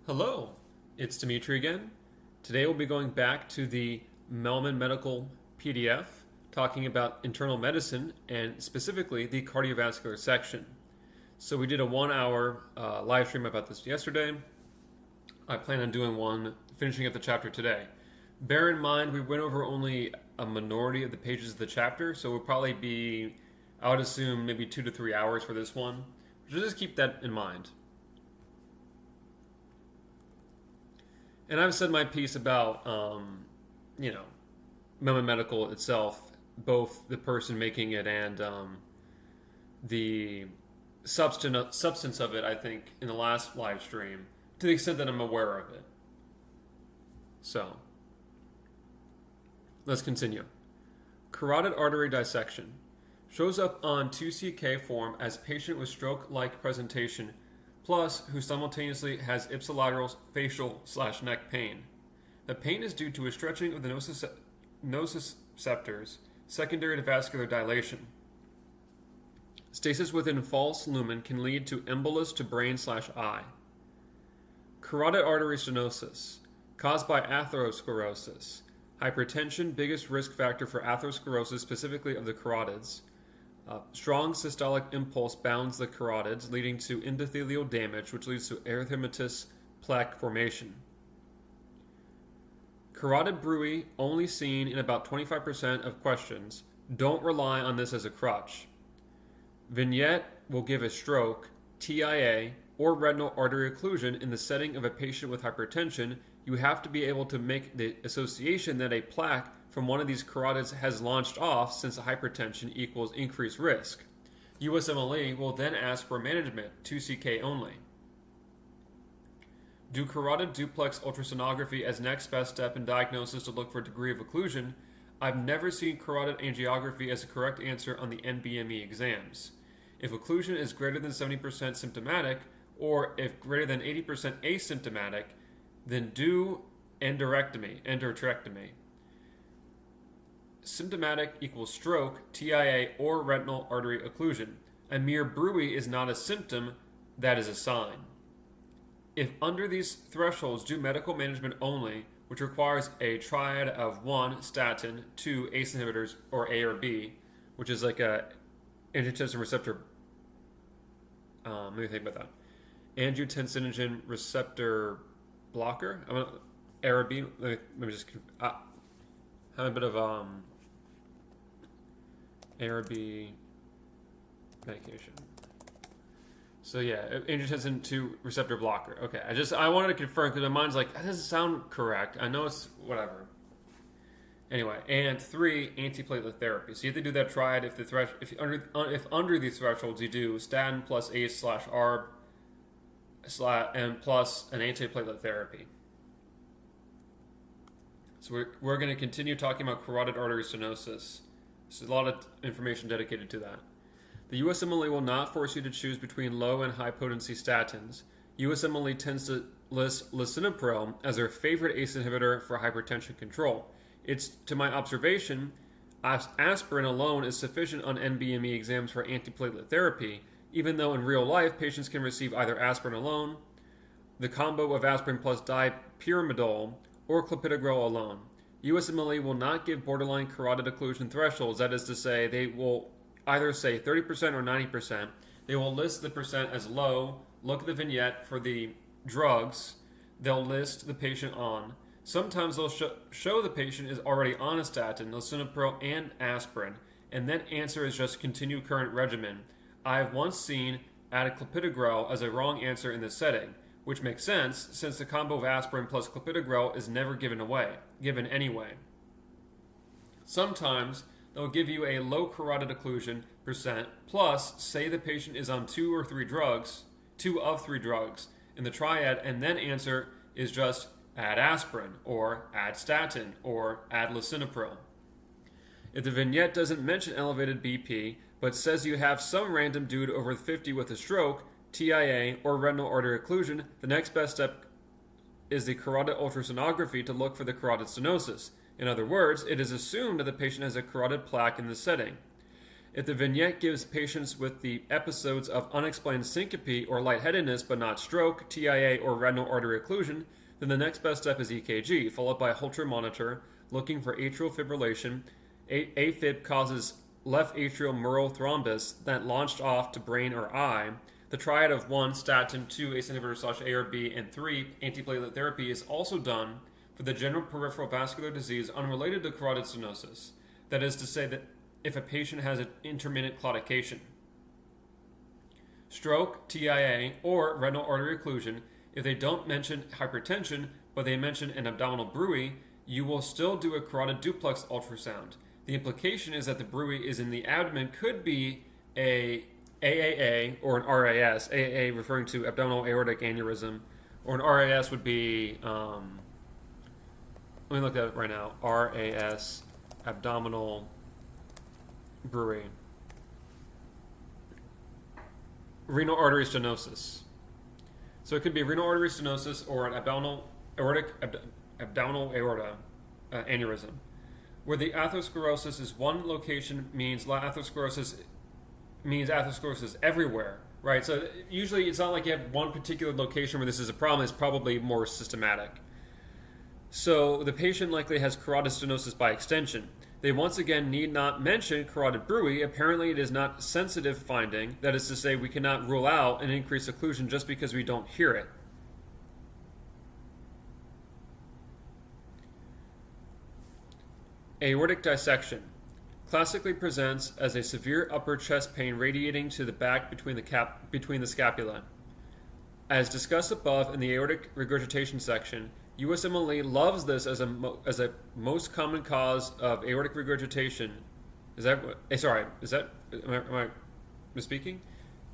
Hello, it's Dmitry again. Today we'll be going back to the Mehlman Medical PDF, talking about internal medicine and specifically the cardiovascular section. So we did a 1 hour live stream about this yesterday. I plan on doing one, finishing up the chapter today. Bear in mind we went over only a minority of the pages of the chapter, so we'll probably be, I would assume, maybe 2 to 3 hours for this one. Just keep that in mind. And I've said my piece about, Mehlman Medical itself, both the person making it and the substance of it, I think, in the last live stream, to the extent that I'm aware of it. So, let's continue. Carotid artery dissection shows up on 2CK form as patient with stroke-like presentation plus who simultaneously has ipsilateral facial/neck pain. The pain is due to a stretching of the nociceptors secondary to vascular dilation. Stasis within false lumen can lead to embolus to brain/eye. Carotid artery stenosis, caused by atherosclerosis. Hypertension, biggest risk factor for atherosclerosis, specifically of the carotids. Strong systolic impulse bounds the carotids, leading to endothelial damage, which leads to erythematous plaque formation. Carotid bruit only seen in about 25% of questions. Don't rely on this as a crutch. Vignette will give a stroke, TIA, or retinal artery occlusion in the setting of a patient with hypertension. You have to be able to make the association that a plaque from one of these carotids has launched off, since hypertension equals increased risk. USMLE will then ask for management, 2CK only. Do carotid duplex ultrasonography as next best step in diagnosis to look for degree of occlusion. I've never seen carotid angiography as a correct answer on the NBME exams. If occlusion is greater than 70% symptomatic, or if greater than 80% asymptomatic, then do endarterectomy. Symptomatic equals stroke, TIA, or retinal artery occlusion. A mere bruit is not a symptom, that is a sign. If under these thresholds, do medical management only, which requires a triad of 1, statin, 2, ACE inhibitors, or A or B, which is like a angiotensin receptor, let me think about that. Angiotensinogen receptor blocker? A or B, let me just, have a bit of, ARB medication. So yeah, angiotensin 2 receptor blocker. Okay, I wanted to confirm because my mind's like, that doesn't sound correct. I know it's whatever. Anyway, and 3, antiplatelet therapy. So you have to do that triad if under these thresholds you do statin plus ACE/ARB and plus an antiplatelet therapy. So we're going to continue talking about carotid artery stenosis. There's a lot of information dedicated to that. The USMLE will not force you to choose between low and high potency statins. USMLE tends to list lisinopril as their favorite ACE inhibitor for hypertension control. It's, to my observation, aspirin alone is sufficient on NBME exams for antiplatelet therapy, even though in real life patients can receive either aspirin alone, the combo of aspirin plus dipyrimidol, or clopidogrel alone. USMLE will not give borderline carotid occlusion thresholds, that is to say, they will either say 30% or 90%. They will list the percent as low, look at the vignette for the drugs, they'll list the patient on. Sometimes they'll show the patient is already on a statin, lisinopril, and aspirin, and then answer is just continue current regimen. I have once seen add clopidogrel as a wrong answer in this setting, which makes sense since the combo of aspirin plus clopidogrel is never given anyway. Sometimes they'll give you a low carotid occlusion percent, plus say the patient is on 2 of 3 drugs in the triad, and then answer is just add aspirin, or add statin, or add lisinopril. If the vignette doesn't mention elevated BP, but says you have some random dude over 50 with a stroke, TIA, or retinal artery occlusion, the next best step is the carotid ultrasonography to look for the carotid stenosis. In other words, it is assumed that the patient has a carotid plaque in this setting. If the vignette gives patients with the episodes of unexplained syncope or lightheadedness but not stroke, TIA, or retinal artery occlusion, then the next best step is EKG, followed by a Holter monitor looking for atrial fibrillation. AFib causes left atrial mural thrombus that launched off to brain or eye. The triad of 1, statin, 2, ACE inhibitor / ARB, and 3, antiplatelet therapy is also done for the general peripheral vascular disease unrelated to carotid stenosis. That is to say that if a patient has an intermittent claudication. Stroke, TIA, or retinal artery occlusion, if they don't mention hypertension, but they mention an abdominal bruit, you will still do a carotid duplex ultrasound. The implication is that the bruit is in the abdomen, could be a AAA or an RAS. AAA referring to abdominal aortic aneurysm, or an RAS would be, let me look at it right now, RAS, abdominal bruit. Renal artery stenosis. So it could be renal artery stenosis or an abdominal aorta aneurysm. Where the atherosclerosis is one location means atherosclerosis everywhere, right? So usually it's not like you have one particular location where this is a problem. It's probably more systematic. So the patient likely has carotid stenosis by extension. They once again need not mention carotid bruit. Apparently it is not sensitive finding. That is to say, we cannot rule out an increased occlusion just because we don't hear it. Aortic dissection classically presents as a severe upper chest pain radiating to the back between the scapula. As discussed above in the aortic regurgitation section, USMLE loves this as a most common cause of aortic regurgitation. Am I misspeaking?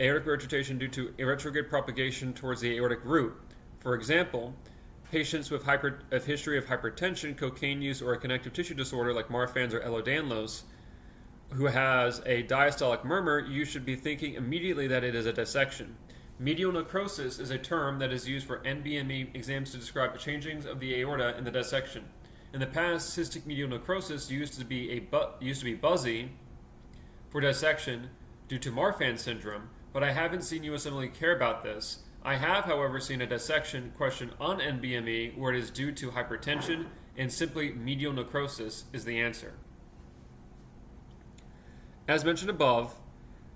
Aortic regurgitation due to a retrograde propagation towards the aortic root. For example, patients with a history of hypertension, cocaine use, or a connective tissue disorder like Marfan's or Ehlers-Danlos, who has a diastolic murmur, you should be thinking immediately that it is a dissection. Medial necrosis is a term that is used for NBME exams to describe changings of the aorta in the dissection. In the past, cystic medial necrosis used to be buzzy for dissection due to Marfan syndrome, but I haven't seen USMLE care about this. I have, however, seen a dissection question on NBME where it is due to hypertension and simply medial necrosis is the answer. As mentioned above,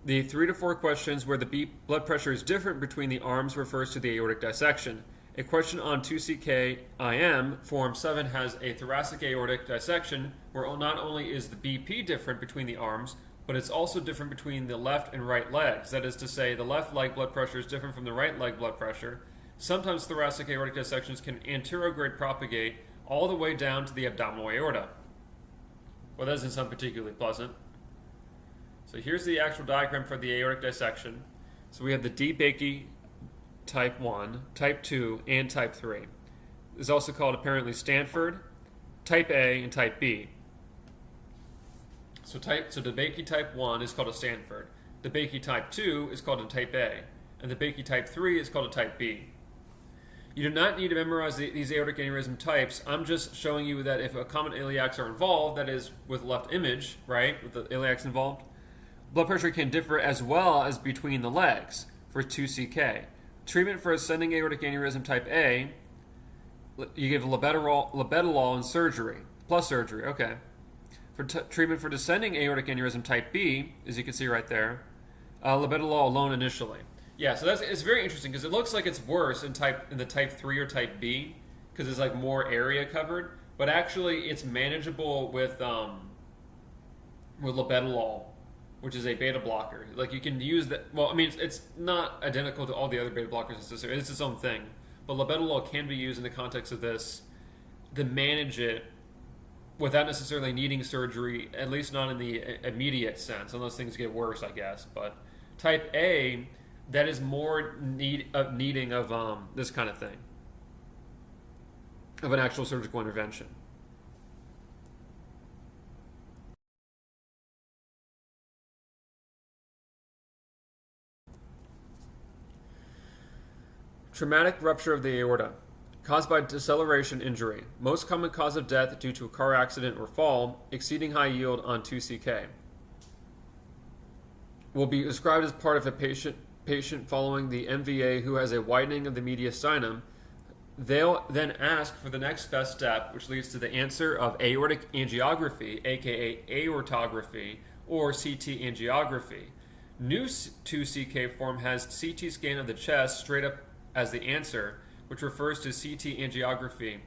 the 3 to 4 questions where the blood pressure is different between the arms refers to the aortic dissection. A question on 2CK-IM, Form 7, has a thoracic aortic dissection where not only is the BP different between the arms, but it's also different between the left and right legs. That is to say, the left leg blood pressure is different from the right leg blood pressure. Sometimes thoracic aortic dissections can anterograde propagate all the way down to the abdominal aorta. Well, that doesn't sound particularly pleasant. So here's the actual diagram for the aortic dissection. So we have the DeBakey type 1, type 2, and type 3. It's also called apparently Stanford, type A, and type B. So DeBakey type 1 is called a Stanford. DeBakey type 2 is called a type A. And DeBakey type 3 is called a type B. You do not need to memorize these aortic aneurysm types. I'm just showing you that if a common iliacs are involved, that is with left image, right, with the iliacs involved, blood pressure can differ as well as between the legs for 2CK. Treatment for ascending aortic aneurysm type A, you give labetalol and surgery, plus surgery, okay. For treatment for descending aortic aneurysm type B, as you can see right there, labetalol alone initially. Yeah, so it's very interesting because it looks like it's worse in the type 3 or type B because it's like more area covered, but actually it's manageable with labetalol, which is a beta blocker. Like you can use that. Well, I mean, it's not identical to all the other beta blockers necessarily. It's its own thing. But labetalol can be used in the context of this to manage it without necessarily needing surgery, at least not in the immediate sense, unless things get worse, I guess. But type A, that is more needing of this kind of thing, of an actual surgical intervention. Traumatic rupture of the aorta, caused by deceleration injury. Most common cause of death due to a car accident or fall, exceeding high yield on 2CK. will be described as part of a patient following the MVA who has a widening of the mediastinum. They'll then ask for the next best step, which leads to the answer of aortic angiography, aka aortography, or CT angiography. New 2CK form has CT scan of the chest straight up as the answer, which refers to CT angiography.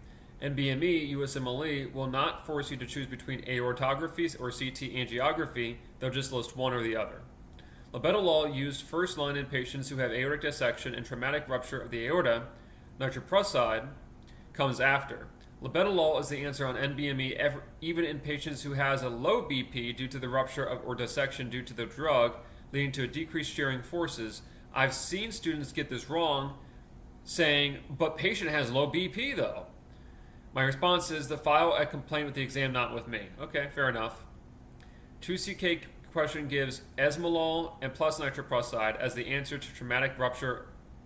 NBME USMLE will not force you to choose between aortography or CT angiography, they'll just list one or the other. Labetalol used first line in patients who have aortic dissection and traumatic rupture of the aorta. Nitroprusside comes after. Labetalol is the answer on NBME even in patients who has a low BP due to the rupture of or dissection due to the drug, leading to a decreased shearing forces. I've seen students get this wrong, saying, but patient has low BP though. My response is, the file a complaint with the exam, not with me. Okay, fair enough. 2CK question gives esmolol and plus nitroprusside as the answer to traumatic rupture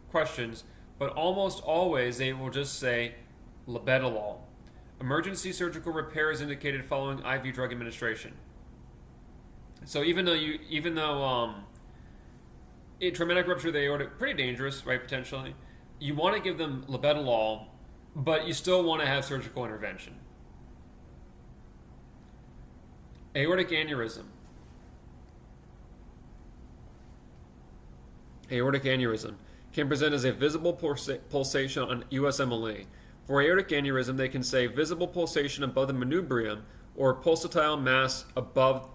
questions, but almost always they will just say labetalol. Emergency surgical repair is indicated following IV drug administration. So even though traumatic rupture of the aorta, pretty dangerous, right, potentially, you want to give them labetalol, but you still want to have surgical intervention. Aortic aneurysm. Aortic aneurysm can present as a visible pulsation on USMLE. For aortic aneurysm, they can say visible pulsation above the manubrium or pulsatile mass above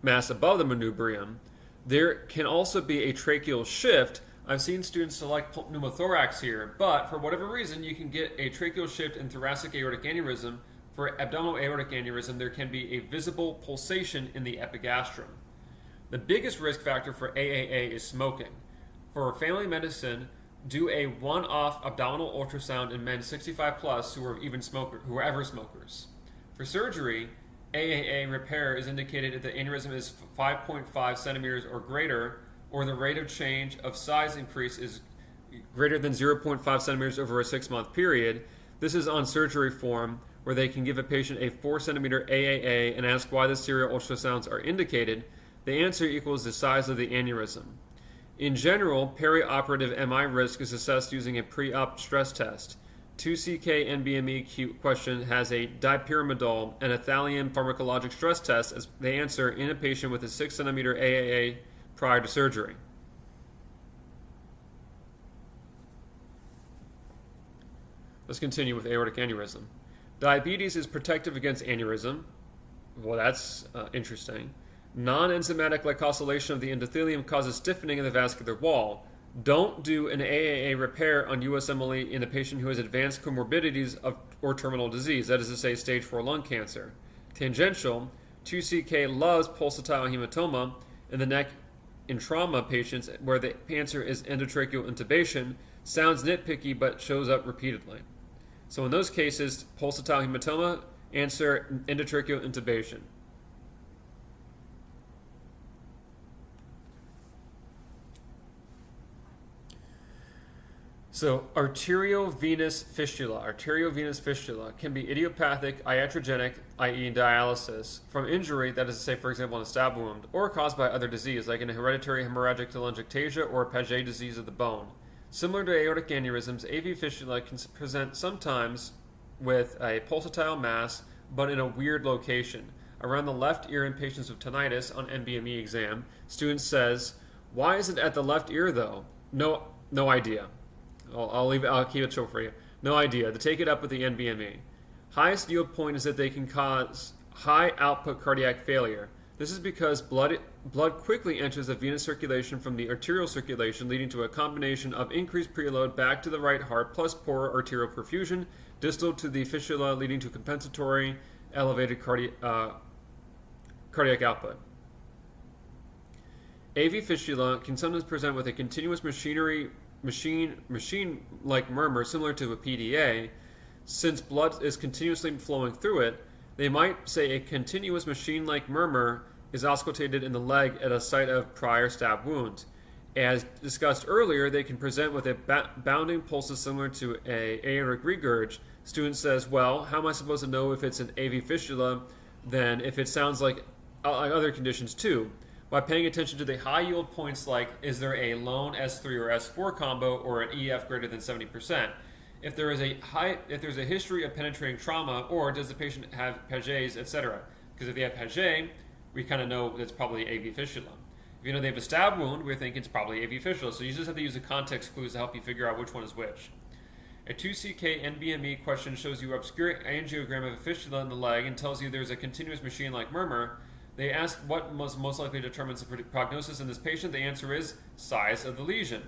the manubrium. There can also be a tracheal shift. I've seen students select pneumothorax here, but for whatever reason, you can get a tracheal shift in thoracic aortic aneurysm. For abdominal aortic aneurysm, there can be a visible pulsation in the epigastrum. The biggest risk factor for AAA is smoking. For family medicine, do a one-off abdominal ultrasound in men 65 plus who are ever smokers. For surgery, AAA repair is indicated if the aneurysm is 5.5 centimeters or greater, or the rate of change of size increase is greater than 0.5 centimeters over a 6-month period. This is on surgery form, where they can give a patient a 4 centimeter AAA and ask why the serial ultrasounds are indicated. The answer equals the size of the aneurysm. In general, perioperative MI risk is assessed using a pre-op stress test. 2CK NBME question has a dipyramidol and a thallium pharmacologic stress test as the answer in a patient with a 6 centimeter AAA prior to surgery. Let's continue with aortic aneurysm. Diabetes is protective against aneurysm. Well, that's interesting. Non-enzymatic glycosylation of the endothelium causes stiffening of the vascular wall. Don't do an AAA repair on USMLE in a patient who has advanced comorbidities or terminal disease, that is to say, stage 4 lung cancer. Tangential, 2CK loves pulsatile hematoma in the neck in trauma patients where the answer is endotracheal intubation. Sounds nitpicky but shows up repeatedly. So in those cases, pulsatile hematoma, answer endotracheal intubation. So arteriovenous fistula. Arteriovenous fistula can be idiopathic, iatrogenic, i.e. dialysis, from injury, that is to say, for example, in a stab wound, or caused by other disease, like an hereditary hemorrhagic telangiectasia or a Paget disease of the bone. Similar to aortic aneurysms, AV fistula can present sometimes with a pulsatile mass, but in a weird location. Around the left ear in patients with tinnitus on NBME exam, student says, why is it at the left ear though? No idea. I'll keep it short for you. No idea. To take it up with the NBME. Highest yield point is that they can cause high output cardiac failure. This is because blood quickly enters the venous circulation from the arterial circulation, leading to a combination of increased preload back to the right heart plus poor arterial perfusion, distal to the fistula, leading to compensatory elevated cardiac output. AV fistula can sometimes present with a continuous machine-like murmur similar to a PDA. Since blood is continuously flowing through it, they might say a continuous machine-like murmur is auscultated in the leg at a site of prior stab wound. As discussed earlier, they can present with a bounding pulses similar to a aortic regurg. Student says, well, how am I supposed to know if it's an AV fistula then if it sounds like other conditions too? by paying attention to the high yield points like is there a lone S3 or S4 combo or an EF greater than 70%? If there's a history of penetrating trauma, or does the patient have Paget's, etc. Because if they have Paget, we kind of know that's probably AV fistula. If you know they have a stab wound, we think it's probably AV fistula. So you just have to use the context clues to help you figure out which one is which. A 2CK NBME question shows you obscure angiogram of a fistula in the leg and tells you there's a continuous machine-like murmur. They ask what most likely determines the prognosis in this patient. The answer is size of the lesion.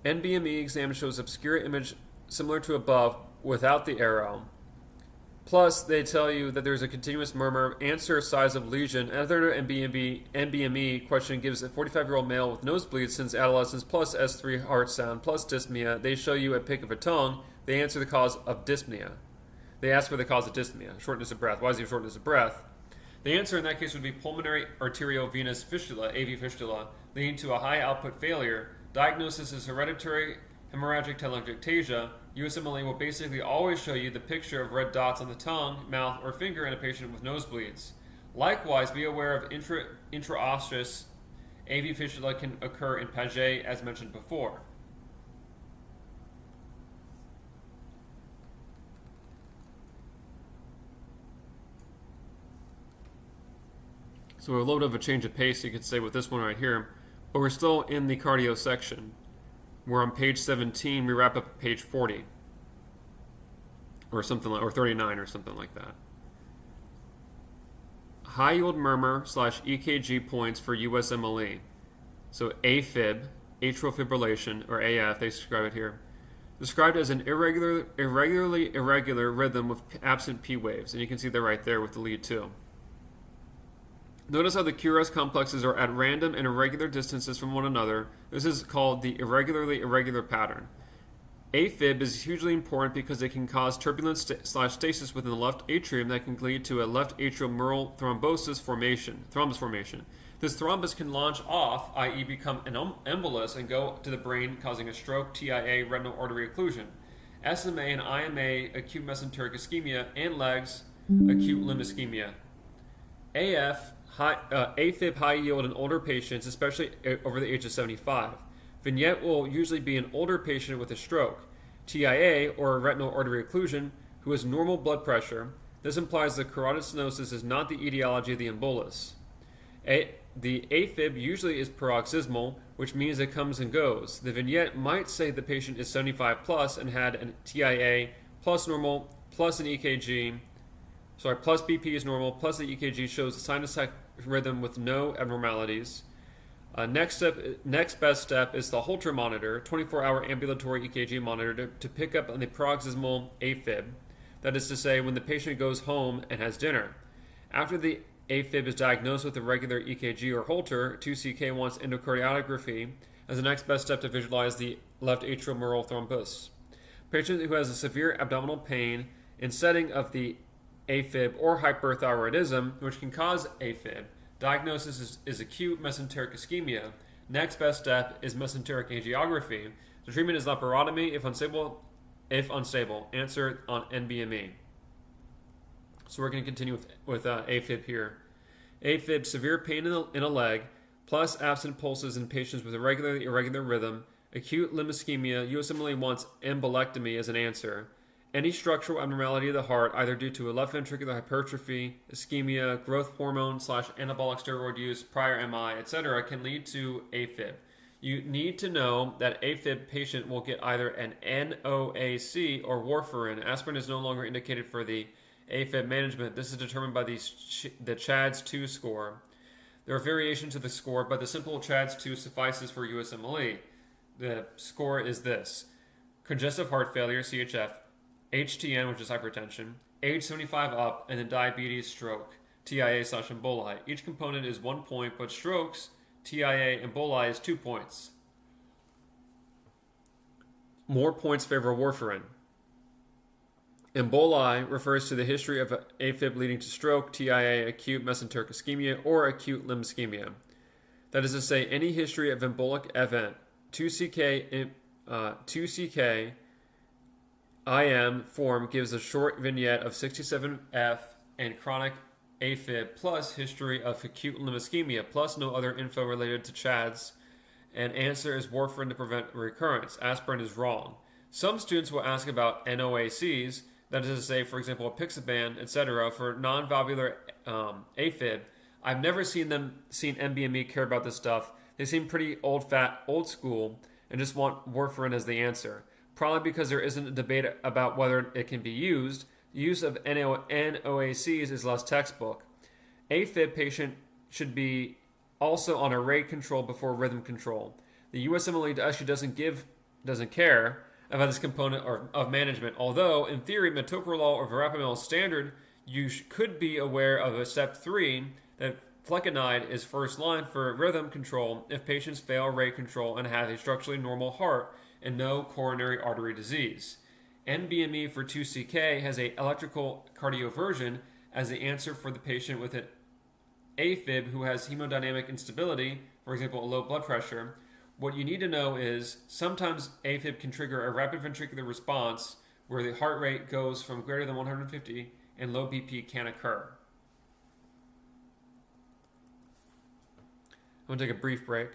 NBME exam shows obscure image similar to above without the arrow. Plus, they tell you that there's a continuous murmur. Answer size of lesion. Another NBME question gives a 45-year-old male with nosebleeds since adolescence plus S3 heart sound plus dyspnea. They show you a pic of a tongue. They answer the cause of dyspnea. They ask for the cause of dyspnea, shortness of breath. Why is he shortness of breath? The answer in that case would be pulmonary arteriovenous fistula, AV fistula, leading to a high output failure. Diagnosis is hereditary hemorrhagic telangiectasia. USMLE will basically always show you the picture of red dots on the tongue, mouth, or finger in a patient with nosebleeds. Likewise, be aware of intraosseous AV fistula can occur in Paget, as mentioned before. So a little bit of a change of pace, you could say, with this one right here. But we're still in the cardio section. We're on page 17. We wrap up at page 40, or something like, or 39, or something like that. High yield murmur / EKG points for USMLE. So AFib, atrial fibrillation, or AF, they describe it here. Described as an irregularly irregular rhythm with absent P waves, and you can see that right there with the lead too. Notice how the QRS complexes are at random and irregular distances from one another. This is called the irregularly irregular pattern. AFib is hugely important because it can cause turbulence / stasis within the left atrium that can lead to a left atrial mural thrombus formation. This thrombus can launch off, i.e. become an embolus and go to the brain, causing a stroke, TIA, retinal artery occlusion. SMA and IMA, acute mesenteric ischemia, and legs, acute limb ischemia. AFib high yield in older patients, especially over the age of 75. Vignette will usually be an older patient with a stroke, TIA, or retinal artery occlusion, who has normal blood pressure. This implies that carotid stenosis is not the etiology of the embolus. The AFib usually is paroxysmal, which means it comes and goes. The vignette might say the patient is 75 plus and had a TIA plus normal plus an EKG. Plus BP is normal, plus the EKG shows a sinus rhythm with no abnormalities. Next best step is the Holter monitor, 24-hour ambulatory EKG monitor to pick up on the paroxysmal AFib. That is to say, when the patient goes home and has dinner. After the AFib is diagnosed with a regular EKG or Holter, 2CK wants endocardiography as the next best step to visualize the left atrial mural thrombus. Patient who has a severe abdominal pain in setting of the AFib or hyperthyroidism, which can cause AFib. Diagnosis is acute mesenteric ischemia. Next best step is mesenteric angiography. The treatment is laparotomy if unstable. Answer on NBME. So we're going to continue with AFib here. AFib, severe pain in a leg, plus absent pulses in patients with irregular rhythm. Acute limb ischemia. USMLE wants embolectomy as an answer. Any structural abnormality of the heart, either due to a left ventricular hypertrophy, ischemia, growth hormone / anabolic steroid use, prior MI, etc., can lead to AFib. You need to know that AFib patient will get either an NOAC or warfarin. Aspirin is no longer indicated for the AFib management. This is determined by the CHADS-2 score. There are variations to the score, but the simple CHADS-2 suffices for USMLE. The score is this: congestive heart failure, CHF, HTN, which is hypertension, age 75 up, and then diabetes, stroke, TIA/emboli. Each component is 1 point, but strokes, TIA, emboli is 2 points. More points favor warfarin. Emboli refers to the history of AFib leading to stroke, TIA, acute mesenteric ischemia, or acute limb ischemia. That is to say, any history of embolic event. 2CK IM form gives a short vignette of 67F and chronic AFib plus history of acute limb ischemia plus no other info related to CHADS, and answer is warfarin to prevent recurrence. Aspirin is wrong. Some students will ask about NOACs, that is to say, for example, apixaban, etc., for non-valvular AFib. I've never seen NBME care about this stuff. They seem pretty old school, and just want warfarin as the answer. Probably because there isn't a debate about whether it can be used. The use of NOACs is less textbook. AFib patient should be also on a rate control before rhythm control. The USMLE actually doesn't care about this component of management. Although, in theory, metoprolol or verapamil is standard, you could be aware of a step 3 that flecainide is first line for rhythm control if patients fail rate control and have a structurally normal heart and no coronary artery disease. NBME for 2CK has a electrical cardioversion as the answer for the patient with an AFib who has hemodynamic instability, for example, a low blood pressure. What you need to know is sometimes AFib can trigger a rapid ventricular response where the heart rate goes from greater than 150 and low BP can occur. I'm going to take a brief break.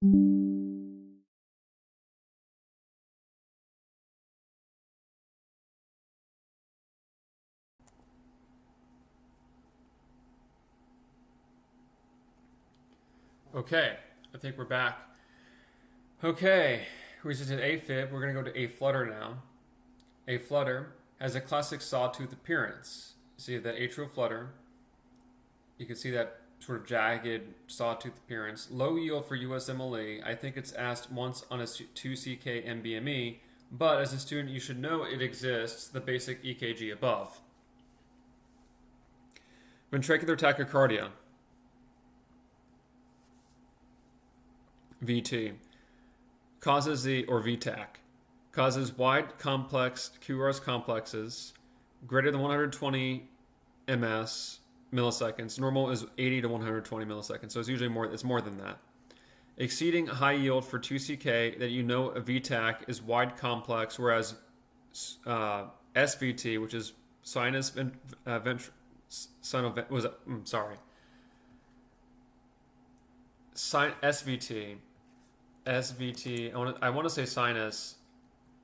Okay, I think we're back. Okay, we just did AFib. We're going to go to A-flutter now. A-flutter has a classic sawtooth appearance. See that atrial flutter. You can see that sort of jagged sawtooth appearance. Low yield for USMLE. I think it's asked once on a 2CK NBME, but as a student you should know it exists, the basic EKG above. Ventricular tachycardia. VT. Causes or VTAC. Causes wide complex QRS complexes greater than 120 ms milliseconds. Normal is 80 to 120 milliseconds, so it's usually more than that. Exceeding high yield for 2CK that you know a VTAC is wide complex, whereas SVT, which is sinus SVT. I want to say sinus,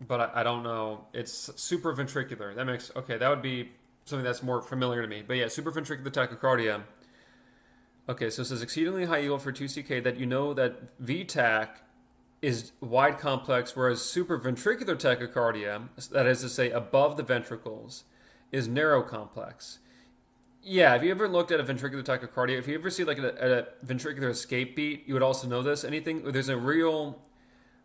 but I don't know. It's supraventricular. That would be something that's more familiar to me. But yeah, supraventricular tachycardia. Okay, so it says exceedingly high yield for 2CK that you know that VTAC is wide complex, whereas supraventricular tachycardia, that is to say above the ventricles, is narrow complex. Yeah, have you ever looked at a ventricular tachycardia? If you ever see like a ventricular escape beat, you would also know this. There's a real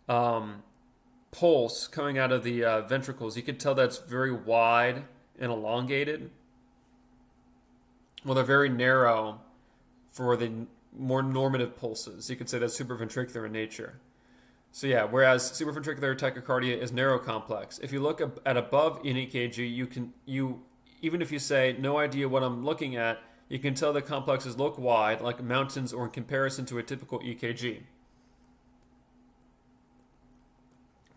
pulse coming out of the ventricles. You could tell that's very wide and elongated. Well, they're very narrow for the more normative pulses. You could say that's supraventricular in nature. So yeah, whereas supraventricular tachycardia is narrow complex. If you look at above in EKG, even if you say no idea what I'm looking at, you can tell the complexes look wide, like mountains, or in comparison to a typical EKG.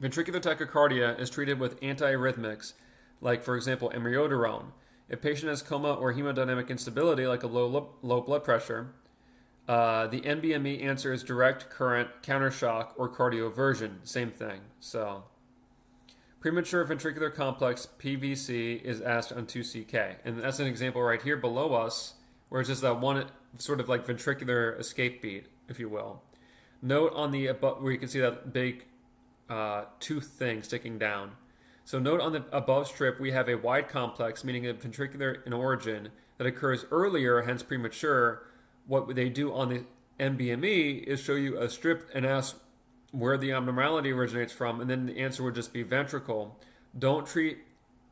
Ventricular tachycardia is treated with antiarrhythmics, like for example amiodarone. If patient has coma or hemodynamic instability, like a low blood pressure, the NBME answer is direct current, countershock, or cardioversion. Same thing. So, premature ventricular complex (PVC) is asked on 2CK, and that's an example right here below us, where it's just that one sort of like ventricular escape beat, if you will. Note on the above where you can see that big tooth thing sticking down. So note on the above strip we have a wide complex, meaning a ventricular in origin, that occurs earlier, hence premature. What they do on the NBME is show you a strip and ask where the abnormality originates from, and then the answer would just be ventricle. Don't treat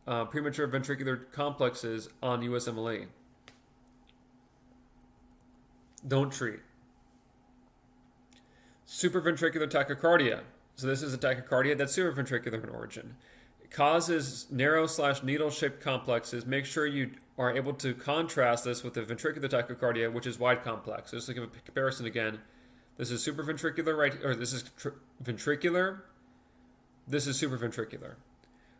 premature ventricular complexes on USMLE. Don't treat. Supraventricular tachycardia. So this is a tachycardia that's supraventricular in origin. It causes narrow/needle-shaped complexes. Make sure you are able to contrast this with the ventricular tachycardia, which is wide complex. So just to give a comparison again, this is supraventricular, right? Or this is ventricular. This is supraventricular.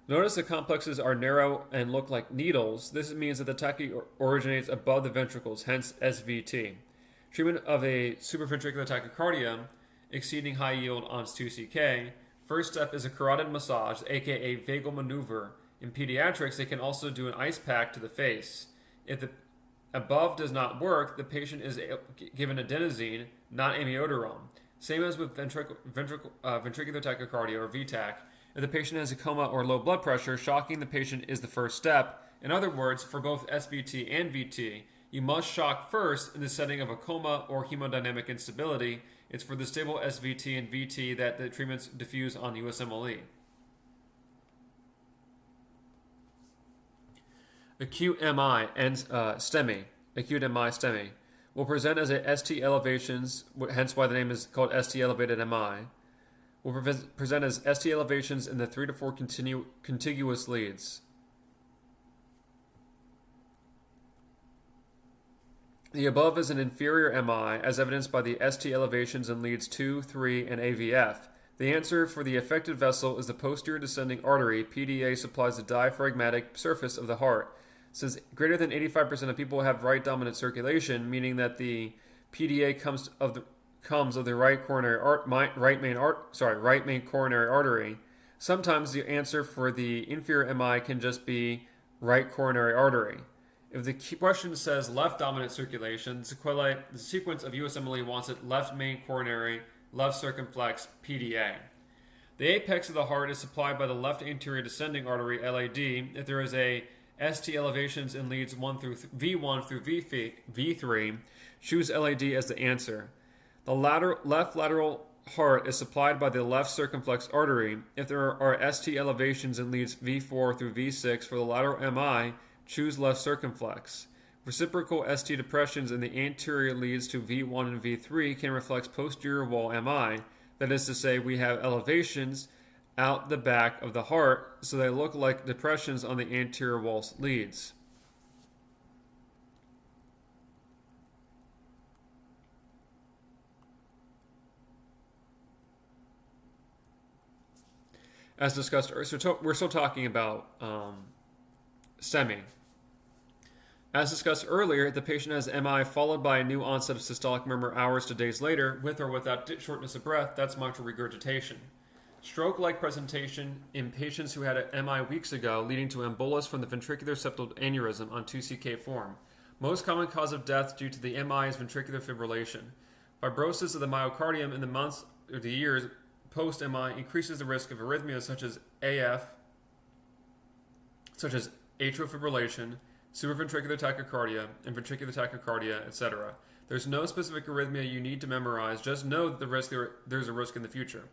Notice the complexes are narrow and look like needles. This means that the tachy originates above the ventricles, hence SVT. Treatment of a supraventricular tachycardia exceeding high yield on 2CK. First step is a carotid massage, aka vagal maneuver. In pediatrics, they can also do an ice pack to the face. If the above does not work, the patient is given adenosine, not amiodarone. Same as with ventricular tachycardia or VTAC. If the patient has a coma or low blood pressure, shocking the patient is the first step. In other words, for both SVT and VT, you must shock first in the setting of a coma or hemodynamic instability. It's for the stable SVT and VT that the treatments diffuse on USMLE. Acute MI and STEMI, acute MI STEMI, will present as a ST elevations, hence why the name is called ST elevated MI. Will present as ST elevations in the 3 to 4 contiguous leads. The above is an inferior MI, as evidenced by the ST elevations in leads 2, 3, and AVF. The answer for the affected vessel is the posterior descending artery. PDA supplies the diaphragmatic surface of the heart. Since greater than 85% of people have right dominant circulation, meaning that the PDA comes comes of the right main coronary artery, sometimes the answer for the inferior MI can just be right coronary artery. If the question says left dominant circulation, the sequence of USMLE wants it left main coronary, left circumflex, PDA. The apex of the heart is supplied by the left anterior descending artery, LAD. If there is a ST elevations in leads V1 through V3, choose LAD as the answer. The left lateral heart is supplied by the left circumflex artery. If there are ST elevations in leads V4 through V6 for the lateral MI, choose left circumflex. Reciprocal ST depressions in the anterior leads to V1 and V3 can reflect posterior wall MI. That is to say, we have elevations out the back of the heart, so they look like depressions on the anterior wall leads. As discussed earlier, so we're still talking about STEMI. As discussed earlier, the patient has MI followed by a new onset of systolic murmur hours to days later, with or without shortness of breath. That's mitral regurgitation. Stroke-like presentation in patients who had an MI weeks ago, leading to embolus from the ventricular septal aneurysm on 2CK form. Most common cause of death due to the MI is ventricular fibrillation. Fibrosis of the myocardium in the months or the years post-MI increases the risk of arrhythmias such as AF, such as atrial fibrillation, supraventricular tachycardia, and ventricular tachycardia, etc. There's no specific arrhythmia you need to memorize. Just know that there's a risk in the future.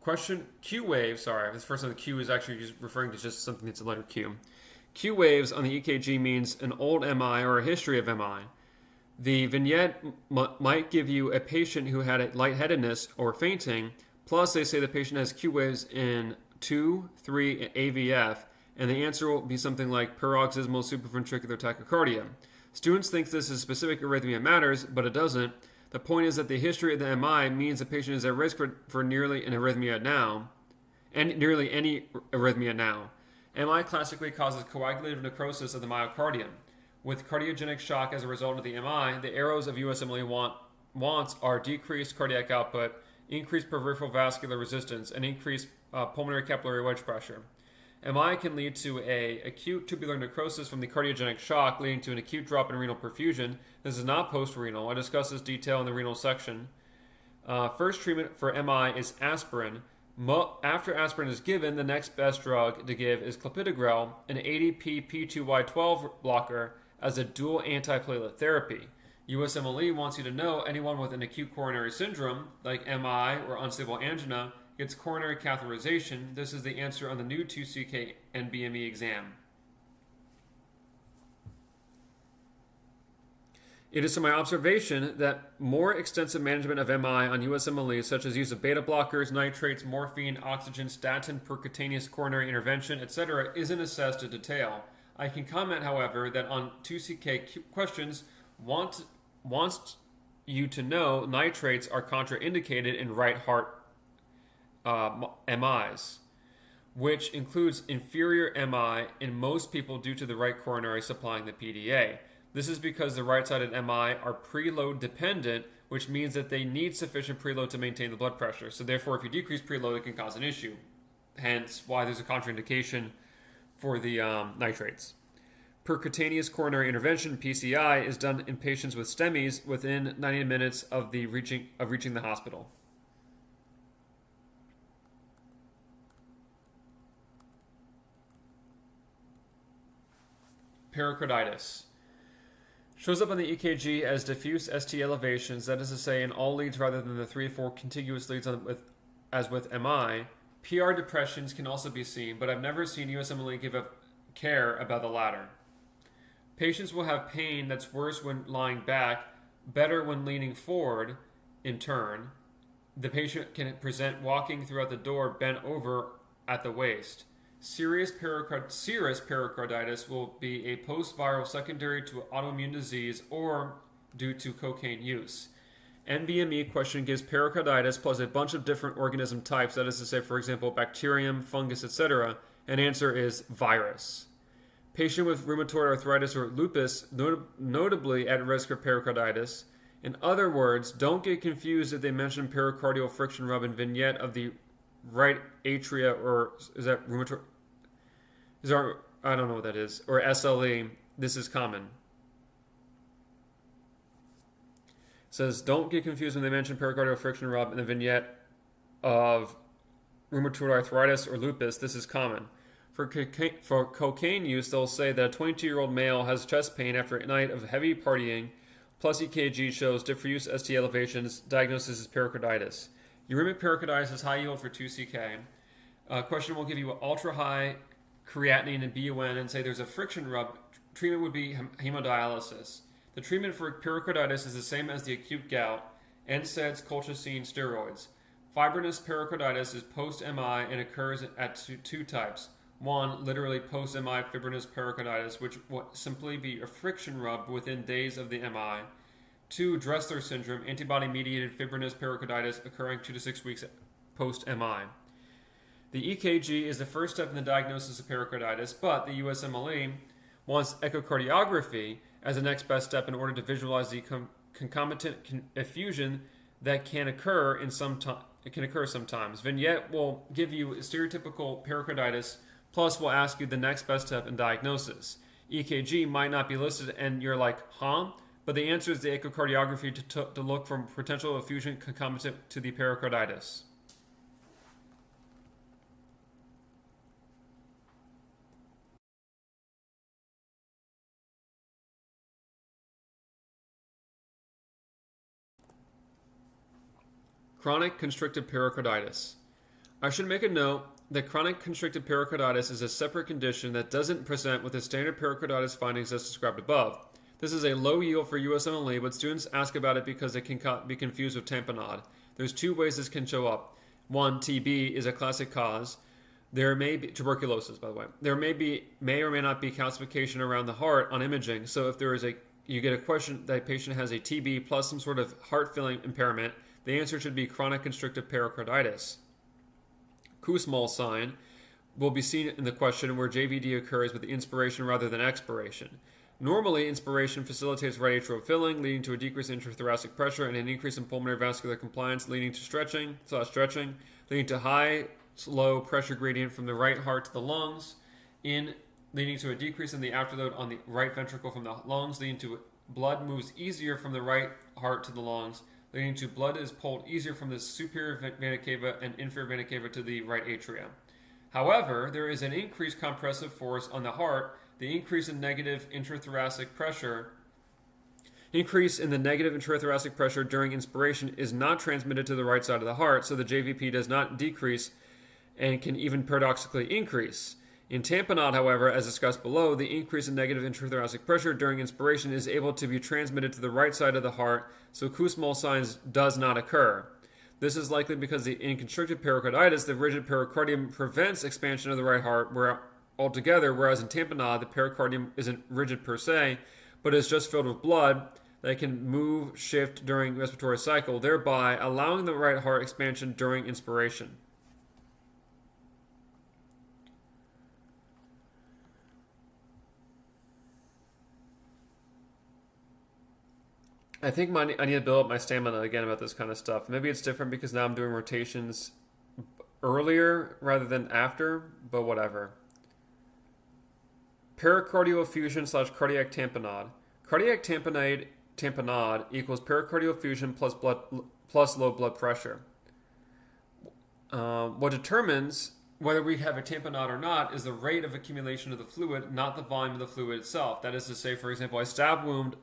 Question Q wave. Sorry, this first one, the Q is actually just referring to just something that's a letter Q. Q waves on the EKG means an old MI or a history of MI. The vignette might give you a patient who had a lightheadedness or fainting. Plus, they say the patient has Q waves in 2, 3 AVF, and the answer will be something like paroxysmal supraventricular tachycardia. Students think this is specific arrhythmia matters, but it doesn't. The point is that the history of the MI means the patient is at risk for nearly an arrhythmia now, and nearly any arrhythmia now. MI classically causes coagulative necrosis of the myocardium. With cardiogenic shock as a result of the MI, the arrows of USMLE wants are decreased cardiac output, increased peripheral vascular resistance, and increased pulmonary capillary wedge pressure. MI can lead to an acute tubular necrosis from the cardiogenic shock, leading to an acute drop in renal perfusion. This is not post-renal. I discuss this detail in the renal section. First treatment for MI is aspirin. After aspirin is given, the next best drug to give is clopidogrel, an ADP P2Y12 blocker, as a dual antiplatelet therapy. USMLE wants you to know anyone with an acute coronary syndrome, like MI or unstable angina, gets coronary catheterization. This is the answer on the new 2CK NBME exam. It is to my observation that more extensive management of MI on USMLE, such as use of beta blockers, nitrates, morphine, oxygen, statin, percutaneous coronary intervention, etc., isn't assessed in detail. I can comment, however, that on 2CK questions wants you to know nitrates are contraindicated in right heart MIs, which includes inferior MI in most people due to the right coronary supplying the PDA. This is because the right-sided MI are preload dependent, which means that they need sufficient preload to maintain the blood pressure. So therefore, if you decrease preload, it can cause an issue. Hence why there's a contraindication for the nitrates. Percutaneous coronary intervention, PCI, is done in patients with STEMIs within 90 minutes of reaching the hospital. Pericarditis shows up on the EKG as diffuse ST elevations, that is to say in all leads rather than the 3 or 4 contiguous leads as with MI. PR depressions can also be seen, but I've never seen USMLE give up care about the latter. Patients will have pain that's worse when lying back, better when leaning forward. In turn, the patient can present walking throughout the door bent over at the waist. Serous pericarditis will be a post-viral secondary to autoimmune disease or due to cocaine use. NBME question gives pericarditis plus a bunch of different organism types, that is to say, for example, bacterium, fungus, etc., and answer is virus. Patient with rheumatoid arthritis or lupus, notably at risk of pericarditis. In other words, don't get confused if they mention pericardial friction rub in vignette of the right atria, or is that rheumatoid? I don't know what that is, or SLE. This is common. It says, don't get confused when they mention pericardial friction rub in the vignette of rheumatoid arthritis or lupus. This is common. For cocaine use, they'll say that a 22-year-old male has chest pain after a night of heavy partying, plus EKG shows diffuse ST elevations, diagnosis is pericarditis. Uremic pericarditis is high yield for 2CK. Question will give you ultra-high creatinine and BUN and say there's a friction rub. Treatment would be hemodialysis. The treatment for pericarditis is the same as the acute gout: NSAIDs, colchicine, steroids. Fibrinous pericarditis is post-MI and occurs at two types. One, literally post-MI fibrinous pericarditis, which will simply be a friction rub within days of the MI. Two, Dressler syndrome, antibody-mediated fibrinous pericarditis occurring 2 to 6 weeks post-MI. The EKG is the first step in the diagnosis of pericarditis, but the USMLE wants echocardiography as the next best step in order to visualize the concomitant effusion that can occur sometimes. Vignette will give you stereotypical pericarditis, plus will ask you the next best step in diagnosis. EKG might not be listed, and you're like, huh? But the answer is the echocardiography to look for potential effusion concomitant to the pericarditis. Chronic constrictive pericarditis. I should make a note that chronic constrictive pericarditis is a separate condition that doesn't present with the standard pericarditis findings as described above. This is a low yield for USMLE, but students ask about it because it can be confused with tamponade. There's two ways this can show up. One, TB is a classic cause. There may be tuberculosis, by the way. There may or may not be calcification around the heart on imaging. So if you get a question that a patient has a TB plus some sort of heart filling impairment, the answer should be chronic constrictive pericarditis. Kussmaul sign will be seen in the question where JVD occurs with inspiration rather than expiration. Normally, inspiration facilitates right atrial filling, leading to a decrease in intrathoracic pressure and an increase in pulmonary vascular compliance, leading to stretching, leading to high, slow pressure gradient from the right heart to the lungs, leading to a decrease in the afterload on the right ventricle from the lungs, leading to blood moves easier from the right heart to the lungs, leading to blood is pulled easier from the superior vena cava and inferior vena cava to the right atria. However, there is an increased compressive force on the heart. The increase in the negative intrathoracic pressure during inspiration is not transmitted to the right side of the heart, so the JVP does not decrease and can even paradoxically increase. In tamponade, however, as discussed below, the increase in negative intrathoracic pressure during inspiration is able to be transmitted to the right side of the heart, so Kussmaul signs does not occur. This is likely because in constricted pericarditis, the rigid pericardium prevents expansion of the right heart altogether, whereas in tamponade, the pericardium isn't rigid per se, but is just filled with blood that can shift during respiratory cycle, thereby allowing the right heart expansion during inspiration. I think I need to build up my stamina again about this kind of stuff. Maybe it's different because now I'm doing rotations earlier rather than after, but whatever. Pericardial effusion / cardiac tamponade. Cardiac tamponade equals pericardial effusion plus low blood pressure. What determines whether we have a tamponade or not is the rate of accumulation of the fluid, not the volume of the fluid itself. That is to say, for example, a stab wound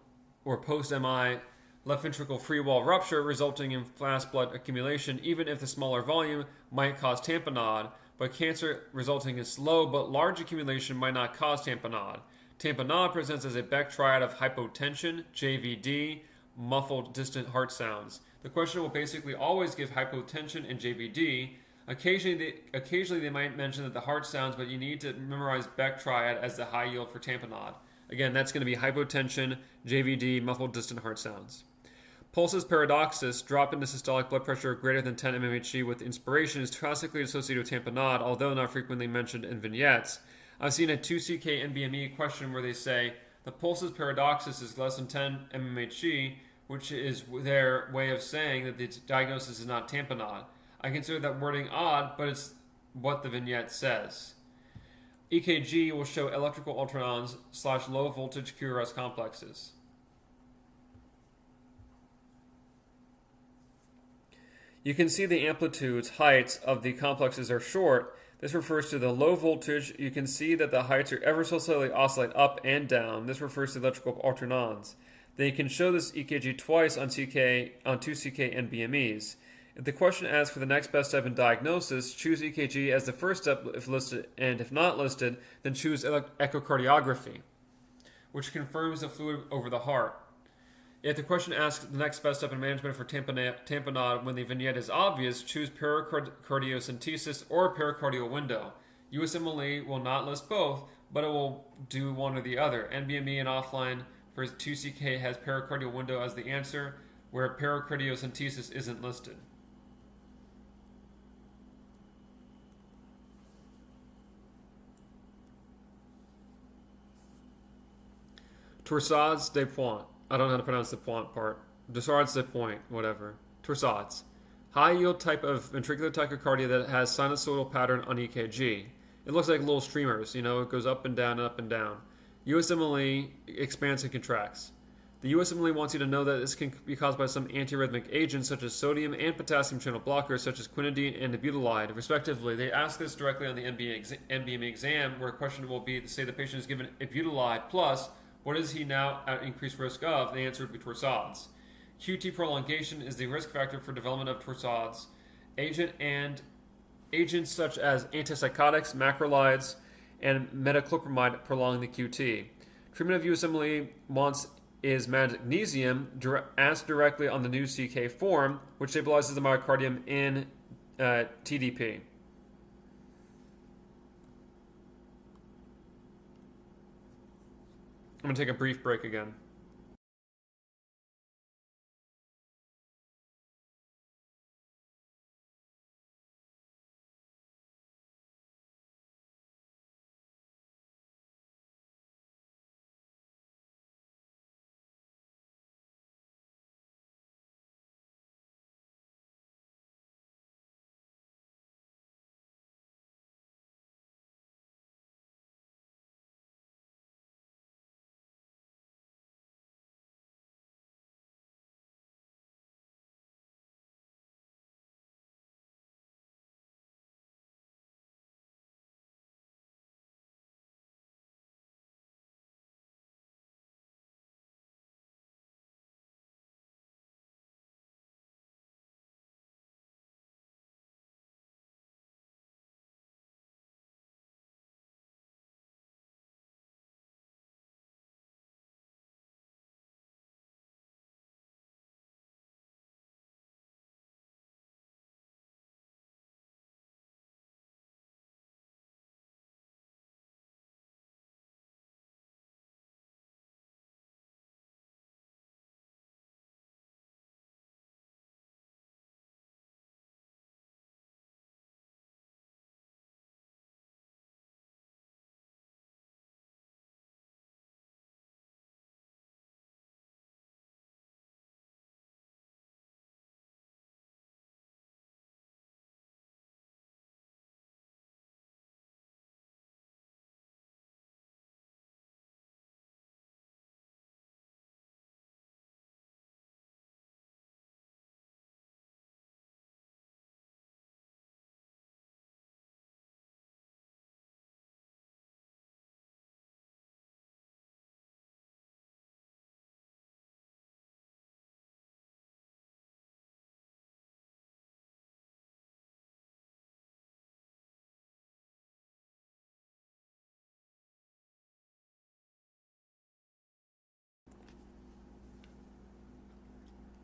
or post-MI left ventricle free wall rupture resulting in fast blood accumulation, even if the smaller volume might cause tamponade, but cancer resulting in slow but large accumulation might not cause tamponade. Tamponade presents as a Beck triad of hypotension, JVD, muffled distant heart sounds. The question will basically always give hypotension and JVD. Occasionally they might mention that the heart sounds, but you need to memorize Beck triad as the high yield for tamponade. Again, that's going to be hypotension, JVD, muffled distant heart sounds. Pulsus paradoxus, drop in systolic blood pressure greater than 10 mmHg with inspiration, is classically associated with tamponade, although not frequently mentioned in vignettes. I've seen a 2CK NBME question where they say the pulsus paradoxus is less than 10 mmHg, which is their way of saying that the diagnosis is not tamponade. I consider that wording odd, but it's what the vignette says. EKG will show electrical ultrasonds / low voltage QRS complexes. You can see the amplitudes, heights of the complexes are short. This refers to the low voltage. You can see that the heights are ever so slightly oscillate up and down. This refers to electrical alternans. Then you can show this EKG twice on 2CK and BMEs. If the question asks for the next best step in diagnosis, choose EKG as the first step if listed, and if not listed, then choose echocardiography, which confirms the fluid over the heart. If the question asks the next best step in management for tamponade when the vignette is obvious, choose pericardiocentesis or pericardial window. USMLE will not list both, but it will do one or the other. NBME and offline for 2CK has pericardial window as the answer, where pericardiocentesis isn't listed. Torsades de Pointe. I don't know how to pronounce the Pointe part. Torsades de Pointe, whatever. Torsades. High yield type of ventricular tachycardia that has sinusoidal pattern on EKG. It looks like little streamers, it goes up and down and up and down. USMLE expands and contracts. The USMLE wants you to know that this can be caused by some antiarrhythmic agents such as sodium and potassium channel blockers such as quinidine and nebulizide, respectively. They ask this directly on the NBME exam, where a question will be to say the patient is given nebulizide plus what is he now at increased risk of? The answer would be torsades. QT prolongation is the risk factor for development of torsades. Agents such as antipsychotics, macrolides, and metoclopramide prolong the QT. Treatment of USMLE is magnesium, asked directly on the new CK form, which stabilizes the myocardium in TDP. I'm going to take a brief break again.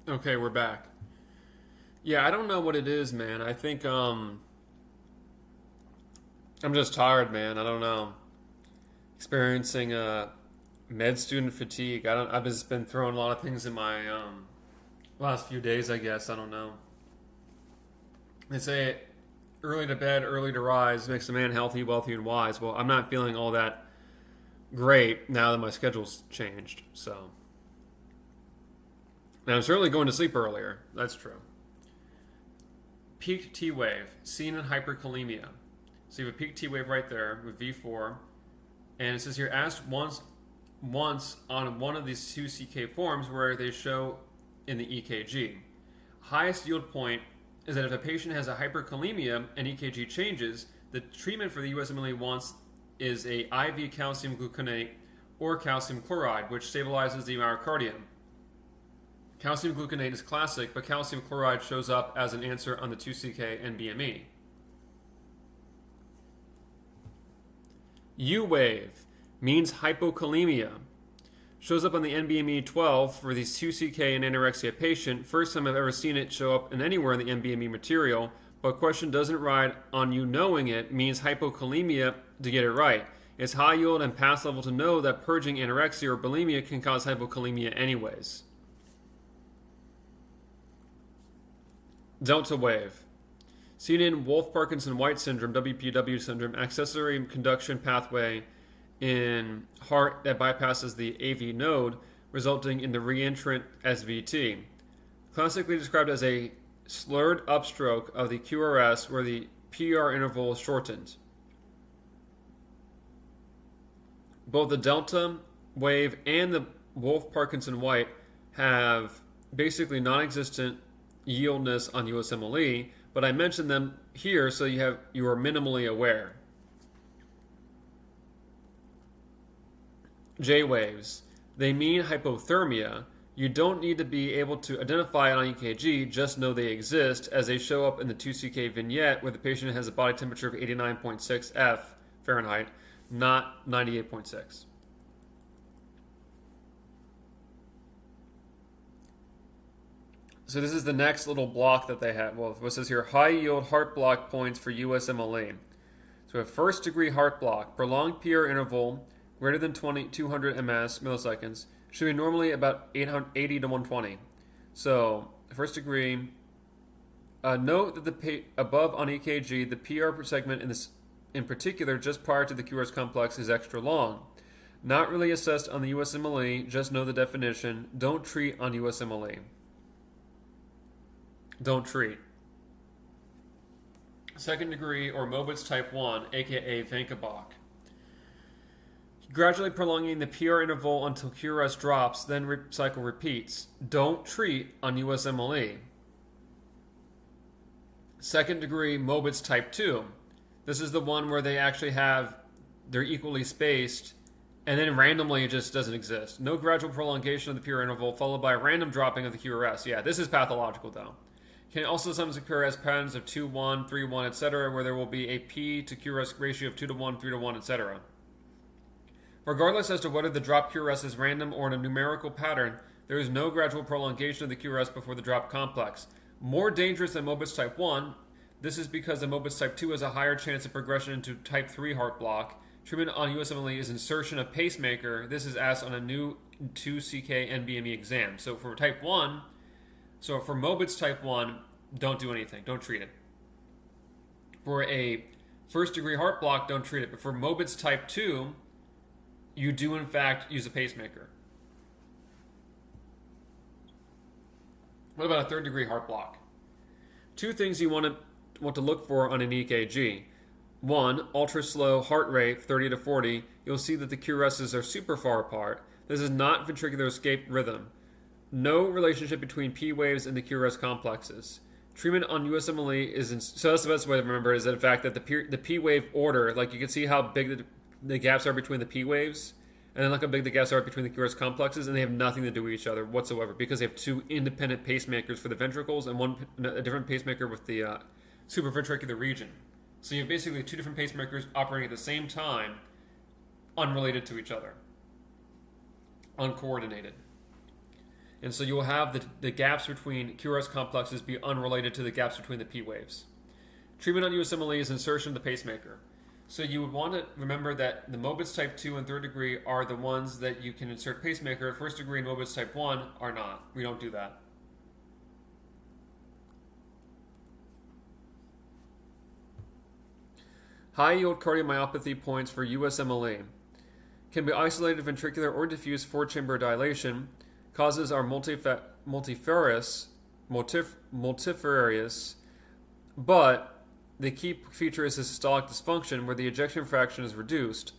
Okay, we're back. Yeah, I don't know what it is, man. I think I'm just tired, man. I don't know. Experiencing med student fatigue. I've just been throwing a lot of things in my last few days, I guess. I don't know. They say early to bed, early to rise makes a man healthy, wealthy, and wise. Well, I'm not feeling all that great now that my schedule's changed. So Now, I'm certainly going to sleep earlier. That's true. Peak T wave seen in hyperkalemia. So you have a peak T wave right there with V4. And it says here, asked once on one of these two CK forms where they show in the EKG. Highest yield point is that if a patient has a hyperkalemia and EKG changes, the treatment for the USMLE wants is a IV calcium gluconate or calcium chloride, which stabilizes the myocardium. Calcium gluconate is classic, but calcium chloride shows up as an answer on the 2CK and BME. U wave means hypokalemia. Shows up on the NBME 12 for these 2CK and anorexia patient. First time I've ever seen it show up in anywhere in the NBME material, but question doesn't ride on you knowing it, means hypokalemia to get it right. It's high yield and pass level to know that purging anorexia or bulimia can cause hypokalemia anyways. Delta wave. Seen in Wolff-Parkinson-White syndrome, WPW syndrome, accessory conduction pathway in heart that bypasses the AV node, resulting in the reentrant SVT. Classically described as a slurred upstroke of the QRS where the PR interval is shortened. Both the delta wave and the Wolff-Parkinson-White have basically non-existent yieldness on USMLE, but I mentioned them here so you are minimally aware. J waves. They mean hypothermia. You don't need to be able to identify it on EKG, just know they exist, as they show up in the 2CK vignette where the patient has a body temperature of 89.6 F Fahrenheit, not 98.6. So this is the next little block that they have. Well, it says here, high yield heart block points for USMLE. So a first degree heart block, prolonged PR interval, greater than 200 ms, milliseconds, should be normally about 80 to 120. So, first degree, note that above on EKG, the PR segment in particular, just prior to the QRS complex, is extra long. Not really assessed on the USMLE, just know the definition. Don't treat on USMLE. Don't treat. Second degree or Mobitz type 1, aka Vankabach. Gradually prolonging the PR interval until QRS drops, then cycle repeats. Don't treat on USMLE. Second degree Mobitz type 2. This is the one where they actually they're equally spaced, and then randomly it just doesn't exist. No gradual prolongation of the PR interval, followed by a random dropping of the QRS. Yeah, this is pathological though. Can also sometimes occur as patterns of 2-1, 3-1, etc., where there will be a P to QRS ratio of 2-1, 3-1, etc. Regardless as to whether the drop QRS is random or in a numerical pattern, there is no gradual prolongation of the QRS before the drop complex. More dangerous than Mobitz type 1, this is because the Mobitz type 2 has a higher chance of progression into type 3 heart block. Treatment on USMLE is insertion of pacemaker. This is asked on a new 2CK NBME exam. So for Mobitz type 1, don't do anything. Don't treat it. For a first degree heart block, don't treat it. But for Mobitz type 2, you do in fact use a pacemaker. What about a third degree heart block? Two things you want to look for on an EKG. One, ultra slow heart rate, 30 to 40. You'll see that the QRSs are super far apart. This is not ventricular escape rhythm. No relationship between P waves and the QRS complexes. Treatment on USMLE so that's the best way to remember is that in fact that the P wave order, like you can see how big the gaps are between the P waves, and then look how big the gaps are between the QRS complexes, and they have nothing to do with each other whatsoever because they have two independent pacemakers for the ventricles and a different pacemaker with the supraventricular region. So you have basically two different pacemakers operating at the same time, unrelated to each other, uncoordinated. And so you will have the gaps between QRS complexes be unrelated to the gaps between the P waves. Treatment on USMLE is insertion of the pacemaker. So you would want to remember that the Mobitz type 2 and third degree are the ones that you can insert pacemaker. First degree and Mobitz type 1 are not. We don't do that. High yield cardiomyopathy points for USMLE. Can be isolated ventricular or diffuse four-chamber dilation. Causes are multifactorial multifarious, but the key feature is the systolic dysfunction where the ejection fraction is reduced.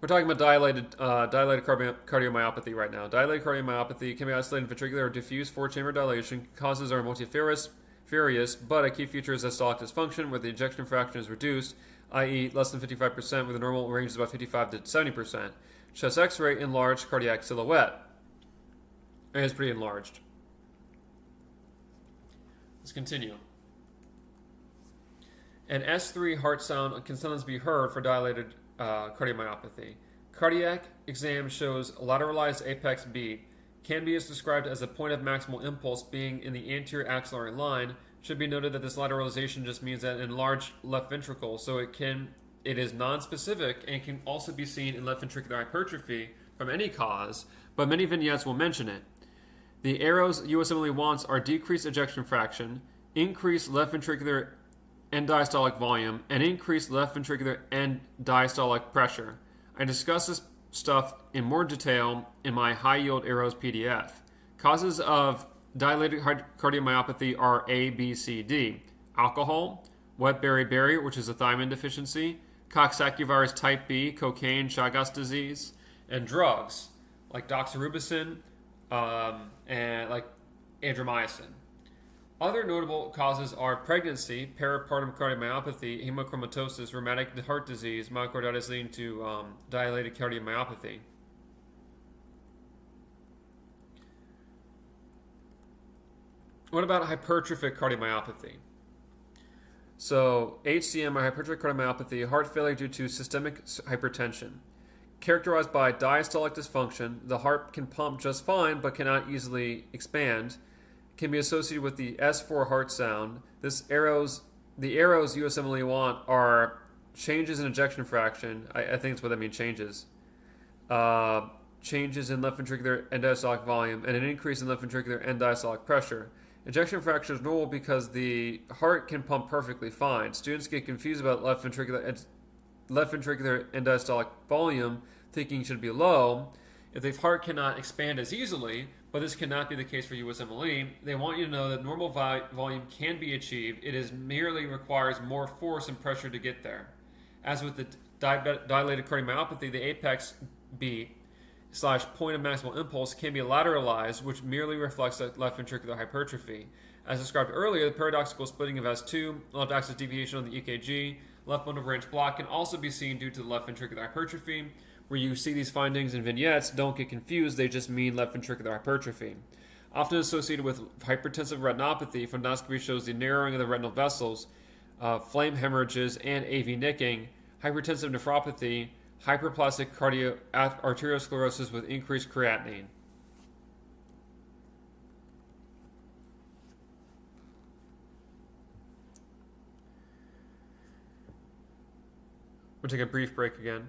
We're talking about dilated cardiomyopathy right now. Dilated cardiomyopathy can be isolated ventricular or diffuse four-chamber dilation. Causes are multifarious, but a key feature is systolic dysfunction where the ejection fraction is reduced, i.e. less than 55%, where the normal range is about 55 to 70%. Chest X-ray, enlarged cardiac silhouette. It is pretty enlarged. Let's continue. An S3 heart sound can sometimes be heard for dilated cardiomyopathy. Cardiac exam shows lateralized apex beat. Can be described as a point of maximal impulse being in the anterior axillary line. Should be noted that this lateralization just means an enlarged left ventricle, so it is non-specific and can also be seen in left ventricular hypertrophy from any cause, but many vignettes will mention it. The arrows USMLE wants are decreased ejection fraction, increased left ventricular end diastolic volume, and increased left ventricular end diastolic pressure. I discuss this stuff in more detail in my high yield arrows PDF. Causes of dilated cardiomyopathy are A, B, C, D. Alcohol, wet beriberi, which is a thiamine deficiency, Coxsackie type B, cocaine, Chagas disease, and drugs like doxorubicin and like adriamycin. Other notable causes are pregnancy, peripartum cardiomyopathy, hemochromatosis, rheumatic heart disease, myocarditis leading to dilated cardiomyopathy. What about hypertrophic cardiomyopathy? So, HCM, or hypertrophic cardiomyopathy, heart failure due to systemic hypertension. Characterized by diastolic dysfunction, the heart can pump just fine but cannot easily expand. Can be associated with the S4 heart sound. The arrows USMLE want are changes in ejection fraction. I think that's what that means, changes. Changes in left ventricular end diastolic volume and an increase in left ventricular end diastolic pressure. Ejection fraction is normal because the heart can pump perfectly fine. Students get confused about left ventricular end diastolic volume, thinking it should be low. If the heart cannot expand as easily, but this cannot be the case for USMLE, they want you to know that normal volume can be achieved. It is merely requires more force and pressure to get there. As with the dilated cardiomyopathy, the apex beat / point of maximal impulse can be lateralized, which merely reflects the left ventricular hypertrophy. As described earlier, the paradoxical splitting of S2, left axis deviation on the EKG, left bundle branch block can also be seen due to the left ventricular hypertrophy. Where you see these findings in vignettes, don't get confused, they just mean left ventricular hypertrophy. Often associated with hypertensive retinopathy, fundoscopy shows the narrowing of the retinal vessels, flame hemorrhages, and AV nicking, hypertensive nephropathy, hyperplastic arteriosclerosis with increased creatinine. We'll take a brief break again.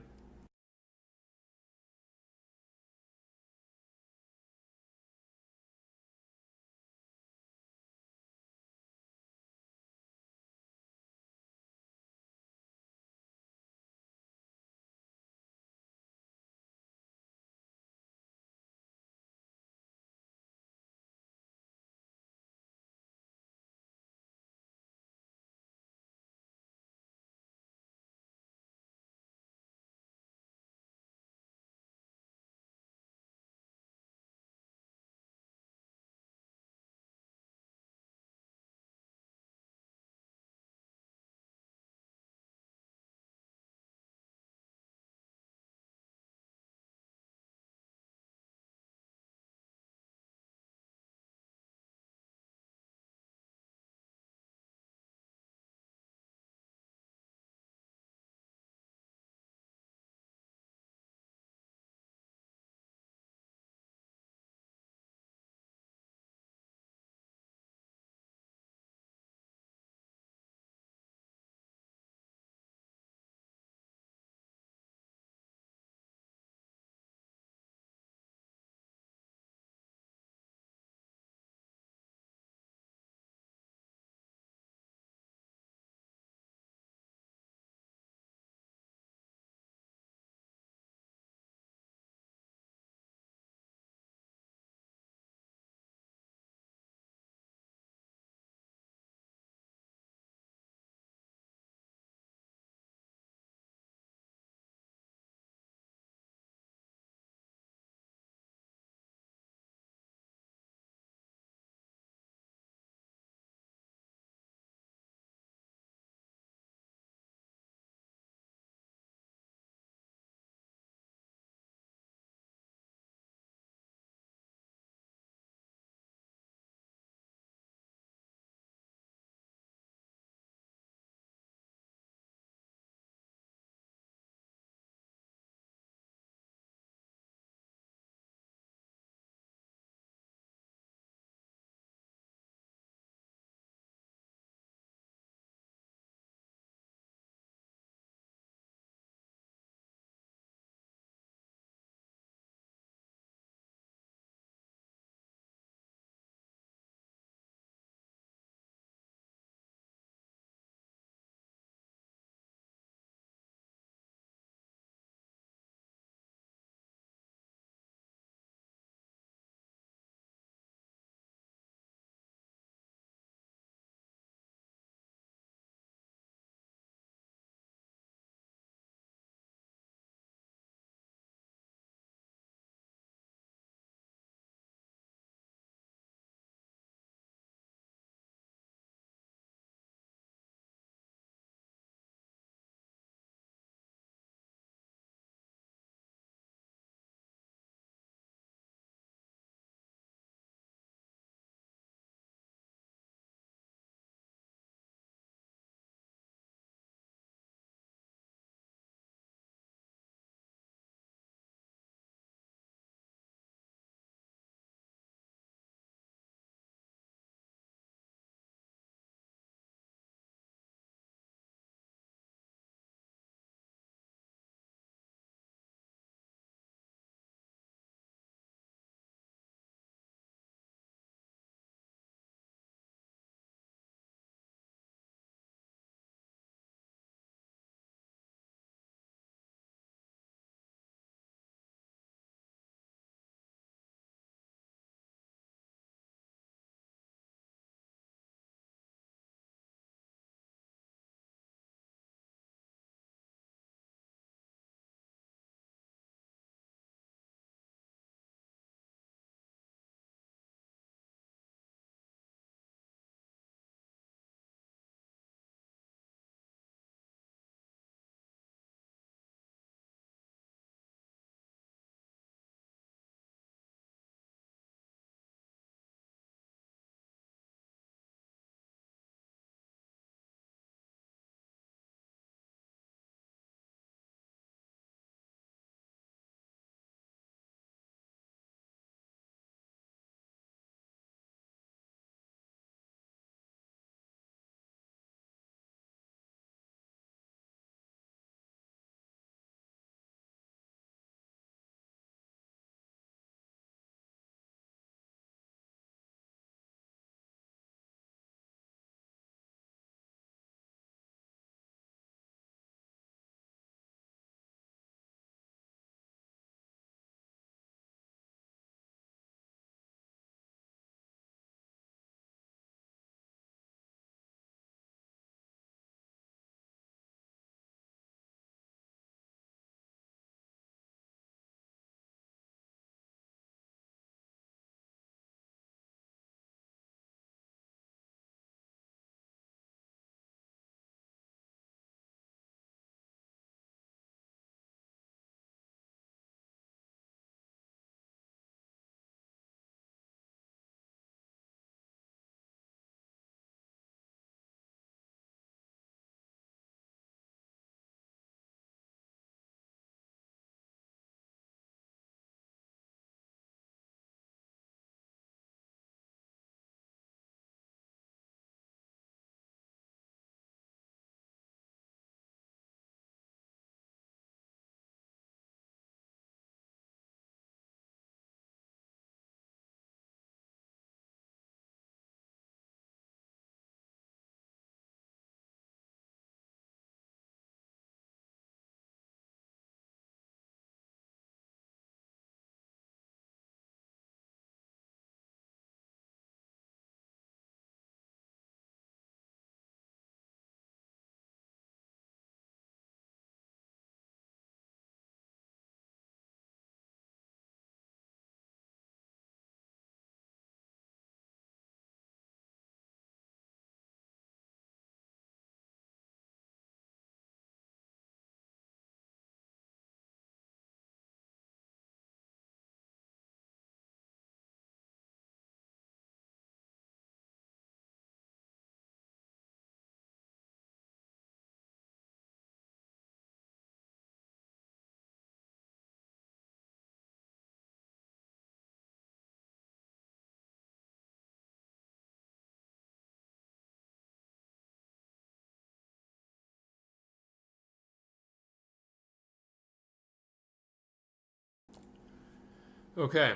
Okay,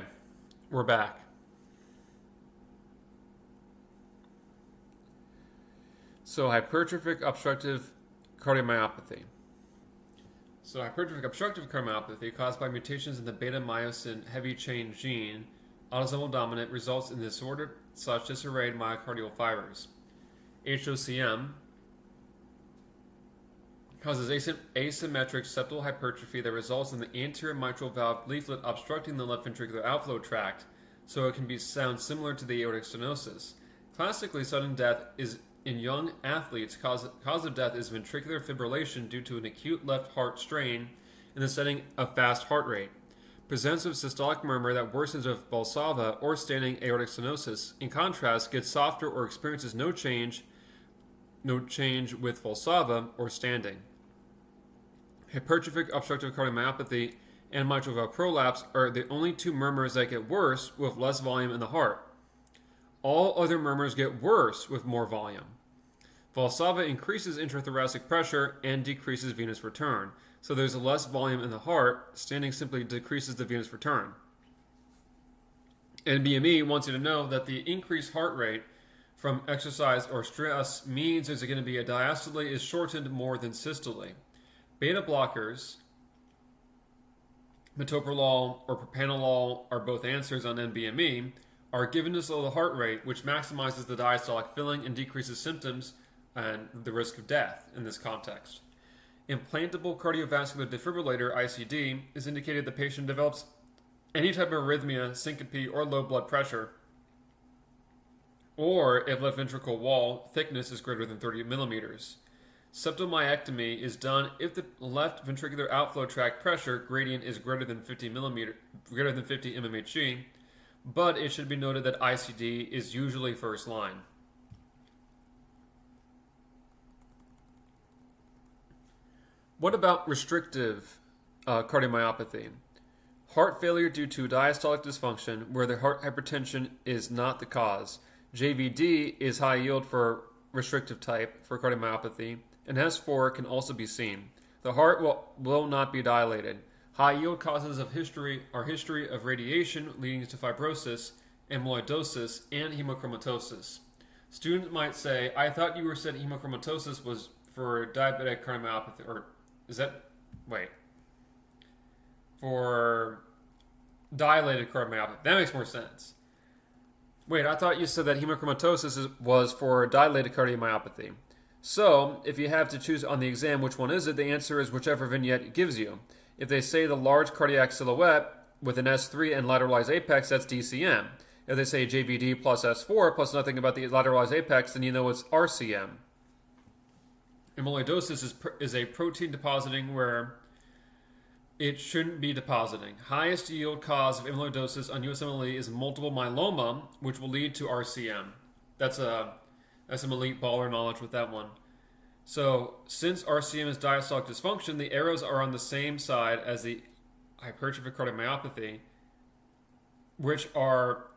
we're back. So hypertrophic obstructive cardiomyopathy. So hypertrophic obstructive cardiomyopathy caused by mutations in the beta-myosin heavy chain gene, autosomal dominant, results in disordered/disarrayed myocardial fibers. HOCM causes asymmetric septal hypertrophy that results in the anterior mitral valve leaflet obstructing the left ventricular outflow tract, so it can sound similar to the aortic stenosis. Classically, sudden death is in young athletes. Cause of death is ventricular fibrillation due to an acute left heart strain in the setting of fast heart rate. Presents with systolic murmur that worsens with Valsalva or standing aortic stenosis. In contrast, gets softer or experiences no change with Valsalva or standing. Hypertrophic obstructive cardiomyopathy and mitral valve prolapse are the only two murmurs that get worse with less volume in the heart. All other murmurs get worse with more volume. Valsalva increases intrathoracic pressure and decreases venous return. So there's less volume in the heart. Standing simply decreases the venous return. NBME wants you to know that the increased heart rate from exercise or stress means there's going to be a diastole is shortened more than systole. Beta blockers, metoprolol or propranolol, are both answers on NBME, are given to slow the heart rate, which maximizes the diastolic filling and decreases symptoms and the risk of death in this context. Implantable cardiovascular defibrillator, ICD, is indicated the patient develops any type of arrhythmia, syncope, or low blood pressure, or if left ventricle wall thickness is greater than 30 millimeters. Septomyectomy is done if the left ventricular outflow tract pressure gradient is greater than 50 mmHg, but it should be noted that ICD is usually first line. What about restrictive cardiomyopathy? Heart failure due to diastolic dysfunction where the heart hypertension is not the cause. JVD is high yield for restrictive type for cardiomyopathy, and S4 can also be seen. The heart will not be dilated. High yield causes of history are history of radiation leading to fibrosis, amyloidosis, and hemochromatosis. Students might say, I thought you were saying hemochromatosis was for diabetic cardiomyopathy, or is that, for dilated cardiomyopathy. That makes more sense. Wait, I thought you said that hemochromatosis was for dilated cardiomyopathy. So, if you have to choose on the exam which one is it, the answer is whichever vignette it gives you. If they say the large cardiac silhouette with an S3 and lateralized apex, that's DCM. If they say JVD plus S4 plus nothing about the lateralized apex, then you know it's RCM. Amyloidosis is a protein depositing where it shouldn't be depositing. Highest yield cause of amyloidosis on USMLE is multiple myeloma, which will lead to RCM. That's some elite baller knowledge with that one. So, since RCM is diastolic dysfunction, the arrows are on the same side as the hypertrophic cardiomyopathy, which are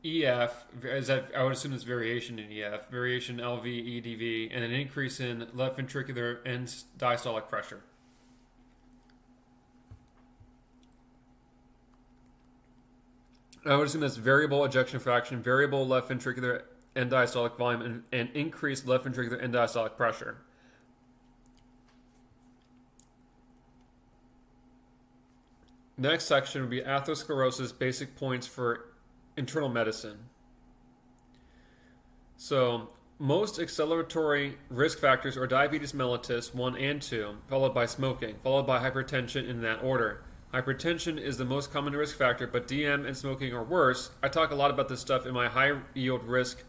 EF, as I would assume it's variation in EF, variation LV, EDV, and an increase in left ventricular and diastolic pressure. I would assume that's variable ejection fraction, variable left ventricular end diastolic volume, and increased left ventricular end diastolic pressure. Next section would be atherosclerosis, basic points for internal medicine. So, most acceleratory risk factors are diabetes mellitus 1 and 2, followed by smoking, followed by hypertension in that order. Hypertension is the most common risk factor, but DM and smoking are worse. I talk a lot about this stuff in my high yield risk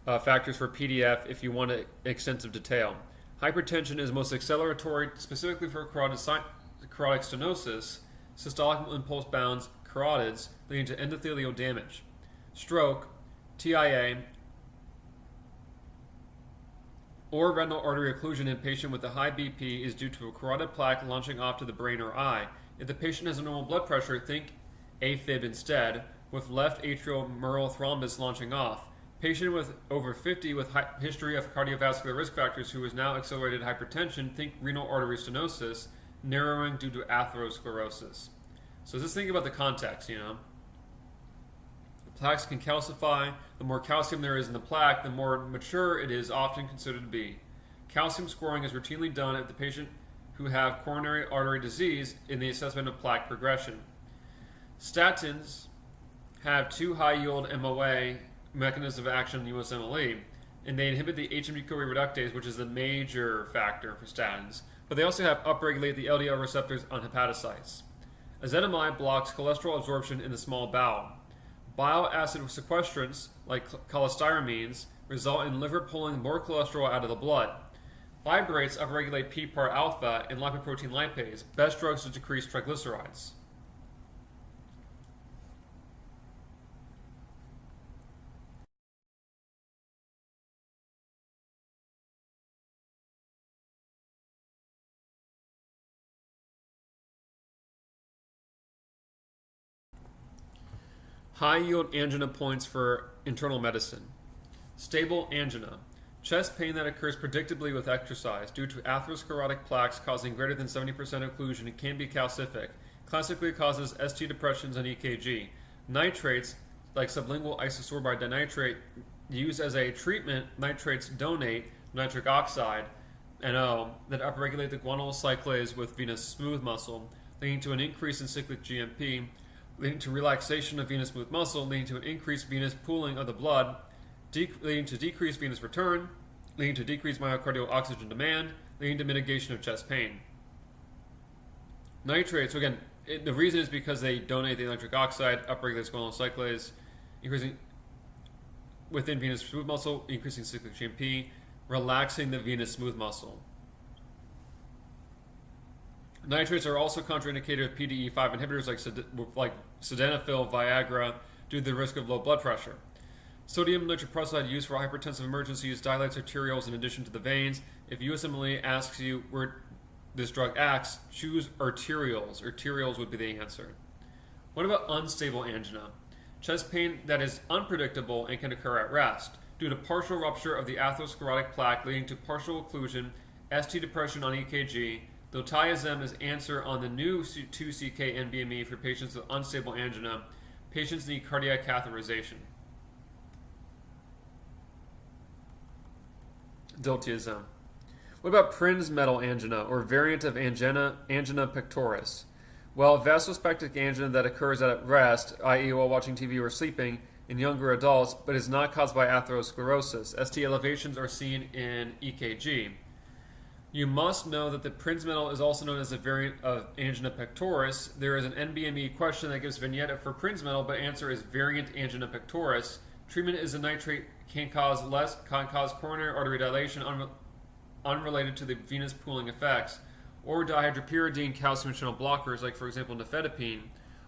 factors for PDF if you want extensive detail. Hypertension is most acceleratory, specifically for carotid stenosis, systolic impulse bounds, carotids, leading to endothelial damage. Stroke, TIA, or retinal artery occlusion in patient with a high BP is due to a carotid plaque launching off to the brain or eye. If the patient has a normal blood pressure, think AFib instead, with left atrial mural thrombus launching off. Patient with over 50 with history of cardiovascular risk factors who is now accelerated hypertension, think renal artery stenosis, narrowing due to atherosclerosis. So just think about the context, Plaques can calcify. The more calcium there is in the plaque, the more mature it is often considered to be. Calcium scoring is routinely done at the patient who have coronary artery disease in the assessment of plaque progression. Statins have two high-yield MOA mechanisms of action in USMLE, and they inhibit the HMG-CoA reductase, which is the major factor for statins, but they also have upregulate the LDL receptors on hepatocytes. Ezetimibe blocks cholesterol absorption in the small bowel. Bile acid sequestrants, like cholestyramines, result in liver pulling more cholesterol out of the blood. Fibrates upregulate PPAR alpha and lipoprotein lipase, best drugs to decrease triglycerides. High-yield angina points for internal medicine. Stable angina. Chest pain that occurs predictably with exercise due to atherosclerotic plaques causing greater than 70% occlusion and can be calcific. Classically causes ST depressions on EKG. Nitrates, like sublingual isosorbide dinitrate, used as a treatment, nitrates donate nitric oxide, NO, that upregulate the guanylyl cyclase with venous smooth muscle, leading to an increase in cyclic GMP, leading to relaxation of venous smooth muscle, leading to an increased venous pooling of the blood, leading to decreased venous return, leading to decreased myocardial oxygen demand, leading to mitigation of chest pain. Nitrates, so again, the reason is because they donate the nitric oxide, upregulates guanylyl cyclase, increasing within venous smooth muscle, increasing cyclic GMP, relaxing the venous smooth muscle. Nitrates are also contraindicated with PDE5 inhibitors like sildenafil, Viagra, due to the risk of low blood pressure. Sodium nitroprusside used for hypertensive emergencies dilates arterioles in addition to the veins. If USMLE asks you where this drug acts, choose arterioles. Arterioles would be the answer. What about unstable angina? Chest pain that is unpredictable and can occur at rest due to partial rupture of the atherosclerotic plaque leading to partial occlusion, ST depression on EKG. Diltiazem is answer on the new 2CK NBME for patients with unstable angina. Patients need cardiac catheterization. Diltiazem. What about Prinzmetal angina, or variant of angina pectoris? Well, vasospastic angina that occurs at rest, i.e. while watching TV or sleeping, in younger adults, but is not caused by atherosclerosis. ST elevations are seen in EKG. You must know that the Prinzmetal is also known as a variant of angina pectoris. There is an NBME question that gives vignette for Prinzmetal, but answer is variant angina pectoris. Treatment is a nitrate can cause coronary artery dilation unrelated to the venous pooling effects, or dihydropyridine calcium channel blockers, like for example nifedipine.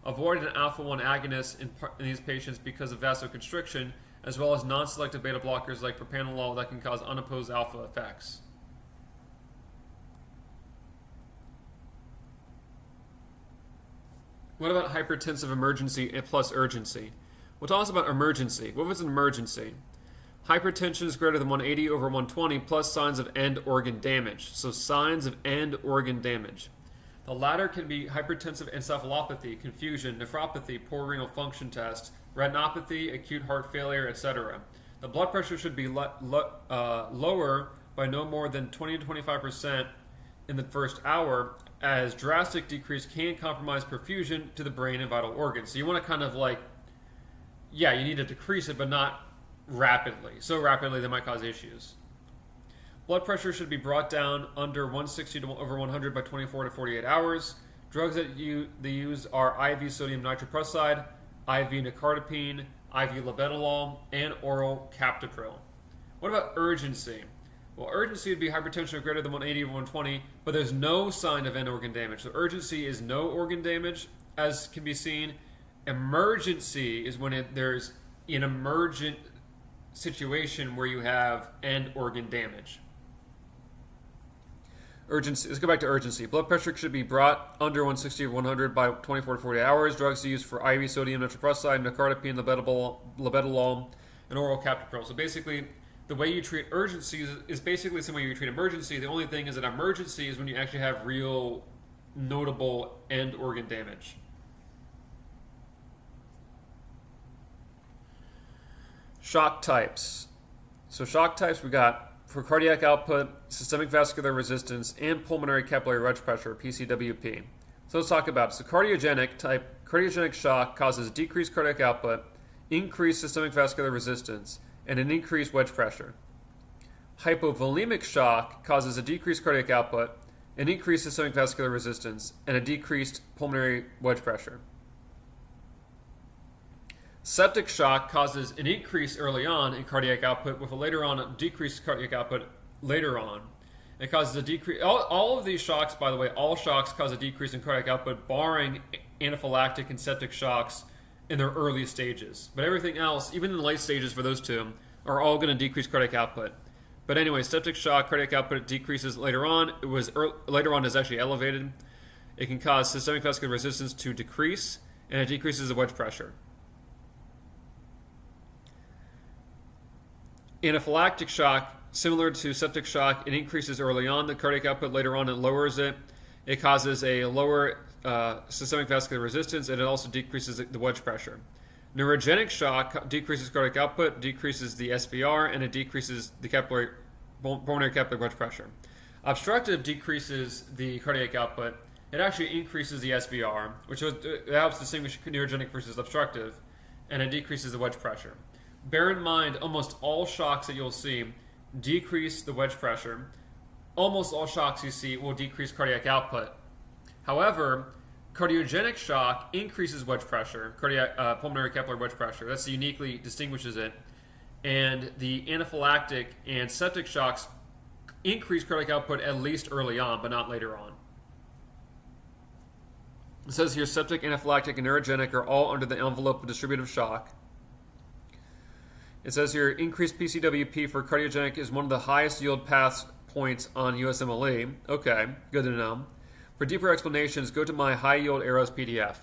Avoid an alpha-1 agonist in these patients because of vasoconstriction, as well as non-selective beta blockers like propranolol that can cause unopposed alpha effects. What about hypertensive emergency plus urgency? We'll talk about emergency. What was an emergency? Hypertension is greater than 180 over 120 plus signs of end organ damage. So signs of end organ damage. The latter can be hypertensive encephalopathy, confusion, nephropathy, poor renal function test, retinopathy, acute heart failure, etc. The blood pressure should be lower by no more than 20 to 25% in the first hour, as drastic decrease can compromise perfusion to the brain and vital organs. So you want to kind of you need to decrease it, but not rapidly. So rapidly that might cause issues. Blood pressure should be brought down under 160 over 100 by 24 to 48 hours. Drugs that they use are IV sodium nitroprusside, IV nicardipine, IV labetalol, and oral captopril. What about urgency? Well, urgency would be hypertension of greater than 180 over 120, but there's no sign of end organ damage. So urgency is no organ damage, as can be seen. Emergency is when there's an emergent situation where you have end organ damage. Urgency. Let's go back to urgency. Blood pressure should be brought under 160 over 100 by 24 to 48 hours. Drugs used for IV sodium nitroprusside, nicardipine, labetalol, and oral captopril. So basically, the way you treat urgency is basically the same way you treat emergency. The only thing is that emergency is when you actually have real notable end organ damage. Shock types. So shock types we got for cardiac output, systemic vascular resistance, and pulmonary capillary wedge pressure, PCWP. So let's talk about it. So cardiogenic shock causes decreased cardiac output, increased systemic vascular resistance, and an increased wedge pressure. Hypovolemic shock causes a decreased cardiac output, an increased systemic vascular resistance, and a decreased pulmonary wedge pressure. Septic shock causes an increase early on in cardiac output with a later on a decreased cardiac output later on. It causes a decrease. All of these shocks, by the way, all shocks cause a decrease in cardiac output, barring anaphylactic and septic shocks in their early stages. But everything else, even in the late stages for those two, are all going to decrease cardiac output. But anyway, septic shock, cardiac output decreases later on. Later on is actually elevated. It can cause systemic vascular resistance to decrease, and it decreases the wedge pressure. Anaphylactic shock, similar to septic shock, it increases early on the cardiac output. Later on, it lowers it. It causes a lower systemic vascular resistance, and it also decreases the wedge pressure. Neurogenic shock decreases cardiac output, decreases the SVR, and it decreases the pulmonary capillary wedge pressure. Obstructive decreases the cardiac output. It actually increases the SVR, which helps distinguish neurogenic versus obstructive, and it decreases the wedge pressure. Bear in mind, almost all shocks that you'll see decrease the wedge pressure. Almost all shocks you see will decrease cardiac output. However, cardiogenic shock increases wedge pressure, pulmonary capillary wedge pressure. That's uniquely distinguishes it. And the anaphylactic and septic shocks increase cardiac output at least early on, but not later on. It says here septic, anaphylactic, and neurogenic are all under the envelope of distributive shock. It says here increased PCWP for cardiogenic is one of the highest yield path points on USMLE. Okay, good to know. For deeper explanations, go to my high yield arrows PDF.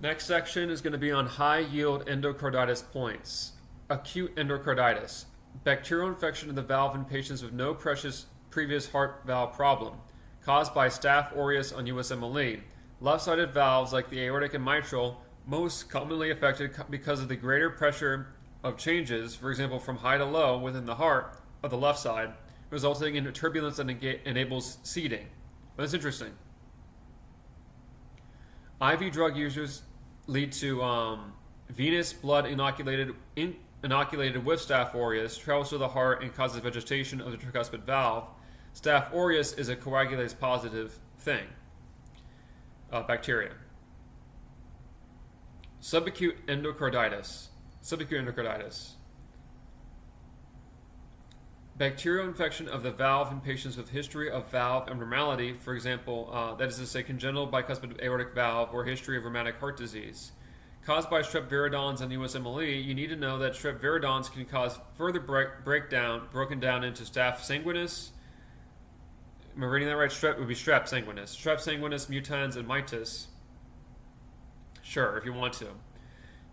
Next section is going to be on high yield endocarditis points. Acute endocarditis. Bacterial infection of the valve in patients with no previous heart valve problem, caused by Staph aureus on USMLE. Left-sided valves like the aortic and mitral most commonly affected because of the greater pressure of changes, for example from high to low within the heart of the left side, resulting in turbulence that enables seeding. Well, that's interesting. IV drug users lead to venous blood inoculated with Staph aureus, travels to the heart and causes vegetation of the tricuspid valve. Staph aureus is a coagulase positive thing. Bacteria. Subacute endocarditis. Bacterial infection of the valve in patients with history of valve abnormality, for example, that is to say congenital bicuspid aortic valve or history of rheumatic heart disease. Caused by strep viridans on USMLE, you need to know that strep viridans can cause further broken down into Staph sanguinis. Am I reading that right? Strep would be strep sanguinis. Strep sanguinis, mutans, and mitis. Sure, if you want to.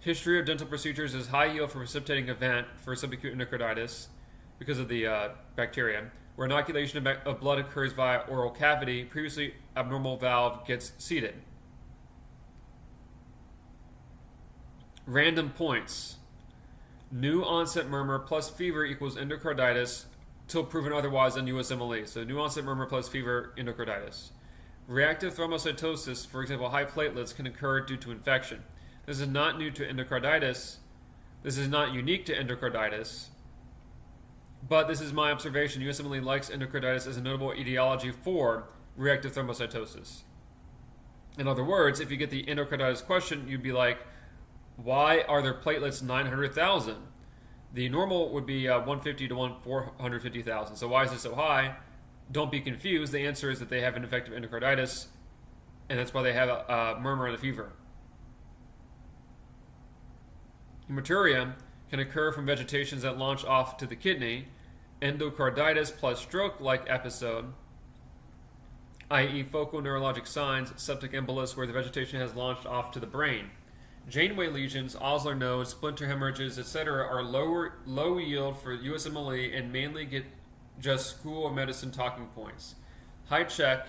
History of dental procedures is high yield for precipitating event for subacute endocarditis because of the bacteria, where inoculation of blood occurs via oral cavity. Previously abnormal valve gets seeded. Random points. New onset murmur plus fever equals endocarditis till proven otherwise on USMLE. So new onset murmur plus fever, endocarditis. Reactive thrombocytosis, for example, high platelets, can occur due to infection. This is not new to endocarditis. This is not unique to endocarditis. But this is my observation. USMLE likes endocarditis as a notable etiology for reactive thrombocytosis. In other words, if you get the endocarditis question, you'd be like, why are their platelets 900,000? The normal would be 150 to 450,000. So why is it so high? Don't be confused. The answer is that they have an infective endocarditis, and that's why they have a murmur and a fever. Hematuria can occur from vegetations that launch off to the kidney. Endocarditis plus stroke-like episode, i.e. focal neurologic signs, septic embolus, where the vegetation has launched off to the brain. Janeway lesions, Osler nodes, splinter hemorrhages, etc. are low yield for USMLE and mainly get just school of medicine talking points. High check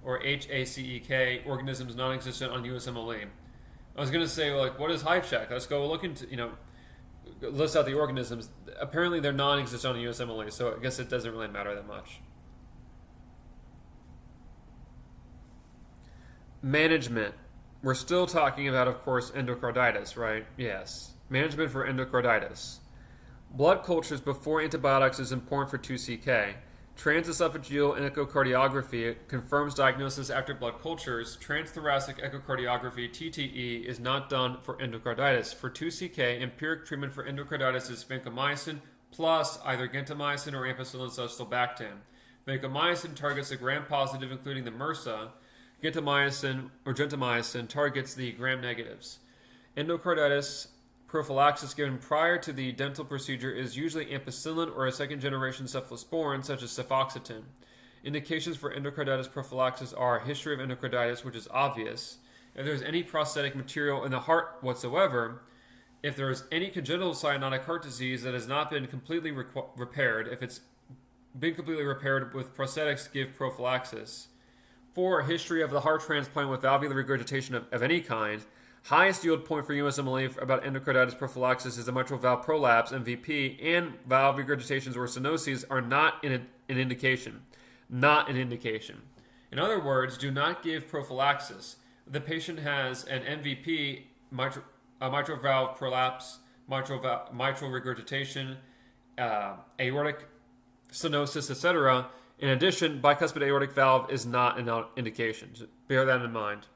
or HACEK, organisms non-existent on USMLE. I was going to say, like, what is HiCheck? Let's go look into, list out the organisms. Apparently they're non-existent on USMLE, so I guess it doesn't really matter that much. Management. We're still talking about, of course, endocarditis, right? Yes. Management for endocarditis. Blood cultures before antibiotics is important for 2CK. Transesophageal echocardiography confirms diagnosis after blood cultures. Transthoracic echocardiography, TTE, is not done for endocarditis. For 2CK, empiric treatment for endocarditis is vancomycin plus either gentamicin or ampicillin/sulbactam. Vancomycin targets the gram-positive, including the MRSA. Gentamicin targets the gram-negatives. Endocarditis prophylaxis given prior to the dental procedure is usually ampicillin or a second-generation cephalosporin, such as cefoxitin. Indications for endocarditis prophylaxis are history of endocarditis, which is obvious. If there's any prosthetic material in the heart whatsoever, if there is any congenital cyanotic heart disease that has not been completely repaired, if it's been completely repaired with prosthetics, give prophylaxis. 4. History of the heart transplant with valvular regurgitation of any kind. Highest yield point for USMLE about endocarditis prophylaxis is the mitral valve prolapse, MVP, and valve regurgitations or stenoses are not an indication. Not an indication. In other words, do not give prophylaxis. The patient has an MVP, mitral valve prolapse, mitral regurgitation, aortic stenosis, etc. In addition, bicuspid aortic valve is not an indication. Just bear that in mind.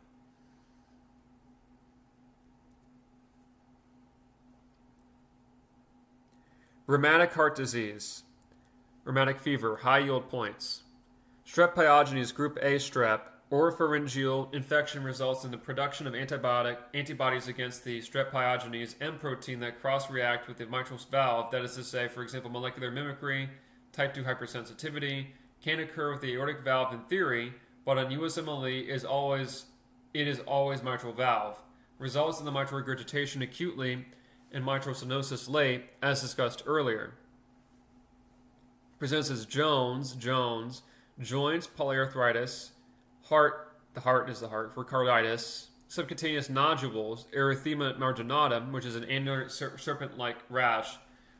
Rheumatic heart disease, rheumatic fever, high yield points. Strep pyogenes, group A strep, oropharyngeal infection results in the production of antibodies against the strep pyogenes M protein that cross-react with the mitral valve. That is to say, for example, molecular mimicry, type 2 hypersensitivity, can occur with the aortic valve in theory, but on USMLE it is always mitral valve. Results in the mitral regurgitation acutely and mitral stenosis late, as discussed earlier. Presents as Jones, joints, polyarthritis, the heart is the heart, for carditis, subcutaneous nodules, erythema marginatum, which is an annular serpent-like rash,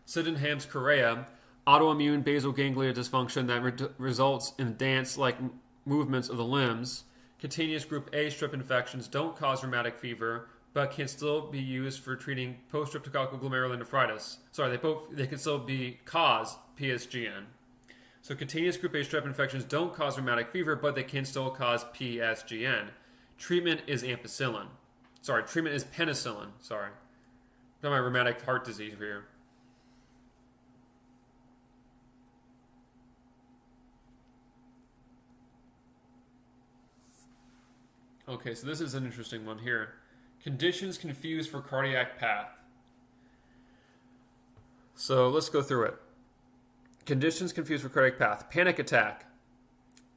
Sydenham's chorea, autoimmune basal ganglia dysfunction that results in dance-like movements of the limbs. Cutaneous group A strep infections don't cause rheumatic fever, but can still be used for treating post-streptococcal glomerulonephritis. They can still cause PSGN. So cutaneous group A strep infections don't cause rheumatic fever, but they can still cause PSGN. Treatment is ampicillin. Treatment is penicillin. Talking about rheumatic heart disease here. Okay, so this is an interesting one here. Conditions confused for cardiac path. So let's go through it. Conditions confused for cardiac path. Panic attack.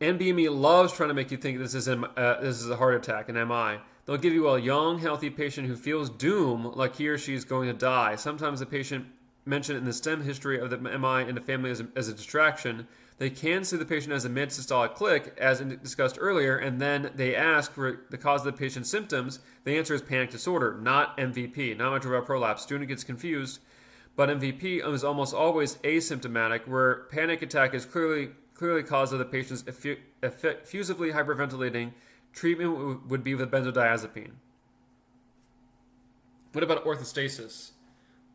NBME loves trying to make you think this is a heart attack, an MI. They'll give you a young, healthy patient who feels doom, like he or she is going to die. Sometimes the patient mentioned in the STEM history of the MI in the family as a distraction. They can see the patient as a mid-systolic click, as discussed earlier, and then they ask for the cause of the patient's symptoms. The answer is panic disorder, not MVP, not mitral valve prolapse. Student gets confused, but MVP is almost always asymptomatic, where panic attack is clearly caused of the patient's effusively hyperventilating. Treatment would be with benzodiazepine. What about orthostasis?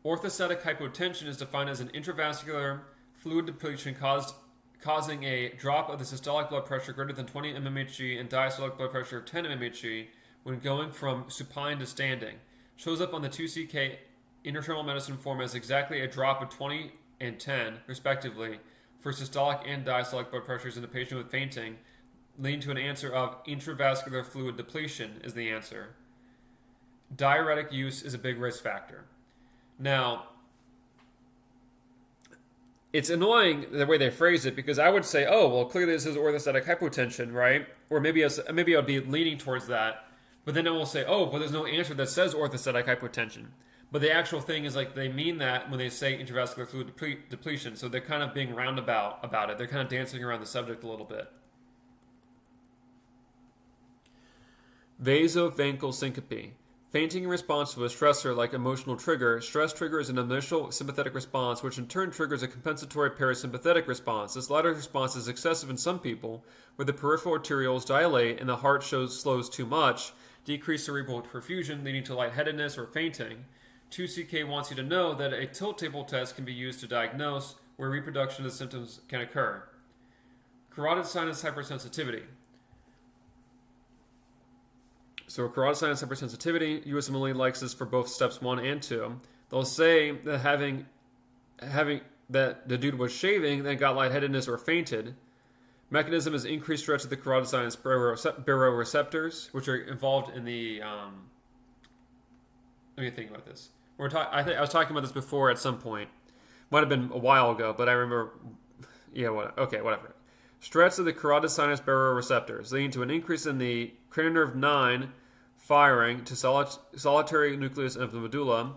Orthostatic hypotension is defined as an intravascular fluid depletion causing a drop of the systolic blood pressure greater than 20 mmHg and diastolic blood pressure of 10 mmHg when going from supine to standing. Shows up on the 2CK internal medicine form as exactly a drop of 20 and 10, respectively, for systolic and diastolic blood pressures in a patient with fainting, leading to an answer of intravascular fluid depletion is the answer. Diuretic use is a big risk factor. Now, it's annoying the way they phrase it, because I would say, oh, well, clearly this is orthostatic hypotension, right? Or maybe I'll be leaning towards that. But then I will say, oh, but there's no answer that says orthostatic hypotension. But the actual thing is, like, they mean that when they say intravascular fluid depletion. So they're kind of being roundabout about it. They're kind of dancing around the subject a little bit. Vasovagal syncope. Fainting in response to a stressor like emotional trigger. Stress triggers an initial sympathetic response, which in turn triggers a compensatory parasympathetic response. This latter response is excessive in some people, where the peripheral arterioles dilate and the heart slows too much, decreased cerebral perfusion, leading to lightheadedness or fainting. 2CK wants you to know that a tilt table test can be used to diagnose where reproduction of the symptoms can occur. Carotid sinus hypersensitivity. So carotid sinus hypersensitivity, USMLE likes this for both steps 1 and 2. They'll say that having that the dude was shaving, then got lightheadedness or fainted. Mechanism is increased stretch of the carotid sinus baroreceptors, which are involved in the. Let me think about this. I was talking about this before at some point. Might have been a while ago, but I remember. Yeah, whatever. Stretch of the carotid sinus baroreceptors, leading to an increase in the cranial nerve 9 firing to solitary nucleus of the medulla,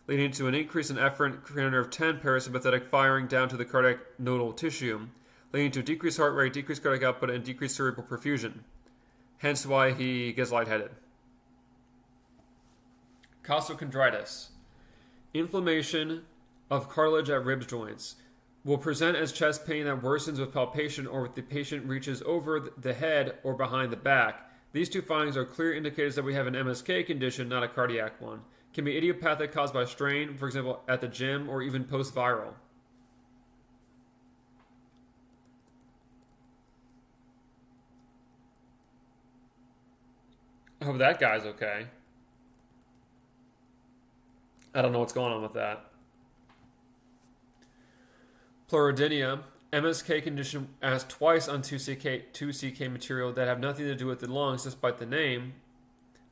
leading to an increase in efferent cranial nerve 10 parasympathetic firing down to the cardiac nodal tissue, leading to decreased heart rate, decreased cardiac output, and decreased cerebral perfusion. Hence why he gets lightheaded. Costochondritis. Inflammation of cartilage at rib joints. Will present as chest pain that worsens with palpation or if the patient reaches over the head or behind the back. These two findings are clear indicators that we have an MSK condition, not a cardiac one. Can be idiopathic, caused by strain, for example, at the gym, or even post-viral. I hope that guy's okay. I don't know what's going on with that. Pleurodynia, MSK condition asked twice on 2CK material that have nothing to do with the lungs despite the name.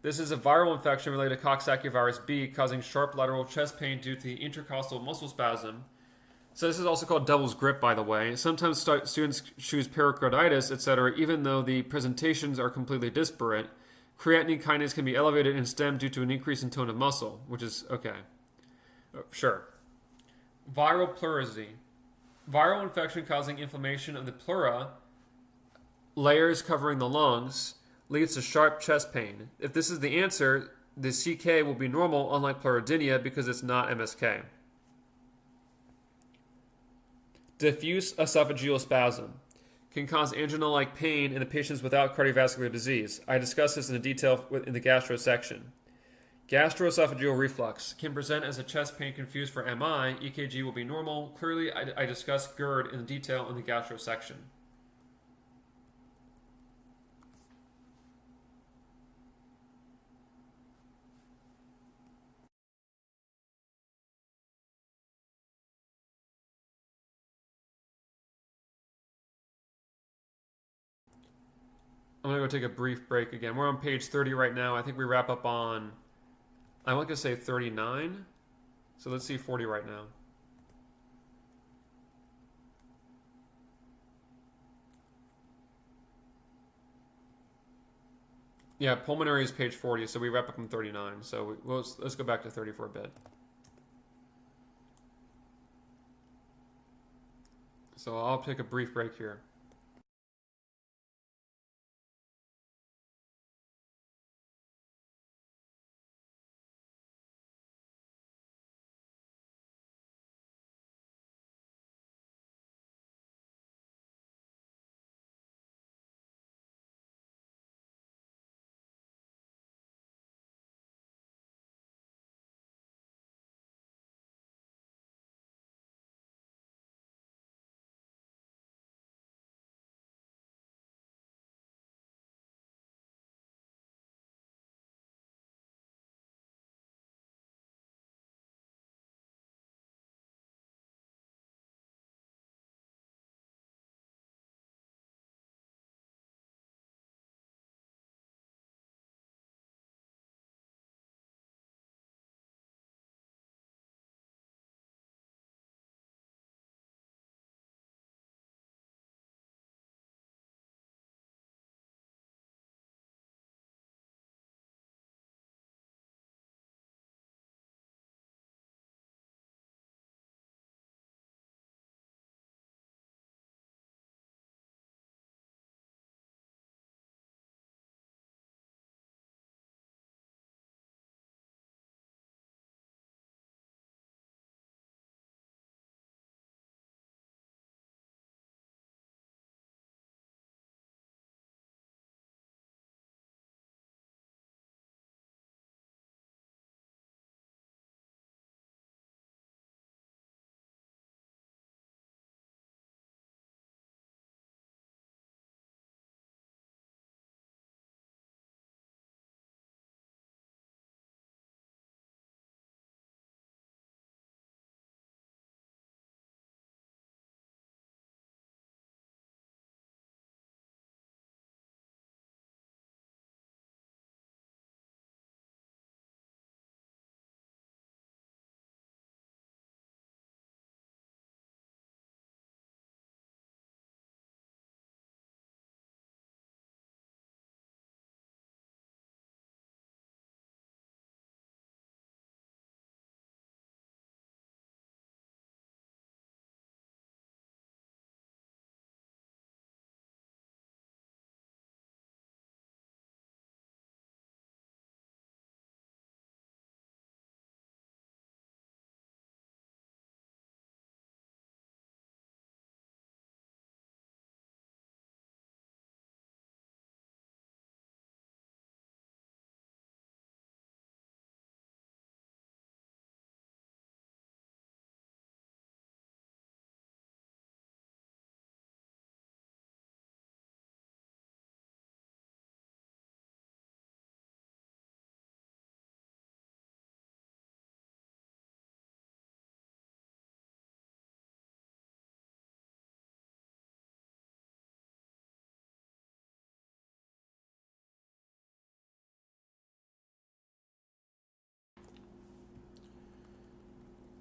This is a viral infection related to Coxsackie virus B causing sharp lateral chest pain due to the intercostal muscle spasm. So this is also called devil's grip, by the way. Sometimes students choose pericarditis, etc., even though the presentations are completely disparate. Creatinine kinase can be elevated in stem due to an increase in tone of muscle, which is okay. Sure. Viral pleurisy. Viral infection causing inflammation of the pleura, layers covering the lungs, leads to sharp chest pain. If this is the answer, the CK will be normal, unlike pleurodynia, because it's not MSK. Diffuse esophageal spasm can cause angina-like pain in the patients without cardiovascular disease. I discussed this in detail in the gastro section. Gastroesophageal reflux can present as a chest pain confused for MI. EKG will be normal. Clearly, I discussed GERD in detail in the gastro section. I'm going to go take a brief break again. We're on page 30 right now. I think we wrap up on, I want to say 39. So let's see 40 right now. Yeah, pulmonary is page 40, so we wrap up on 39. So let's go back to 30 for a bit. So I'll take a brief break here.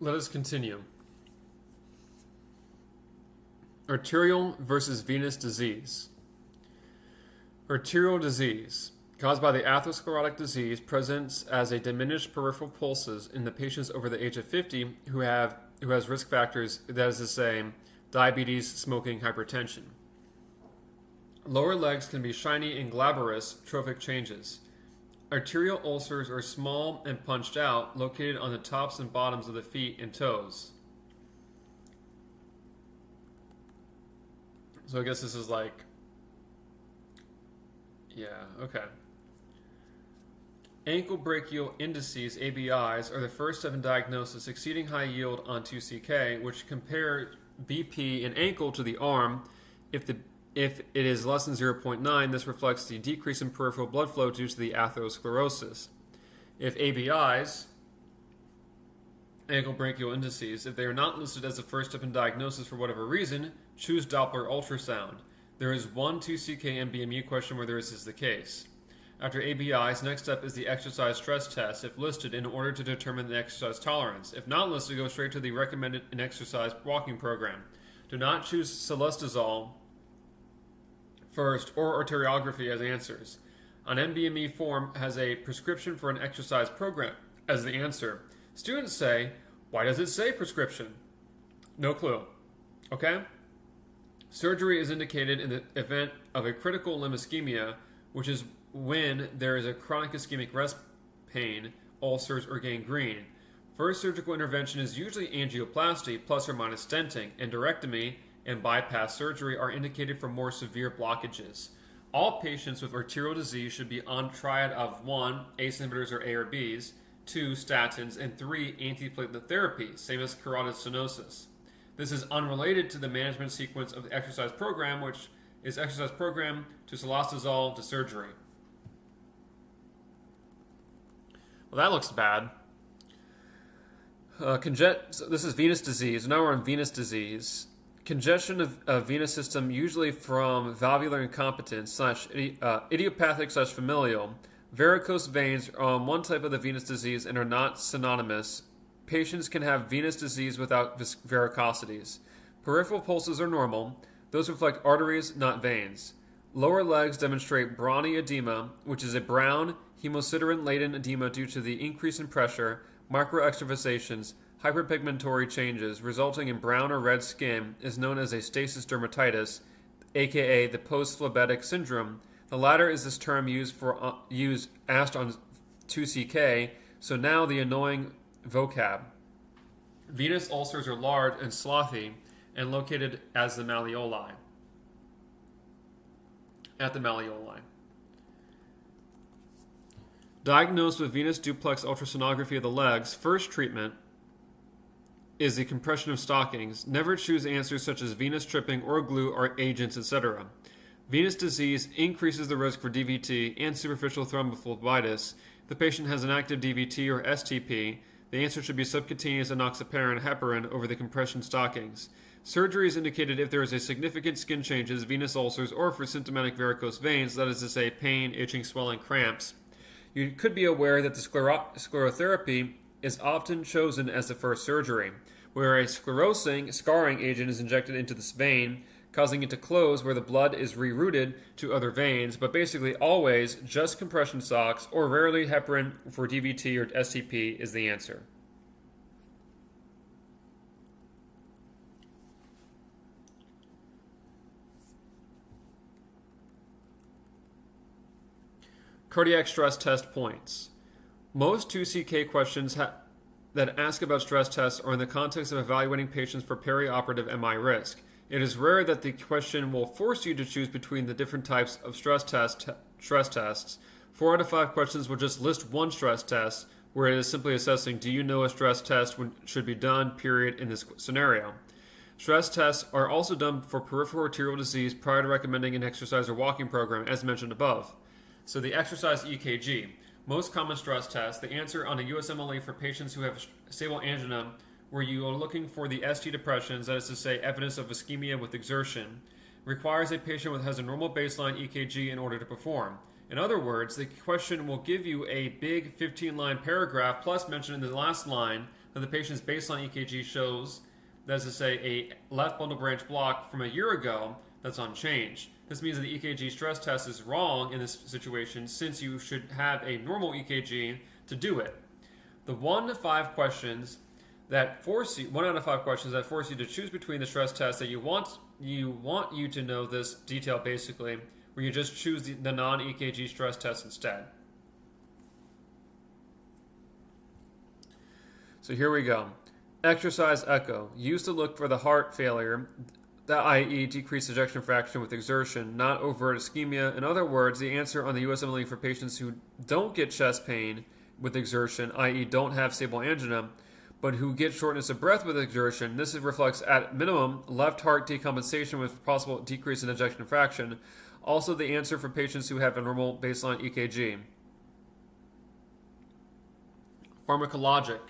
Let us continue. Arterial versus venous disease. Arterial disease, caused by the atherosclerotic disease, presents as a diminished peripheral pulses in the patients over the age of 50 who has risk factors, that is to say, diabetes, smoking, hypertension. Lower legs can be shiny and glabrous trophic changes. Arterial ulcers are small and punched out, located on the tops and bottoms of the feet and toes. So I guess this is like, yeah, okay. Ankle brachial indices, ABIs, are the first step in diagnosis, exceeding high yield on 2CK, which compare BP in ankle to the arm. If it is less than 0.9, this reflects the decrease in peripheral blood flow due to the atherosclerosis. If ABIs, ankle brachial indices, if they are not listed as the first step in diagnosis for whatever reason, choose Doppler ultrasound. There is one 2CK NBMU question where this is the case. After ABIs, next step is the exercise stress test, if listed, in order to determine the exercise tolerance. If not listed, go straight to the recommended and exercise walking program. Do not choose Celestazol first or arteriography as answers. An NBME form has a prescription for an exercise program as the answer. Students say, why does it say prescription? No clue. Okay? Surgery is indicated in the event of a critical limb ischemia, which is when there is a chronic ischemic rest pain, ulcers, or gangrene. First surgical intervention is usually angioplasty plus or minus stenting. Endorectomy and bypass surgery are indicated for more severe blockages. All patients with arterial disease should be on triad of 1. ACE inhibitors or A or Bs, 2. Statins, and 3. Antiplatelet therapy, same as carotid stenosis. This is unrelated to the management sequence of the exercise program, which is exercise program to Celestazol to surgery. Well, that looks bad. So this is venous disease. Now we're on venous disease. Congestion of venous system, usually from valvular incompetence / idiopathic / familial. Varicose veins are on one type of the venous disease and are not synonymous. Patients can have venous disease without varicosities. Peripheral pulses are normal. Those reflect arteries, not veins. Lower legs demonstrate brawny edema, which is a brown, hemosiderin-laden edema due to the increase in pressure, microextravasations, hyperpigmentary changes resulting in brown or red skin is known as a stasis dermatitis, aka the post-phlebitic syndrome. The latter is this term asked on 2CK, so now the annoying vocab. Venous ulcers are large and slothy and located as the malleoli. At the malleoli. Diagnosed with venous duplex ultrasonography of the legs, first treatment is the compression of stockings. Never choose answers such as venous tripping or glue or agents, etc. Venous disease increases the risk for DVT and superficial thrombophlebitis. The patient has an active DVT or STP. The answer should be subcutaneous enoxaparin heparin over the compression stockings. Surgery is indicated if there is a significant skin changes, venous ulcers, or for symptomatic varicose veins, that is to say pain, itching, swelling, cramps. You could be aware that the sclerotherapy is often chosen as the first surgery, where a scarring agent is injected into this vein, causing it to close where the blood is rerouted to other veins, but basically always just compression socks or rarely heparin for DVT or STP is the answer. Cardiac stress test points. Most 2CK questions that ask about stress tests are in the context of evaluating patients for perioperative MI risk. It is rare that the question will force you to choose between the different types of stress tests. 4 out of 5 questions will just list one stress test, where it is simply assessing, do you know a stress test should be done, period, in this scenario. Stress tests are also done for peripheral arterial disease prior to recommending an exercise or walking program, as mentioned above. So the exercise EKG. Most common stress tests, the answer on a USMLE for patients who have stable angina, where you are looking for the ST depressions, that is to say evidence of ischemia with exertion, requires a patient who has a normal baseline EKG in order to perform. In other words, the question will give you a big 15-line paragraph plus mention in the last line that the patient's baseline EKG shows, that is to say, a left bundle branch block from a year ago that's unchanged. This means that the EKG stress test is wrong in this situation, since you should have a normal EKG to do it. The 1 out of 5 questions that force you to choose between the stress test that you want you to know this detail basically, where you just choose the non-EKG stress test instead. So here we go. Exercise echo, used to look for the heart failure, i.e. decreased ejection fraction with exertion, not overt ischemia. In other words, the answer on the USMLE for patients who don't get chest pain with exertion, i.e. don't have stable angina, but who get shortness of breath with exertion, this reflects at minimum left heart decompensation with possible decrease in ejection fraction. Also the answer for patients who have a normal baseline EKG. Pharmacologic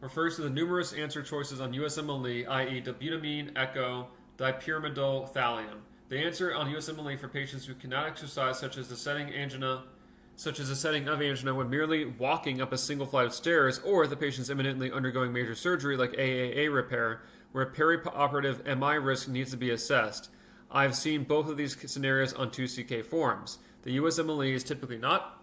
refers to the numerous answer choices on USMLE, i.e. dobutamine, echo, dipyrimidol, thallium. The answer on USMLE for patients who cannot exercise, such as the setting of angina when merely walking up a single flight of stairs, or the patient's imminently undergoing major surgery like AAA repair, where perioperative MI risk needs to be assessed. I've seen both of these scenarios on 2CK forms. The USMLE is typically not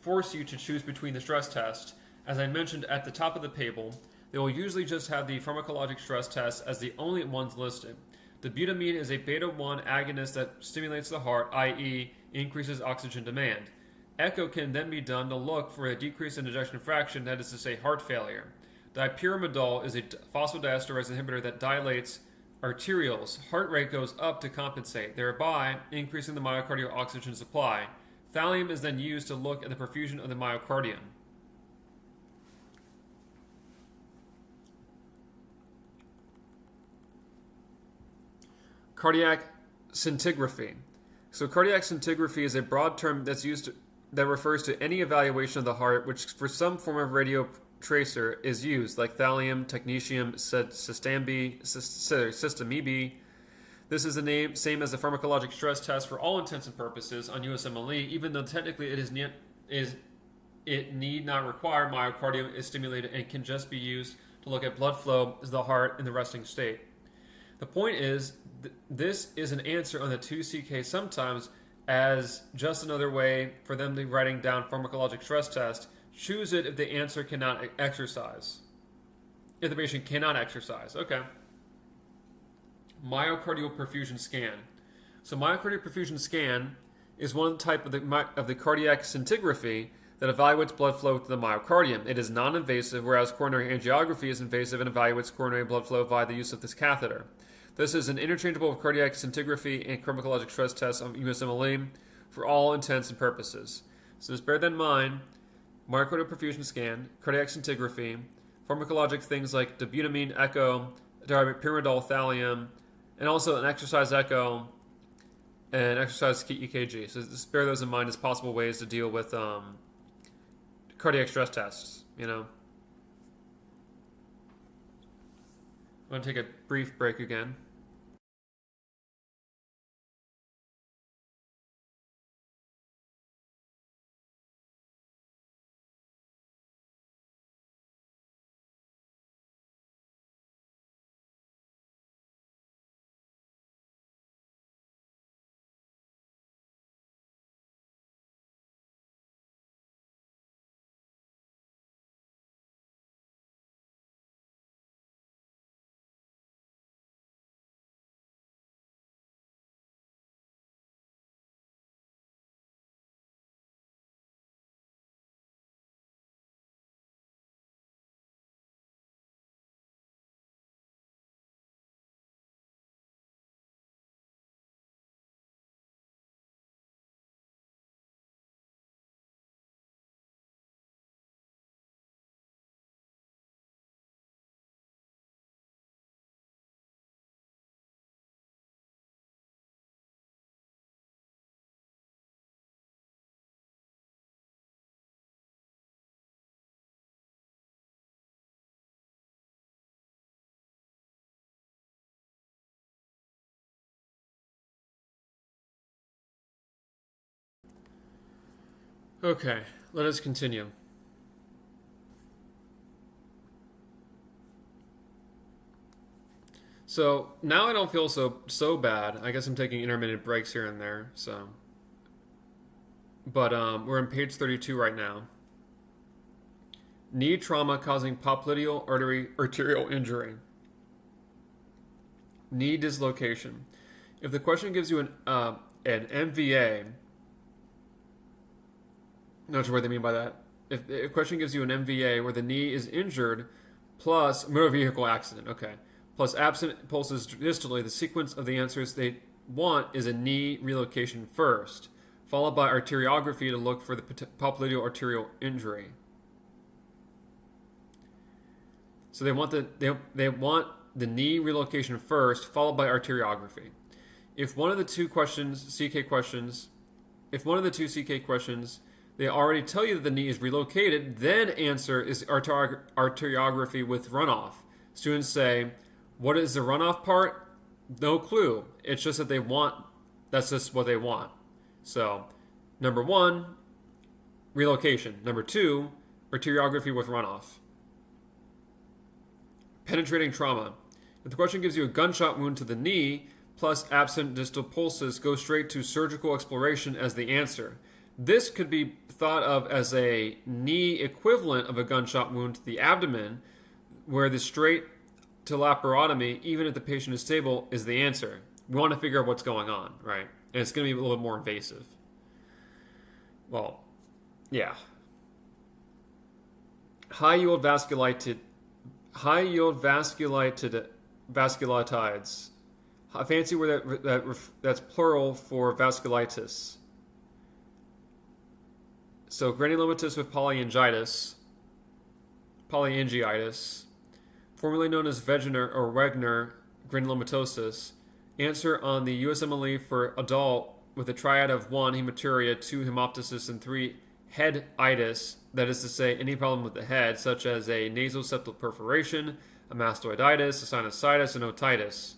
force you to choose between the stress test. As I mentioned at the top of the table, they will usually just have the pharmacologic stress test as the only ones listed. Dobutamine is a beta-1 agonist that stimulates the heart, i.e. increases oxygen demand. Echo can then be done to look for a decrease in ejection fraction, that is to say heart failure. Dipyrimidol is a phosphodiesterase inhibitor that dilates arterioles. Heart rate goes up to compensate, thereby increasing the myocardial oxygen supply. Thallium is then used to look at the perfusion of the myocardium. Cardiac scintigraphy. So cardiac scintigraphy is a broad term that refers to any evaluation of the heart which for some form of radio tracer is used, like thallium, technetium, systemib. This is the same as the pharmacologic stress test for all intents and purposes on USMLE, even though technically it need not require myocardium is stimulated and can just be used to look at blood flow to the heart in the resting state. The point is, this is an answer on the 2CK sometimes as just another way for them to be writing down pharmacologic stress test. Choose it if the answer cannot exercise. If the patient cannot exercise. Okay. Myocardial perfusion scan. So myocardial perfusion scan is one type of the cardiac scintigraphy that evaluates blood flow to the myocardium. It is non-invasive, whereas coronary angiography is invasive and evaluates coronary blood flow via the use of this catheter. This is an interchangeable cardiac scintigraphy and pharmacologic stress test on USMLE for all intents and purposes. So just bear that in mind. Myocardial perfusion scan, cardiac scintigraphy, pharmacologic things like dobutamine, echo, dipyrimidol, thallium, and also an exercise echo and exercise EKG. So just bear those in mind as possible ways to deal with cardiac stress tests, I'm going to take a brief break again. Okay, let us continue. So now I don't feel so bad. I guess I'm taking intermittent breaks here and there. So, but we're on page 32 right now. Knee trauma causing popliteal arterial injury. Knee dislocation. If the question gives you an MVA, not sure what they mean by that. If the question gives you an MVA where the knee is injured, plus motor vehicle accident, okay, plus absent pulses distally, the sequence of the answers they want is a knee relocation first, followed by arteriography to look for the popliteal arterial injury. So they want the knee relocation first, followed by arteriography. If one of the two CK questions, they already tell you that the knee is relocated, then answer is arteriography with runoff. Students say, what is the runoff part? No clue. It's just that that's just what they want. So, number 1, relocation. Number 2, arteriography with runoff. Penetrating trauma. If the question gives you a gunshot wound to the knee, plus absent distal pulses, go straight to surgical exploration as the answer. This could be thought of as a knee equivalent of a gunshot wound to the abdomen, where the straight to laparotomy, even if the patient is stable, is the answer. We want to figure out what's going on, right? And it's going to be a little bit more invasive. Well, yeah. High yield vasculitides. A fancy word that's plural for vasculitis. So granulomatous with polyangiitis, formerly known as Wegener granulomatosis. Answer on the USMLE for adult with a triad of 1, hematuria, 2, hemoptysis, and 3, headitis, that is to say, any problem with the head, such as a nasoseptal perforation, a mastoiditis, a sinusitis, and otitis.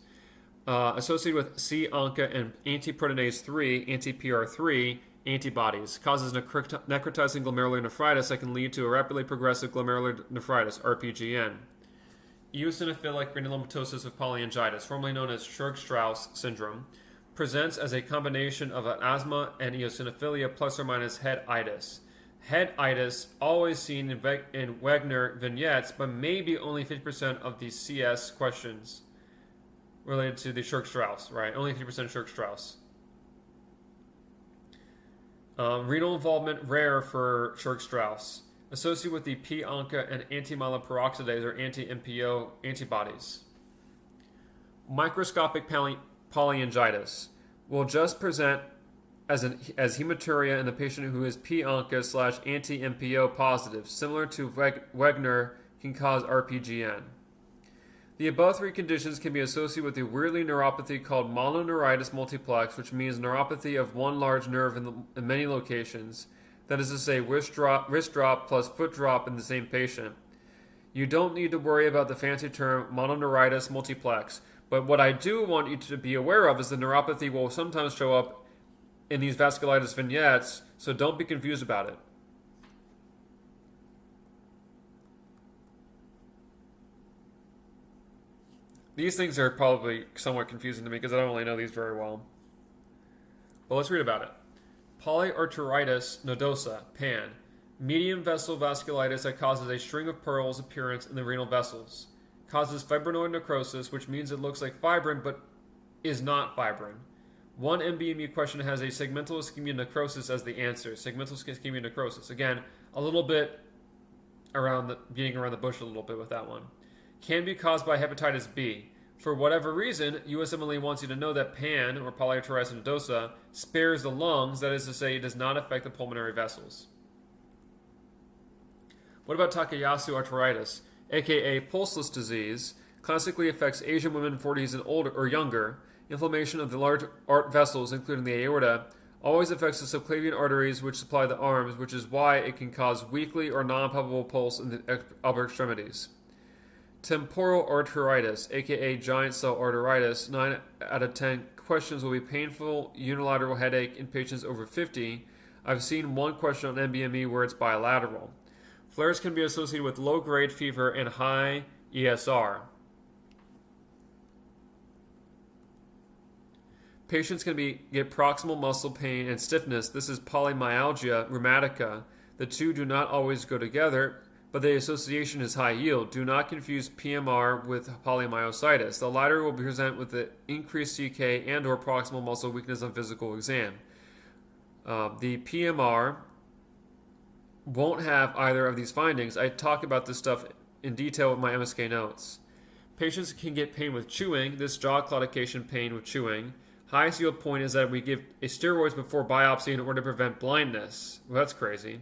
Associated with C-ANCA and antiproteinase 3, anti-PR3, antibodies. Causes necrotizing glomerular nephritis that can lead to a rapidly progressive glomerular nephritis, RPGN. Eosinophilic granulomatosis with polyangiitis, formerly known as Churg-Strauss syndrome, presents as a combination of an asthma and eosinophilia plus or minus headitis. Headitis, always seen in Wegener vignettes, but maybe only 50% of the CS questions related to the Churg-Strauss, right? Only 50% Churg-Strauss. Renal involvement rare for Churg-Strauss. Associated with the P-ANCA and anti-myeloperoxidase or anti-MPO antibodies. Microscopic polyangiitis will just present as hematuria in the patient who is P-ANCA / anti-MPO positive, similar to Wegener, can cause RPGN. The above 3 conditions can be associated with a weirdly neuropathy called mononeuritis multiplex, which means neuropathy of one large nerve in many locations. That is to say, wrist drop plus foot drop in the same patient. You don't need to worry about the fancy term mononeuritis multiplex, but what I do want you to be aware of is the neuropathy will sometimes show up in these vasculitis vignettes, so don't be confused about it. These things are probably somewhat confusing to me because I don't really know these very well. But let's read about it. Polyarteritis nodosa, PAN. Medium vessel vasculitis that causes a string of pearls appearance in the renal vessels. Causes fibrinoid necrosis, which means it looks like fibrin but is not fibrin. One MBMU question has a segmental ischemia necrosis as the answer. Segmental ischemia necrosis. Again, a little bit beating around the bush a little bit with that one. Can be caused by hepatitis B. For whatever reason, USMLE wants you to know that PAN, or polyarteritis nodosa, spares the lungs, that is to say, it does not affect the pulmonary vessels. What about Takayasu arteritis, aka pulseless disease? Classically affects Asian women 40s and older or younger. Inflammation of the large vessels, including the aorta, always affects the subclavian arteries which supply the arms, which is why it can cause weakly or non-palpable pulse in the upper extremities. Temporal arteritis, aka giant cell arteritis, 9 out of 10 questions will be painful unilateral headache in patients over 50. I've seen one question on NBME where it's bilateral. Flares can be associated with low-grade fever and high ESR. Patients can get proximal muscle pain and stiffness. This is polymyalgia rheumatica. The two do not always go together, but the association is high yield. Do not confuse PMR with polymyositis. The latter will present with the increased CK and or proximal muscle weakness on physical exam. The PMR won't have either of these findings. I talk about this stuff in detail with my MSK notes. Patients can get pain with chewing, this jaw claudication pain with chewing. Highest yield point is that we give steroids before biopsy in order to prevent blindness. Well, that's crazy.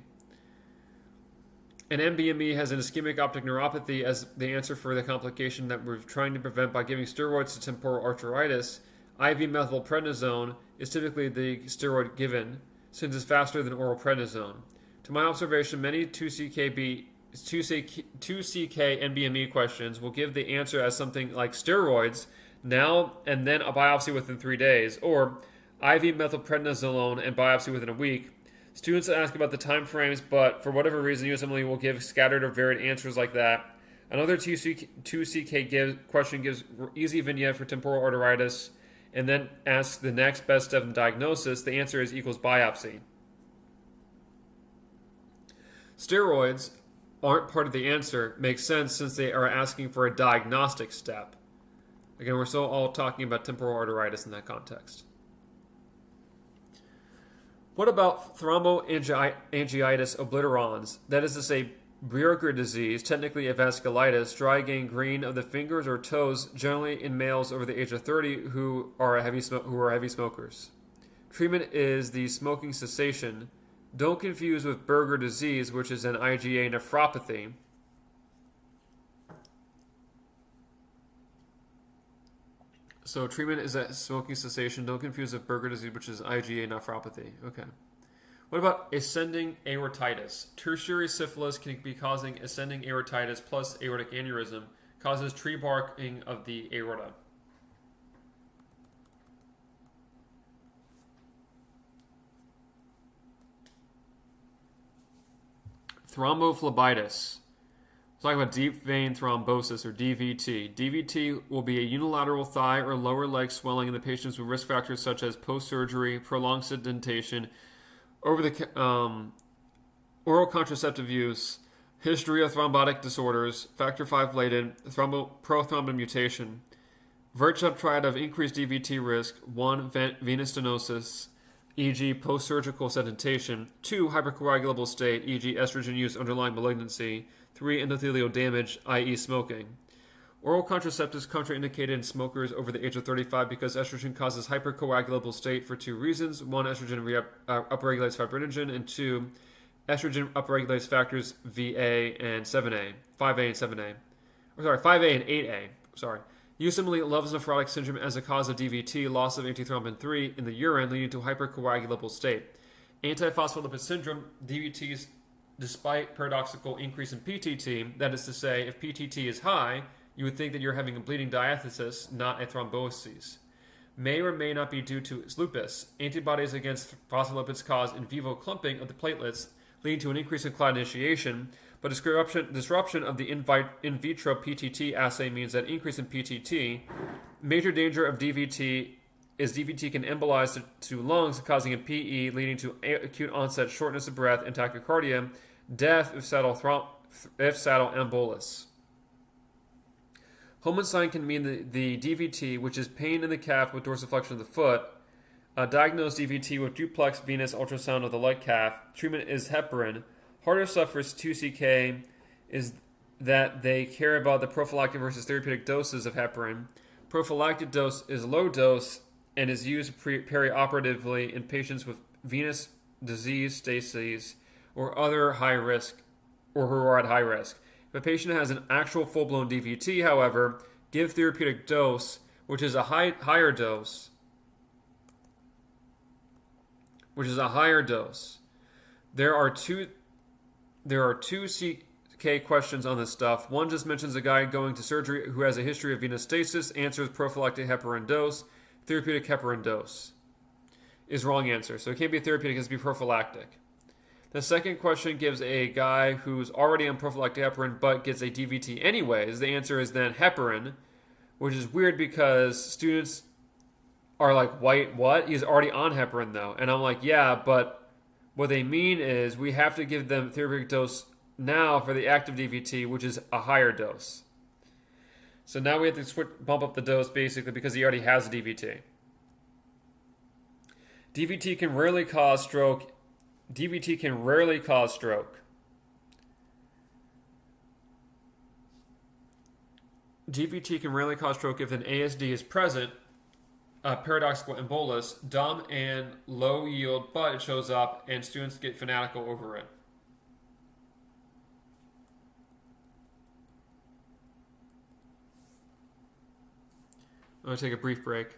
And MBME has an ischemic optic neuropathy as the answer for the complication that we're trying to prevent by giving steroids to temporal arteritis. IV methylprednisone is typically the steroid given, since it's faster than oral prednisone. To my observation, many 2CK NBME questions will give the answer as something like steroids now and then a biopsy within 3 days, or IV methylprednisolone and biopsy within a week. Students ask about the time frames, but for whatever reason, USMLE will give scattered or varied answers like that. Another 2CK question gives easy vignette for temporal arteritis, and then asks the next best step in diagnosis. The answer is equals biopsy. Steroids aren't part of the answer. Makes sense since they are asking for a diagnostic step. Again, we're still all talking about temporal arteritis in that context. What about thromboangiitis obliterans? That is to say, Buerger disease, technically a vasculitis, dry gangrene of the fingers or toes, generally in males over the age of 30 who are heavy smokers. Treatment is the smoking cessation. Don't confuse with Buerger disease, which is an IgA nephropathy. So treatment is a smoking cessation. Don't confuse with Buerger disease, which is IgA nephropathy. Okay. What about ascending aortitis? Tertiary syphilis can be causing ascending aortitis plus aortic aneurysm, causes tree barking of the aorta. Thrombophlebitis. We're talking about deep vein thrombosis, or DVT. DVT will be a unilateral thigh or lower leg swelling in the patients with risk factors such as post-surgery, prolonged sedentation, oral contraceptive use, history of thrombotic disorders, factor V latent, prothrombin mutation, virtual triad of increased DVT risk, 1. Venous stenosis, e.g. post-surgical sedentation, 2. hypercoagulable state, e.g. estrogen use underlying malignancy, 3. endothelial damage, i.e. smoking. Oral contraceptives contraindicated in smokers over the age of 35 because estrogen causes hypercoagulable state for 2 reasons. 1. Estrogen upregulates fibrinogen, and 2. Estrogen upregulates factors VA and 7A, 5A and 7A. 5A and 8A. USMLE loves nephrotic syndrome as a cause of DVT, loss of antithrombin 3 in the urine, leading to hypercoagulable state. Antiphospholipid syndrome, DVTs, despite paradoxical increase in PTT, that is to say, if PTT is high, you would think that you're having a bleeding diathesis, not a thrombosis. May or may not be due to lupus. Antibodies against phospholipids cause in vivo clumping of the platelets, leading to an increase in clot initiation, but disruption of the in vitro PTT assay means that increase in PTT. Major danger of DVT is DVT can embolize to lungs, causing a PE, leading to acute onset shortness of breath and tachycardia, death if saddle embolus. Homensign can mean the DVT, which is pain in the calf with dorsiflexion of the foot. Diagnosed DVT with duplex venous ultrasound of the leg calf. Treatment is heparin. Harder stuff for 2CK is that they care about the prophylactic versus therapeutic doses of heparin. Prophylactic dose is low dose and is used perioperatively in patients with venous disease stases or other high risk, or who are at high risk. If a patient has an actual full-blown DVT, however, give therapeutic dose, which is a higher dose. There are two CK questions on this stuff. One just mentions a guy going to surgery who has a history of venous stasis. Answers prophylactic heparin dose. Therapeutic heparin dose is wrong answer. So it can't be therapeutic, it has to be prophylactic. The second question gives a guy who's already on prophylactic heparin but gets a DVT anyways. The answer is then heparin, which is weird because students are like, "White, what? He's already on heparin though." And I'm like, "Yeah, but what they mean is we have to give them therapeutic dose now for the active DVT, which is a higher dose. So now we have to bump up the dose basically because he already has a DVT. DVT can rarely cause stroke. DVT can rarely cause stroke. DVT can rarely cause stroke if an ASD is present, paradoxical embolus, dumb and low yield, but it shows up and students get fanatical over it. I'm going to take a brief break.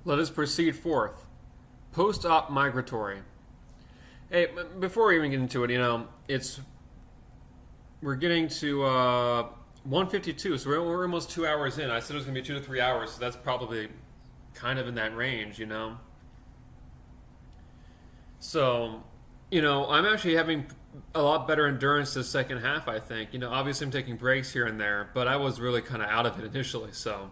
Let us proceed forth. Post-op migratory. Hey, before we even get into it, we're getting to 1:52, so we're almost 2 hours in. I said it was going to be 2 to 3 hours, so that's probably kind of in that range, So, I'm actually having a lot better endurance this second half, I think. Obviously I'm taking breaks here and there, but I was really kind of out of it initially, so.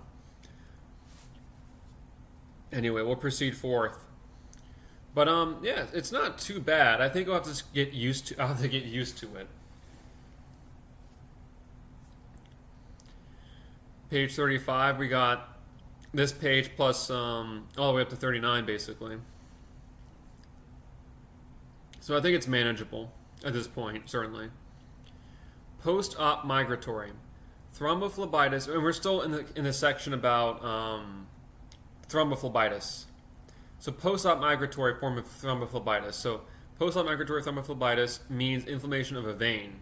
Anyway, we'll proceed forth. But yeah, it's not too bad. I think I'll have to get used to. I'll have to get used to it. Page 35, we got this page plus all the way up to 39, basically. So I think it's manageable at this point, certainly. Post-op migratory thrombophlebitis, and we're still in the section about thrombophlebitis. So post-op migratory form of thrombophlebitis. So post-op migratory thrombophlebitis means inflammation of a vein.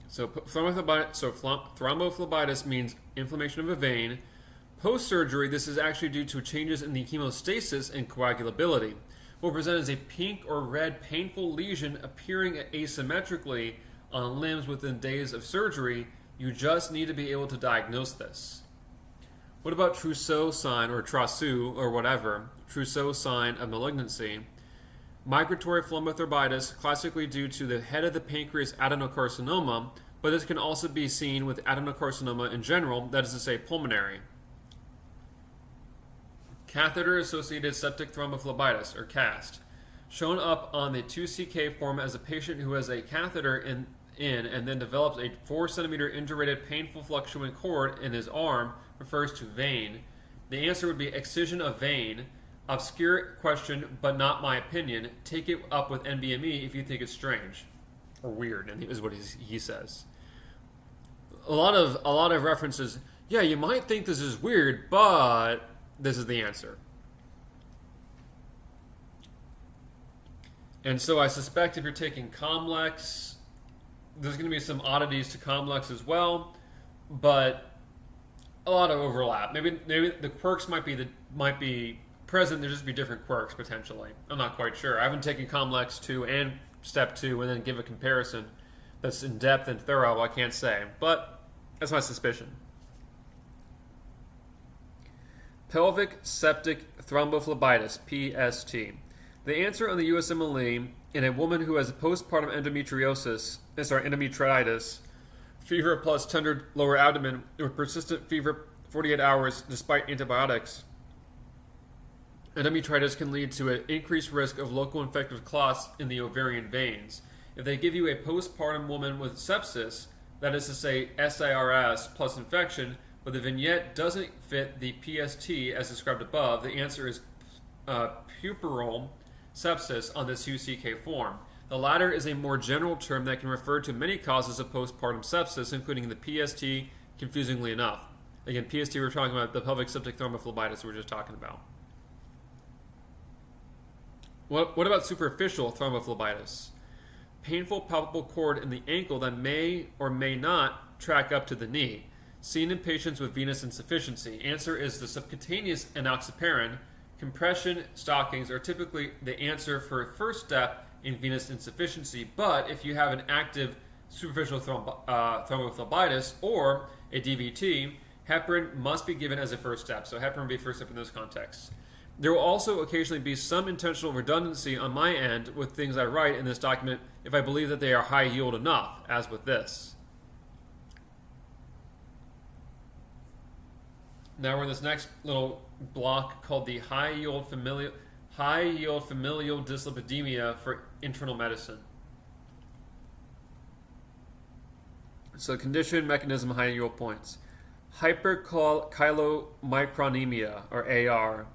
So thrombophlebitis means inflammation of a vein. Post-surgery, this is actually due to changes in the hemostasis and coagulability. Will present as a pink or red painful lesion appearing asymmetrically on limbs within days of surgery. You just need to be able to diagnose this. What about Trousseau sign or Trousseau or whatever? Trousseau sign of malignancy. Migratory phlebitis, classically due to the head of the pancreas adenocarcinoma, but this can also be seen with adenocarcinoma in general, that is to say pulmonary. Catheter-associated septic thrombophlebitis, or CAST, shown up on the 2CK form as a patient who has a catheter in and then develops a 4 centimeter indurated painful fluctuant cord in his arm, refers to vein. The answer would be excision of vein. Obscure question, but not my opinion. Take it up with NBME if you think it's strange or weird, and is what he says. A lot of references. Yeah, you might think this is weird, but this is the answer. And so I suspect if you're taking Comlex, there's going to be some oddities to Comlex as well, but a lot of overlap. Maybe the quirks might be present. There just be different quirks potentially. I'm not quite sure. I haven't taken Comlex 2 and Step 2 and then give a comparison that's in depth and thorough. I can't say, but that's my suspicion. Pelvic septic thrombophlebitis, PST. The answer on the USMLE in a woman who has postpartum endometritis, fever plus tender lower abdomen with persistent fever 48 hours despite antibiotics. Endometritis can lead to an increased risk of local infective clots in the ovarian veins. If they give you a postpartum woman with sepsis, that is to say SIRS plus infection, but the vignette doesn't fit the PST as described above, the answer is puerperal sepsis on this UCK form. The latter is a more general term that can refer to many causes of postpartum sepsis, including the PST, confusingly enough. Again, PST we're talking about the pelvic septic thrombophlebitis we were just talking about. What about superficial thrombophlebitis? Painful palpable cord in the ankle that may or may not track up to the knee. Seen in patients with venous insufficiency. Answer is the subcutaneous enoxaparin. Compression stockings are typically the answer for first step in venous insufficiency, but if you have an active superficial thrombophlebitis or a DVT, heparin must be given as a first step. So heparin would be first step in those contexts. There will also occasionally be some intentional redundancy on my end with things I write in this document if I believe that they are high yield enough, as with this. Now we're in this next little block called the high yield familial dyslipidemia for internal medicine. So condition, mechanism, high yield points. Hyperchylomicronemia, or AR.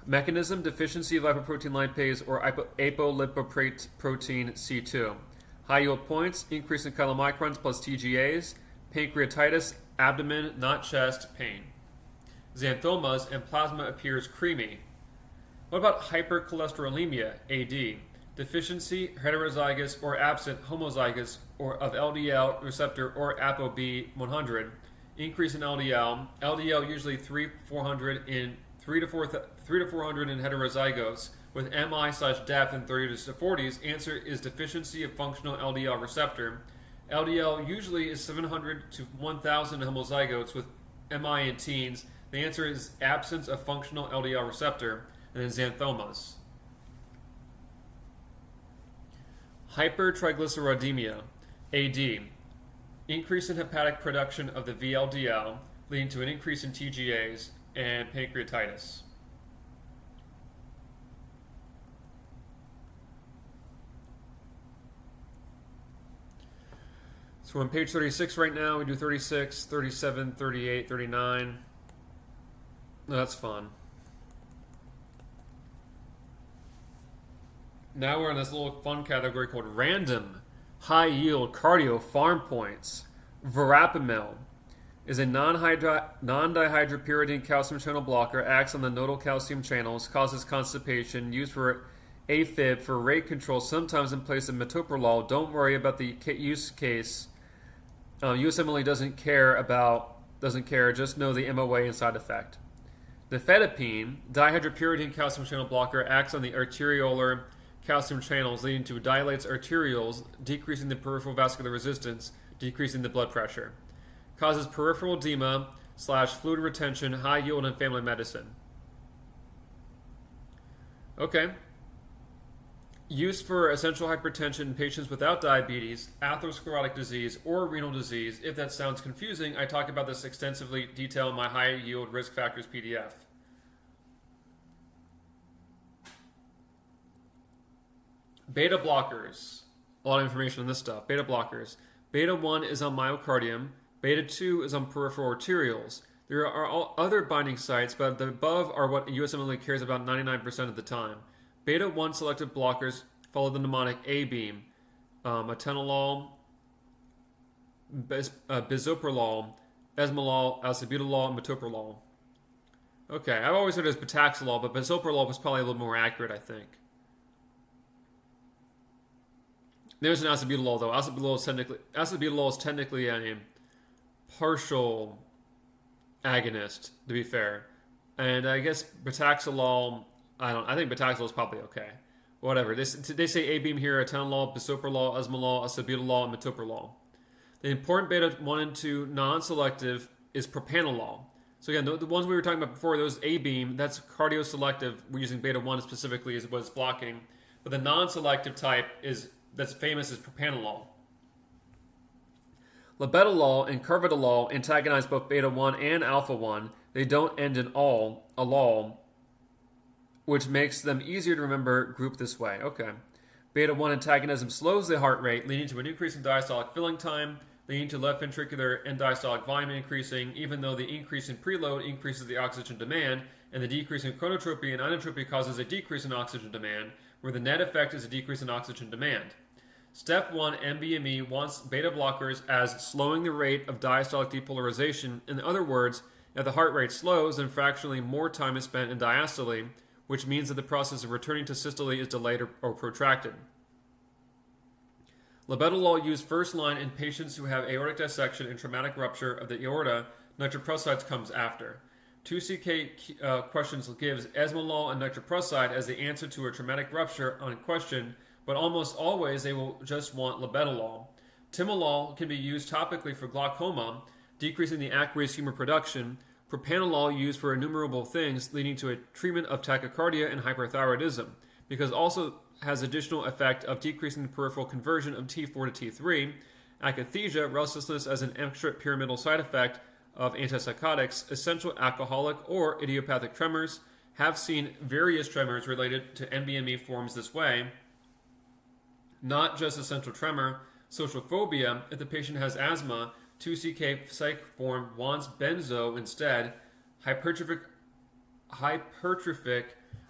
Mechanism, deficiency of lipoprotein lipase or apolipoprotein C2. High yield points, increase in chylomicrons plus TGAs, pancreatitis, abdomen, not chest, pain. Xanthomas, and plasma appears creamy. What about hypercholesterolemia, AD? Deficiency, heterozygous or absent homozygous or of LDL receptor or ApoB100. Increase in LDL. LDL usually 3 to 400 in heterozygotes with MI/depth in 30s to 40s. Answer is deficiency of functional LDL receptor. LDL usually is 700 to 1,000 homozygotes with MI in teens. The answer is absence of functional LDL receptor, and then xanthomas. Hypertriglyceridemia, AD. Increase in hepatic production of the VLDL, leading to an increase in TGAs and pancreatitis. So we're on page 36 right now. We do 36, 37, 38, 39. No, that's fun. Now we're in this little fun category called random high-yield cardio farm points. Verapamil is a non-dihydropyridine calcium channel blocker, acts on the nodal calcium channels, causes constipation, used for AFib for rate control, sometimes in place of metoprolol. Don't worry about the use case. USMLE doesn't care. Just know the MOA and side effect. Nifedipine, dihydropyridine calcium channel blocker, acts on the arteriolar calcium channels, leading to dilates arterioles, decreasing the peripheral vascular resistance, decreasing the blood pressure. Causes peripheral edema / fluid retention, high yield in family medicine. Okay. Used for essential hypertension in patients without diabetes, atherosclerotic disease, or renal disease. If that sounds confusing, I talk about this extensively detail in my high yield risk factors PDF. Beta blockers. A lot of information on this stuff. Beta blockers. Beta 1 is on myocardium. Beta 2 is on peripheral arterioles. There are all other binding sites, but the above are what USMLE cares about 99% of the time. Beta 1 selective blockers follow the mnemonic A-beam, atenolol, bisoprolol, esmolol, albuterol, and metoprolol. Okay, I've always heard it as betaxolol, but bisoprolol was probably a little more accurate, I think. There's an albuterol, though. Albuterol is technically a partial agonist, to be fair. And I guess betaxolol, I think betaxolol is probably okay. Whatever. They say A-beam here: atenolol, bisoprolol, esmolol, albuterol, and metoprolol. The important beta 1 and 2 non-selective is propanolol. So again, the ones we were talking about before, those A-beam, that's cardioselective. We're using beta 1 specifically is what it's blocking. But the non-selective type that's famous is propanolol. Labetalol and carvedilol antagonize both beta 1 and alpha 1. They don't end in alol, which makes them easier to remember grouped this way. Okay. Beta 1 antagonism slows the heart rate, leading to an increase in diastolic filling time, leading to left ventricular end diastolic volume increasing, even though the increase in preload increases the oxygen demand, and the decrease in chronotropy and inotropy causes a decrease in oxygen demand, where the net effect is a decrease in oxygen demand. Step 1, MBME wants beta blockers as slowing the rate of diastolic depolarization. In other words, if the heart rate slows, then fractionally more time is spent in diastole, which means that the process of returning to systole is delayed or protracted. Labetalol used first line in patients who have aortic dissection and traumatic rupture of the aorta. Nitroprusside comes after. 2CK questions gives esmolol and nitroprusside as the answer to a traumatic rupture on question, but almost always they will just want labetalol. Timolol can be used topically for glaucoma, decreasing the aqueous humor production. Propanolol used for innumerable things, leading to a treatment of tachycardia and hyperthyroidism, because it also has additional effect of decreasing the peripheral conversion of T4 to T3. Akathisia, restlessness as an extrapyramidal side effect of antipsychotics, essential alcoholic or idiopathic tremors, have seen various tremors related to NBME forms this way. Not just essential tremor, social phobia. If the patient has asthma, 2CK psych form wants benzo instead. Hypertrophic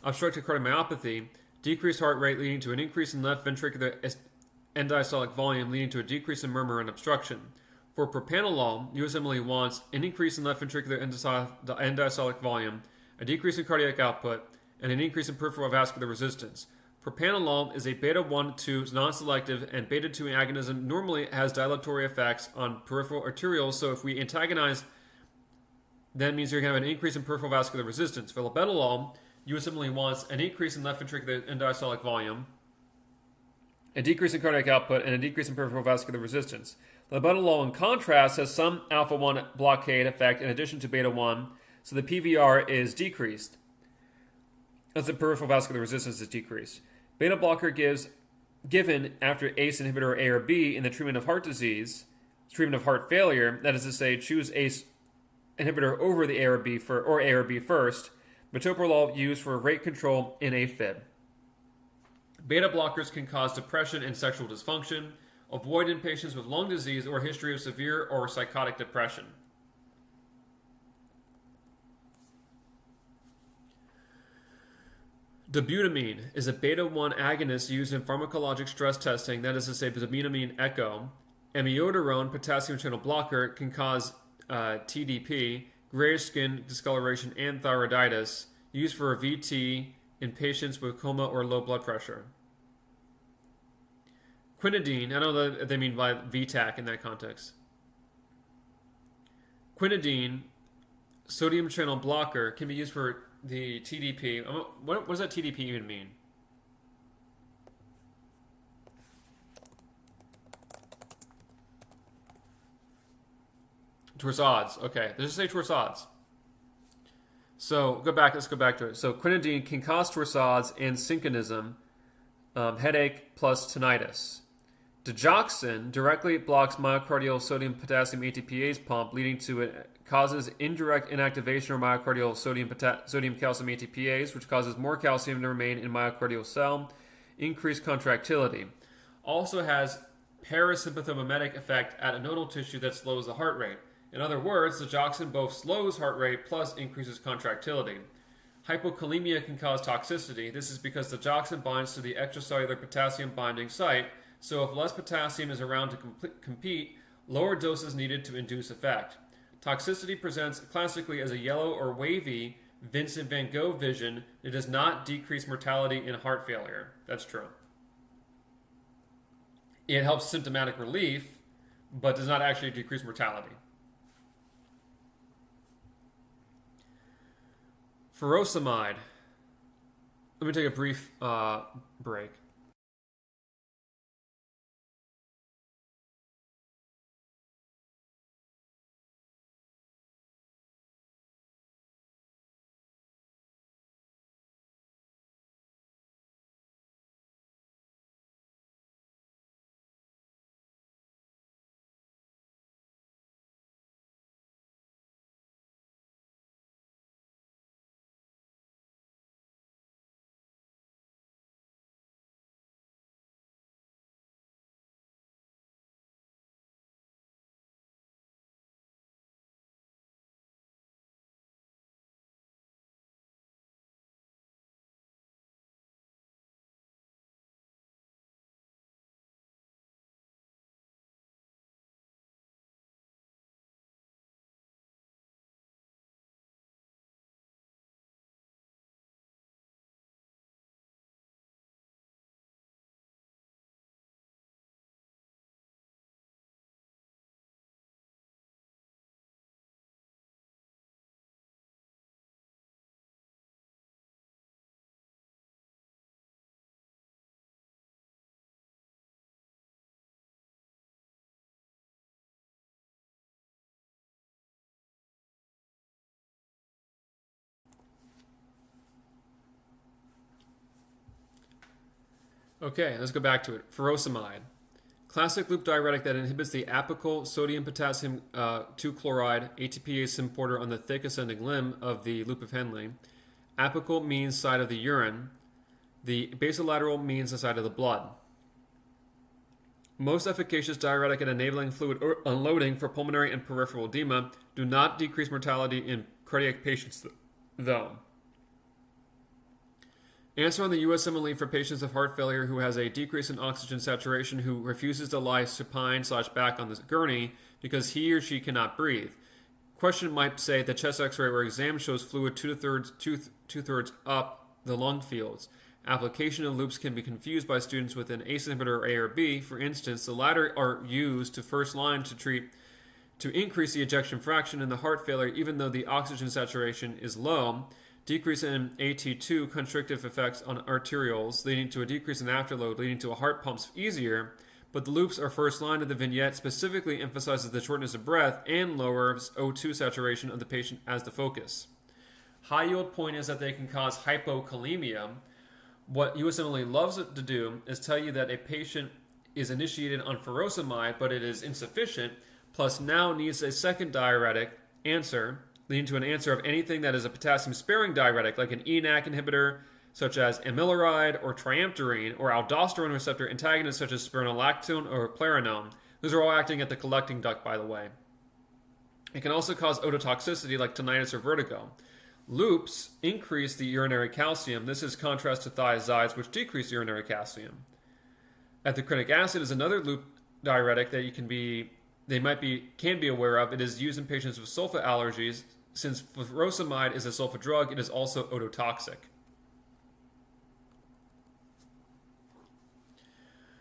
obstructive cardiomyopathy, decreased heart rate leading to an increase in left ventricular end diastolic volume, leading to a decrease in murmur and obstruction. For propanolol, USMLE wants an increase in left ventricular end diastolic volume, a decrease in cardiac output, and an increase in peripheral vascular resistance. Propanolol is a beta 1-2 non-selective, and beta 2 agonism normally has dilatory effects on peripheral arterioles, so if we antagonize, that means you're going to have an increase in peripheral vascular resistance. For labetalol, USMLE wants an increase in left ventricular end diastolic volume, a decrease in cardiac output, and a decrease in peripheral vascular resistance. Labetalol, in contrast, has some alpha-1 blockade effect in addition to beta-1, so the PVR is decreased as the peripheral vascular resistance is decreased. Beta blocker given after ACE inhibitor A or B in the treatment of heart disease, treatment of heart failure, that is to say, choose ACE inhibitor over the A or B first. Metoprolol used for rate control in AFib. Beta blockers can cause depression and sexual dysfunction. Avoid in patients with lung disease or history of severe or psychotic depression. Dobutamine is a beta-1 agonist used in pharmacologic stress testing, that is to say, dobutamine echo. Amiodarone, potassium channel blocker, can cause TDP, grayish skin discoloration, and thyroiditis, used for a VT in patients with coma or low blood pressure. Quinidine, I don't know what they mean by VTAC in that context. Quinidine, sodium channel blocker, can be used for the TDP. What does that TDP even mean? Torsades. Okay, let's just say torsades. So let's go back to it. So quinidine can cause torsades and synchronism, headache plus tinnitus. Digoxin directly blocks myocardial sodium potassium ATPase pump, leading to it causes indirect inactivation of myocardial sodium calcium ATPase, which causes more calcium to remain in myocardial cell, increased contractility. Also has parasympathomimetic effect at a nodal tissue that slows the heart rate. In other words, digoxin both slows heart rate plus increases contractility. Hypokalemia can cause toxicity. This is because digoxin binds to the extracellular potassium binding site, so if less potassium is around to compete, lower doses needed to induce effect. Toxicity presents classically as a yellow or wavy Vincent van Gogh vision. It does not decrease mortality in heart failure. That's true. It helps symptomatic relief, but does not actually decrease mortality. Furosemide. Let me take a brief break. Okay, let's go back to it. Furosemide. Classic loop diuretic that inhibits the apical sodium potassium 2-chloride ATPase importer on the thick ascending limb of the loop of Henle. Apical means side of the urine. The basolateral means the side of the blood. Most efficacious diuretic at enabling fluid unloading for pulmonary and peripheral edema do not decrease mortality in cardiac patients, though. Answer on the USMLE for patients of heart failure who has a decrease in oxygen saturation who refuses to lie supine/back on the gurney because he or she cannot breathe. Question might say the chest x-ray or exam shows fluid two-thirds up the lung fields. Application of loops can be confused by students with an ACE inhibitor A or B. For instance, the latter are used to first line to increase the ejection fraction in the heart failure even though the oxygen saturation is low. Decrease in AT2 constrictive effects on arterioles, leading to a decrease in afterload, leading to a heart pumps easier, but the loops are first line of the vignette, specifically emphasizes the shortness of breath and lowers O2 saturation of the patient as the focus. High yield point is that they can cause hypokalemia. What USMLE loves to do is tell you that a patient is initiated on furosemide, but it is insufficient, plus now needs a second diuretic answer, leading to an answer of anything that is a potassium-sparing diuretic, like an ENaC inhibitor, such as amiloride or triamterene, or aldosterone receptor antagonists such as spironolactone or eplerenone. Those are all acting at the collecting duct, by the way. It can also cause ototoxicity like tinnitus or vertigo. Loops increase the urinary calcium. This is contrast to thiazides, which decrease urinary calcium. Ethacrynic acid is another loop diuretic that can be aware of. It is used in patients with sulfa allergies. Since furosemide is a sulfa drug, it is also ototoxic.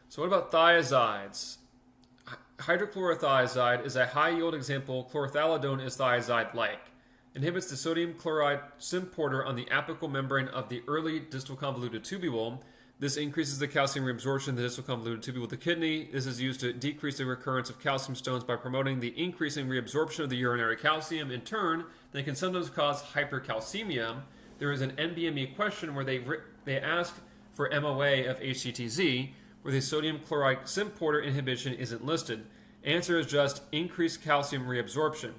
So what about thiazides? Hydrochlorothiazide is a high-yield example. Chlorothalidone is thiazide-like. Inhibits the sodium chloride symporter on the apical membrane of the early distal convoluted tubule. This increases the calcium reabsorption in the distal convoluted tubule of the kidney. This is used to decrease the recurrence of calcium stones by promoting the increasing reabsorption of the urinary calcium. In turn, they can sometimes cause hypercalcemia. There is an NBME question where they ask for MOA of HCTZ, where the sodium chloride symporter inhibition isn't listed. Answer is just increased calcium reabsorption.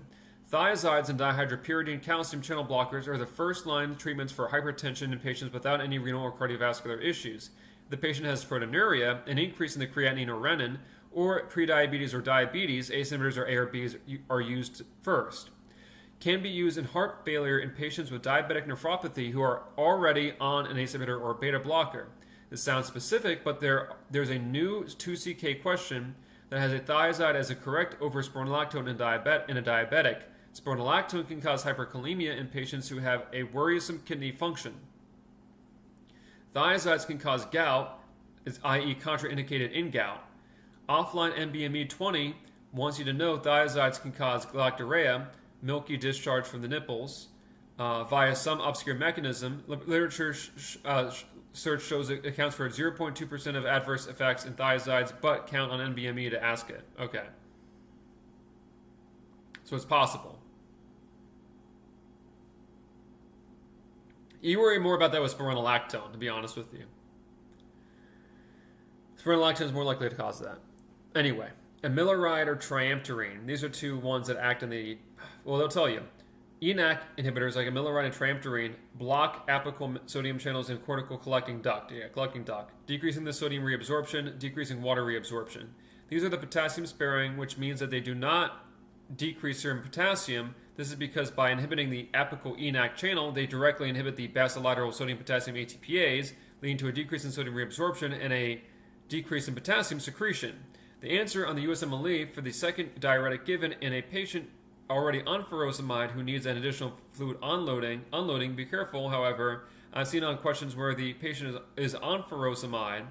Thiazides and dihydropyridine calcium channel blockers are the first-line treatments for hypertension in patients without any renal or cardiovascular issues. If the patient has proteinuria, an increase in the creatinine or renin, or prediabetes or diabetes, ACE inhibitors or ARBs are used first. Can be used in heart failure in patients with diabetic nephropathy who are already on an ACE inhibitor or beta blocker. This sounds specific, but there's a new 2CK question that has a thiazide as a correct over spironolactone in a diabetic. Spironolactone can cause hyperkalemia in patients who have a worrisome kidney function. Thiazides can cause gout, i.e. contraindicated in gout. Offline NBME 20 wants you to know thiazides can cause galactorrhea, milky discharge from the nipples, via some obscure mechanism. Literature search shows it accounts for 0.2% of adverse effects in thiazides, but count on NBME to ask it. Okay. So it's possible. You worry more about that with spironolactone, to be honest with you. Spironolactone is more likely to cause that. Anyway, amiloride or triamterene. These are two ones that act in the... Well, they'll tell you. ENaC inhibitors like amiloride and triamterene block apical sodium channels in cortical collecting duct. Decreasing the sodium reabsorption, decreasing water reabsorption. These are the potassium sparing, which means that they do not decrease serum potassium. This is because by inhibiting the apical ENaC channel, they directly inhibit the basolateral sodium potassium ATPase, leading to a decrease in sodium reabsorption and a decrease in potassium secretion. The answer on the USMLE for the second diuretic given in a patient already on furosemide who needs an additional fluid unloading. Be careful, however. I've seen on questions where the patient is on furosemide,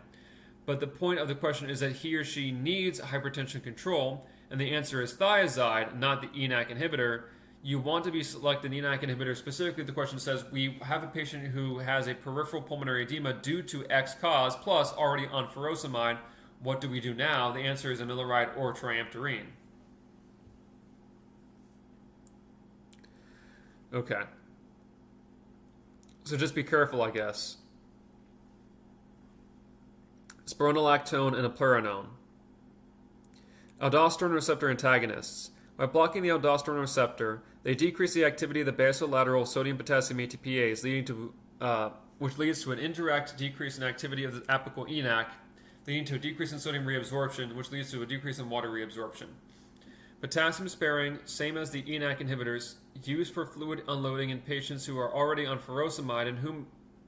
but the point of the question is that he or she needs hypertension control, and the answer is thiazide, not the ENaC inhibitor. You want to be selecting an ENaC inhibitor. Specifically, the question says, we have a patient who has a peripheral pulmonary edema due to X cause, plus already on furosemide. What do we do now? The answer is amiloride or triamterene. Okay. So just be careful, I guess. Spironolactone and eplerenone. Aldosterone receptor antagonists. By blocking the aldosterone receptor, they decrease the activity of the basolateral sodium-potassium ATPase, which leads to an indirect decrease in activity of the apical ENaC, leading to a decrease in sodium reabsorption, which leads to a decrease in water reabsorption. Potassium sparing, same as the ENaC inhibitors, used for fluid unloading in patients who are already on furosemide and whom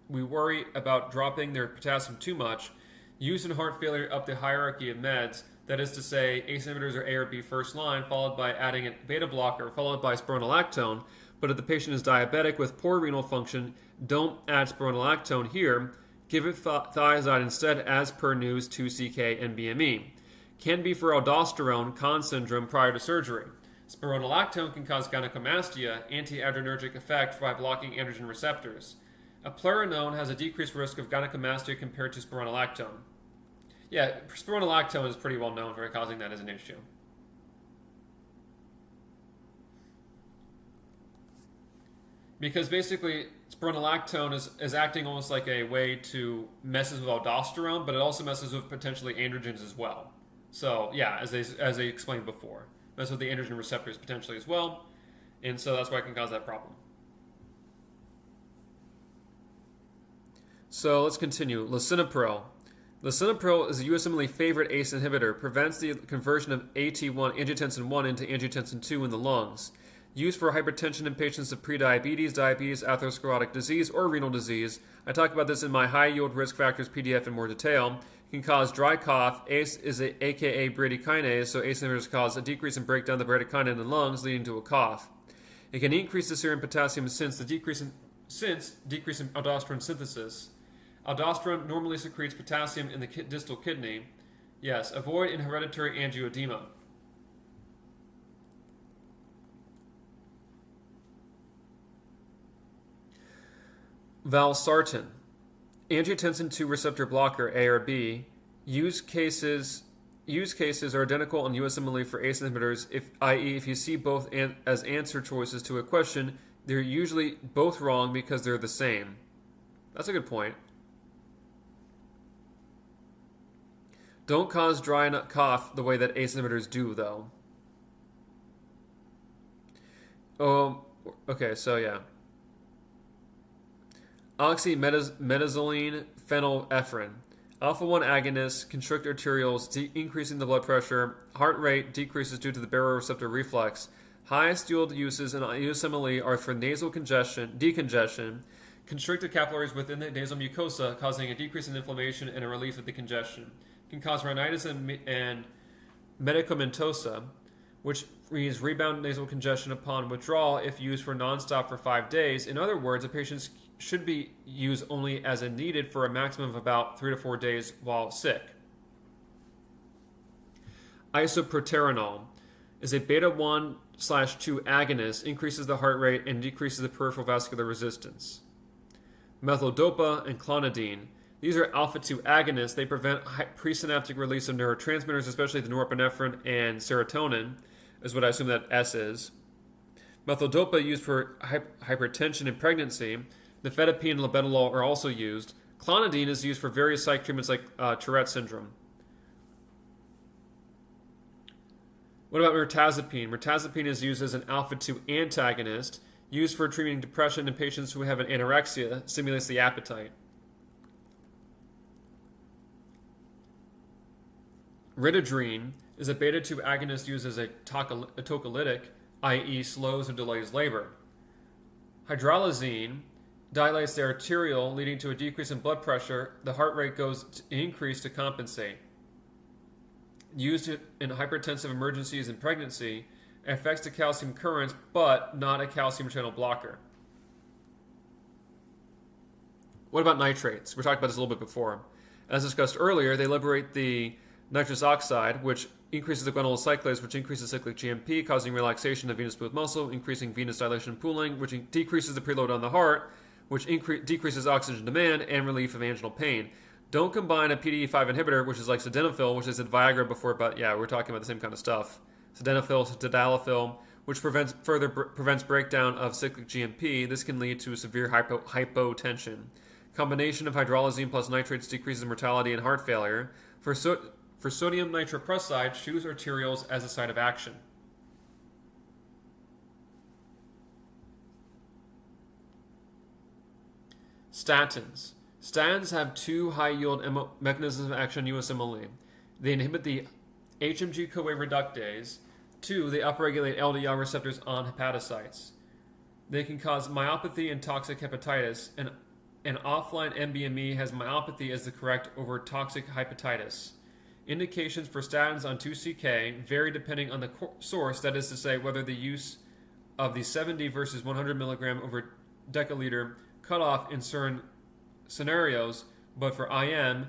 we worry about dropping their potassium too much, used in heart failure up the hierarchy of meds, that is to say, ACE inhibitors or ARB first line, followed by adding a beta blocker, followed by spironolactone. But if the patient is diabetic with poor renal function, don't add spironolactone here. Give it thiazide instead as per News 2CK and BME. Can be for aldosterone, Conn syndrome prior to surgery. Spironolactone can cause gynecomastia, anti-adrenergic effect by blocking androgen receptors. Eplerenone has a decreased risk of gynecomastia compared to spironolactone. Yeah, spironolactone is pretty well known for causing that as an issue. Because basically, spironolactone is acting almost like a way to messes with aldosterone, but it also messes with potentially androgens as well. So yeah, as they explained before, messes with the androgen receptors potentially as well, and so that's why it can cause that problem. So let's continue. Lisinopril. Lisinopril is a USMLE favorite ACE inhibitor, prevents the conversion of AT1 angiotensin 1 into angiotensin 2 in the lungs. Used for hypertension in patients of prediabetes, diabetes, atherosclerotic disease, or renal disease. I talk about this in my high yield risk factors PDF in more detail. It can cause dry cough. ACE is aka bradykinin, so ACE inhibitors cause a decrease in breakdown of the bradykinin in the lungs, leading to a cough. It can increase the serum potassium since decrease in aldosterone synthesis. Aldosterone normally secretes potassium in the distal kidney. Yes, avoid in hereditary angioedema. Valsartan, angiotensin 2 receptor blocker, A or B. Use cases are identical on USMLE for ACE inhibitors, i.e. if you see both as answer choices to a question, they're usually both wrong because they're the same. That's a good point. Don't cause dry cough the way that ACE inhibitors do, though. Oh, okay, so yeah. Oxymetazoline phenylephrine. Alpha-1 agonists constrict arterioles, increasing the blood pressure. Heart rate decreases due to the baroreceptor reflex. Highest yield uses in USMLE are for nasal decongestion, constricted capillaries within the nasal mucosa, causing a decrease in inflammation and a relief of the congestion. Can cause rhinitis and medicamentosa, which means rebound nasal congestion upon withdrawal if used for nonstop for 5 days. In other words, a patient should be used only as needed for a maximum of about 3 to 4 days while sick. Isoproterenol is a beta-1/2 agonist, increases the heart rate and decreases the peripheral vascular resistance. Methodopa and clonidine. These are alpha-2 agonists. They prevent presynaptic release of neurotransmitters, especially the norepinephrine and serotonin, is what I assume that S is. Methodopa used for hypertension and pregnancy. Nifedipine and labetalol are also used. Clonidine is used for various psych treatments like Tourette syndrome. What about mirtazapine? Mirtazapine is used as an alpha-2 antagonist, used for treating depression in patients who have an anorexia, stimulates the appetite. Ridodrine is a beta-2 agonist used as a tocolytic, i.e. slows or delays labor. Hydralazine dilates the arteriole, leading to a decrease in blood pressure. The heart rate goes to increase to compensate. Used in hypertensive emergencies and pregnancy, affects the calcium currents, but not a calcium channel blocker. What about nitrates? We talked about this a little bit before. As discussed earlier, they liberate the nitrous oxide, which increases the guanylyl cyclase, which increases cyclic GMP, causing relaxation of venous smooth muscle, increasing venous dilation and pooling, which decreases the preload on the heart, which decreases oxygen demand and relief of anginal pain. Don't combine a PDE5 inhibitor, which is like sildenafil, which is a Viagra before, but yeah, we're talking about the same kind of stuff. Sildenafil, tadalafil, which prevents breakdown of cyclic GMP. This can lead to severe hypotension. Combination of hydralazine plus nitrates decreases mortality and heart failure. For sodium nitroprusside, choose arterioles as a site of action. Statins. Statins have two high-yield mechanisms of action in USMLE. They inhibit the HMG-CoA reductase. 2, they upregulate LDL receptors on hepatocytes. They can cause myopathy and toxic hepatitis, and an offline NBME has myopathy as the correct over toxic hepatitis. Indications for statins on 2CK vary depending on the source, that is to say, whether the use of the 70 versus 100 milligram over deciliter cutoff in certain scenarios, but for IM,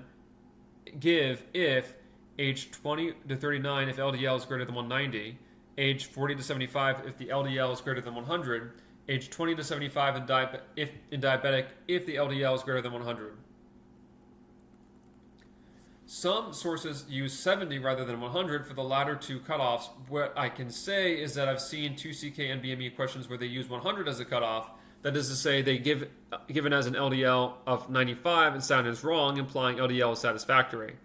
give if age 20 to 39 if LDL is greater than 190, age 40 to 75 if the LDL is greater than 100, age 20 to 75 in diabetic if the LDL is greater than 100. Some sources use 70 rather than 100 for the latter two cutoffs. What I can say is that I've seen 2CK NBME questions where they use 100 as a cutoff. That is to say, they given as an LDL of 95 and statin is wrong, implying LDL is satisfactory.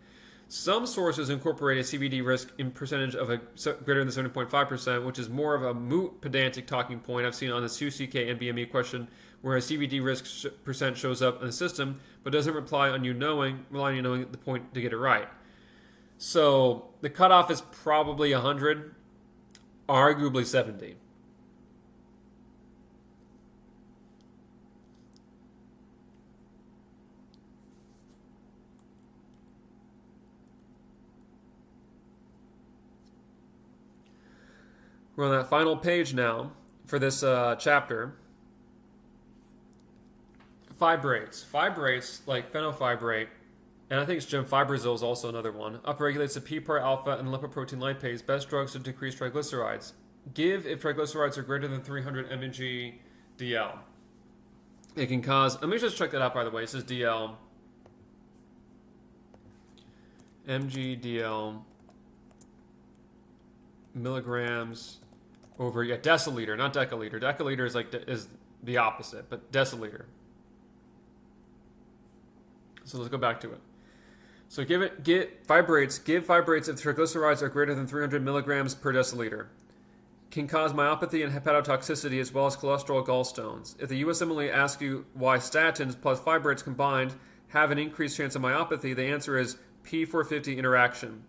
Some sources incorporate a CVD risk in percentage of a greater than 70.5%, which is more of a moot pedantic talking point I've seen on the 2CK NBME question whereas CVD risk percent shows up in the system, but doesn't rely on you knowing the point to get it right. So the cutoff is probably 100, arguably 70. We're on that final page now for this chapter. Fibrates, like fenofibrate, and I think it's gemfibrozil is also another one, upregulates the p-part alpha and lipoprotein lipase, best drugs to decrease triglycerides. Give if triglycerides are greater than 300 mg DL. It can cause, let me just check that out by the way. It says DL, mg DL, milligrams over, deciliter, not deciliter. Deciliter is the opposite, but deciliter. So let's go back to it. So give fibrates if triglycerides are greater than 300 milligrams per deciliter. Can cause myopathy and hepatotoxicity as well as cholesterol gallstones. If the USMLE asks you why statins plus fibrates combined have an increased chance of myopathy, the answer is P450 interaction.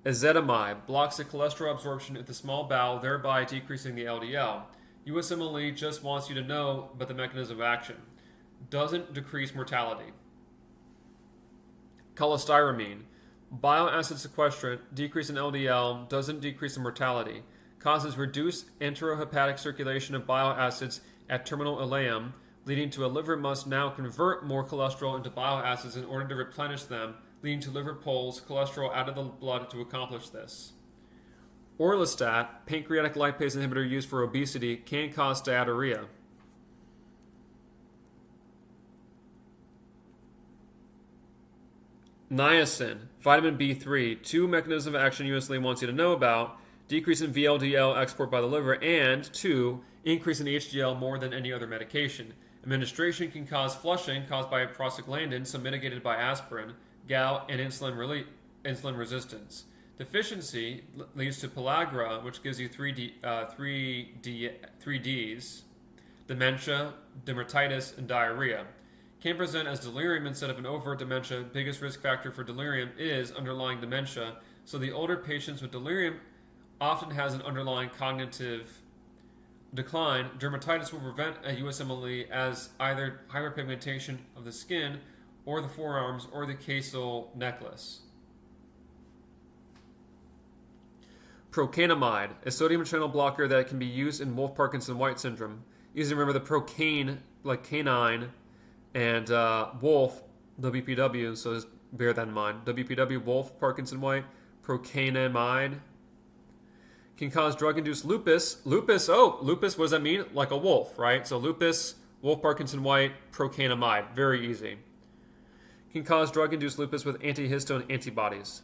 Ezetimibe blocks the cholesterol absorption at the small bowel, thereby decreasing the LDL. USMLE just wants you to know about the mechanism of action. Doesn't decrease mortality. Cholestyramine, bile acid sequestrant, decrease in LDL, doesn't decrease in mortality. Causes reduced enterohepatic circulation of bile acids at terminal ileum, leading to a liver must now convert more cholesterol into bile acids in order to replenish them, leading to liver pulls cholesterol out of the blood to accomplish this. Orlistat, pancreatic lipase inhibitor used for obesity, can cause steatorrhea. Niacin, vitamin B3, two mechanisms of action USMLE wants you to know about: decrease in VLDL export by the liver, and 2, increase in HDL more than any other medication. Administration can cause flushing caused by prostaglandins, some mitigated by aspirin, gout, and insulin resistance. Deficiency leads to pellagra, which gives you 3Ds, dementia, dermatitis, and diarrhea. Can present as delirium instead of an overt dementia. Biggest risk factor for delirium is underlying dementia, so the older patients with delirium often has an underlying cognitive decline. Dermatitis will prevent a USMLE as either hyperpigmentation of the skin or the forearms or the casul necklace. Procainamide, a sodium channel blocker that can be used in Wolff-Parkinson-White syndrome. You can remember the procaine, like canine, and Wolff, WPW, so just bear that in mind. WPW, Wolff, Parkinson-White, procainamide. Can cause drug-induced lupus. Lupus, what does that mean? Like a wolf, right? So lupus, Wolff, Parkinson-White, procainamide. Very easy. Can cause drug-induced lupus with antihistone antibodies.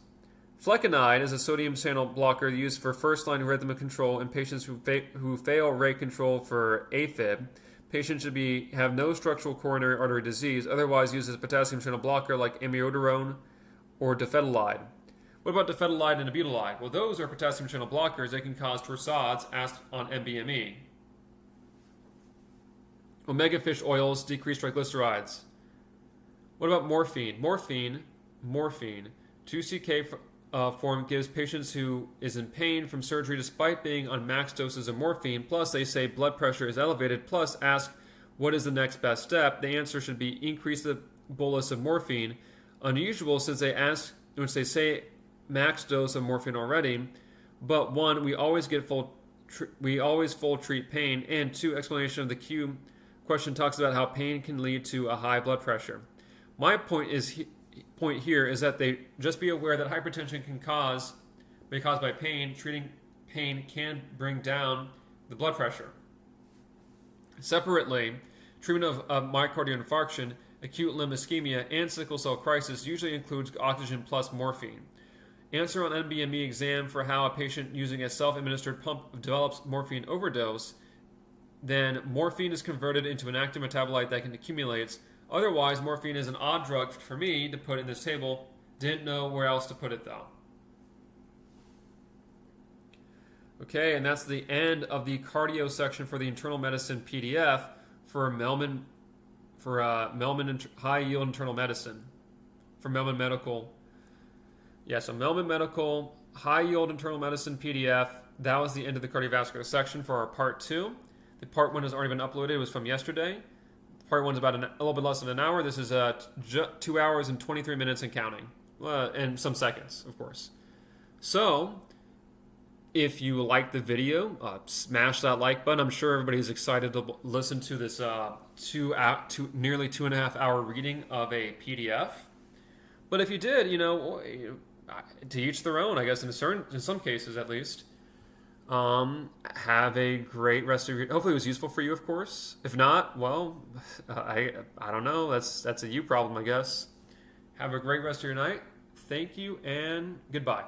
Flecainide is a sodium channel blocker used for first-line rhythm control in patients who fail rate control for AFib. Patients should have no structural coronary artery disease, otherwise used as a potassium channel blocker like amiodarone or dofetilide. What about dofetilide and abutolide? Well, those are potassium channel blockers. They can cause torsades, asked on MBME. Omega fish oils decrease triglycerides. What about morphine? Morphine, 2CK form gives patients who is in pain from surgery despite being on max doses of morphine, plus they say blood pressure is elevated, plus ask what is the next best step. The answer should be increase the bolus of morphine. Unusual since they say max dose of morphine already, but 1, we always full treat pain, and 2, explanation of the Q question talks about how pain can lead to a high blood pressure. My point here is that they just be aware that hypertension may be caused by pain. Treating pain can bring down the blood pressure. Separately, treatment of myocardial infarction, acute limb ischemia, and sickle cell crisis usually includes oxygen plus morphine. Answer on NBME exam for how a patient using a self-administered pump develops morphine overdose. Then morphine is converted into an active metabolite that can accumulate. Otherwise, morphine is an odd drug for me to put in this table. Didn't know where else to put it though. Okay, and that's the end of the cardio section for the internal medicine PDF for Mehlman, high yield internal medicine, for Mehlman Medical. Yeah, so Mehlman Medical high yield internal medicine PDF. That was the end of the cardiovascular section for our part 2. The part 1 has already been uploaded. It was from yesterday. Part 1 is about a little bit less than an hour. This is 2 hours and 23 minutes and counting, and some seconds, of course. So, if you like the video, smash that like button. I'm sure everybody's excited to listen to this nearly 2.5 hour reading of a PDF. But if you did, to each their own, I guess, in some cases at least. Have a great rest of your. Hopefully, it was useful for you, of course. If not, well, I don't know. That's a you problem, I guess. Have a great rest of your night. Thank you and goodbye.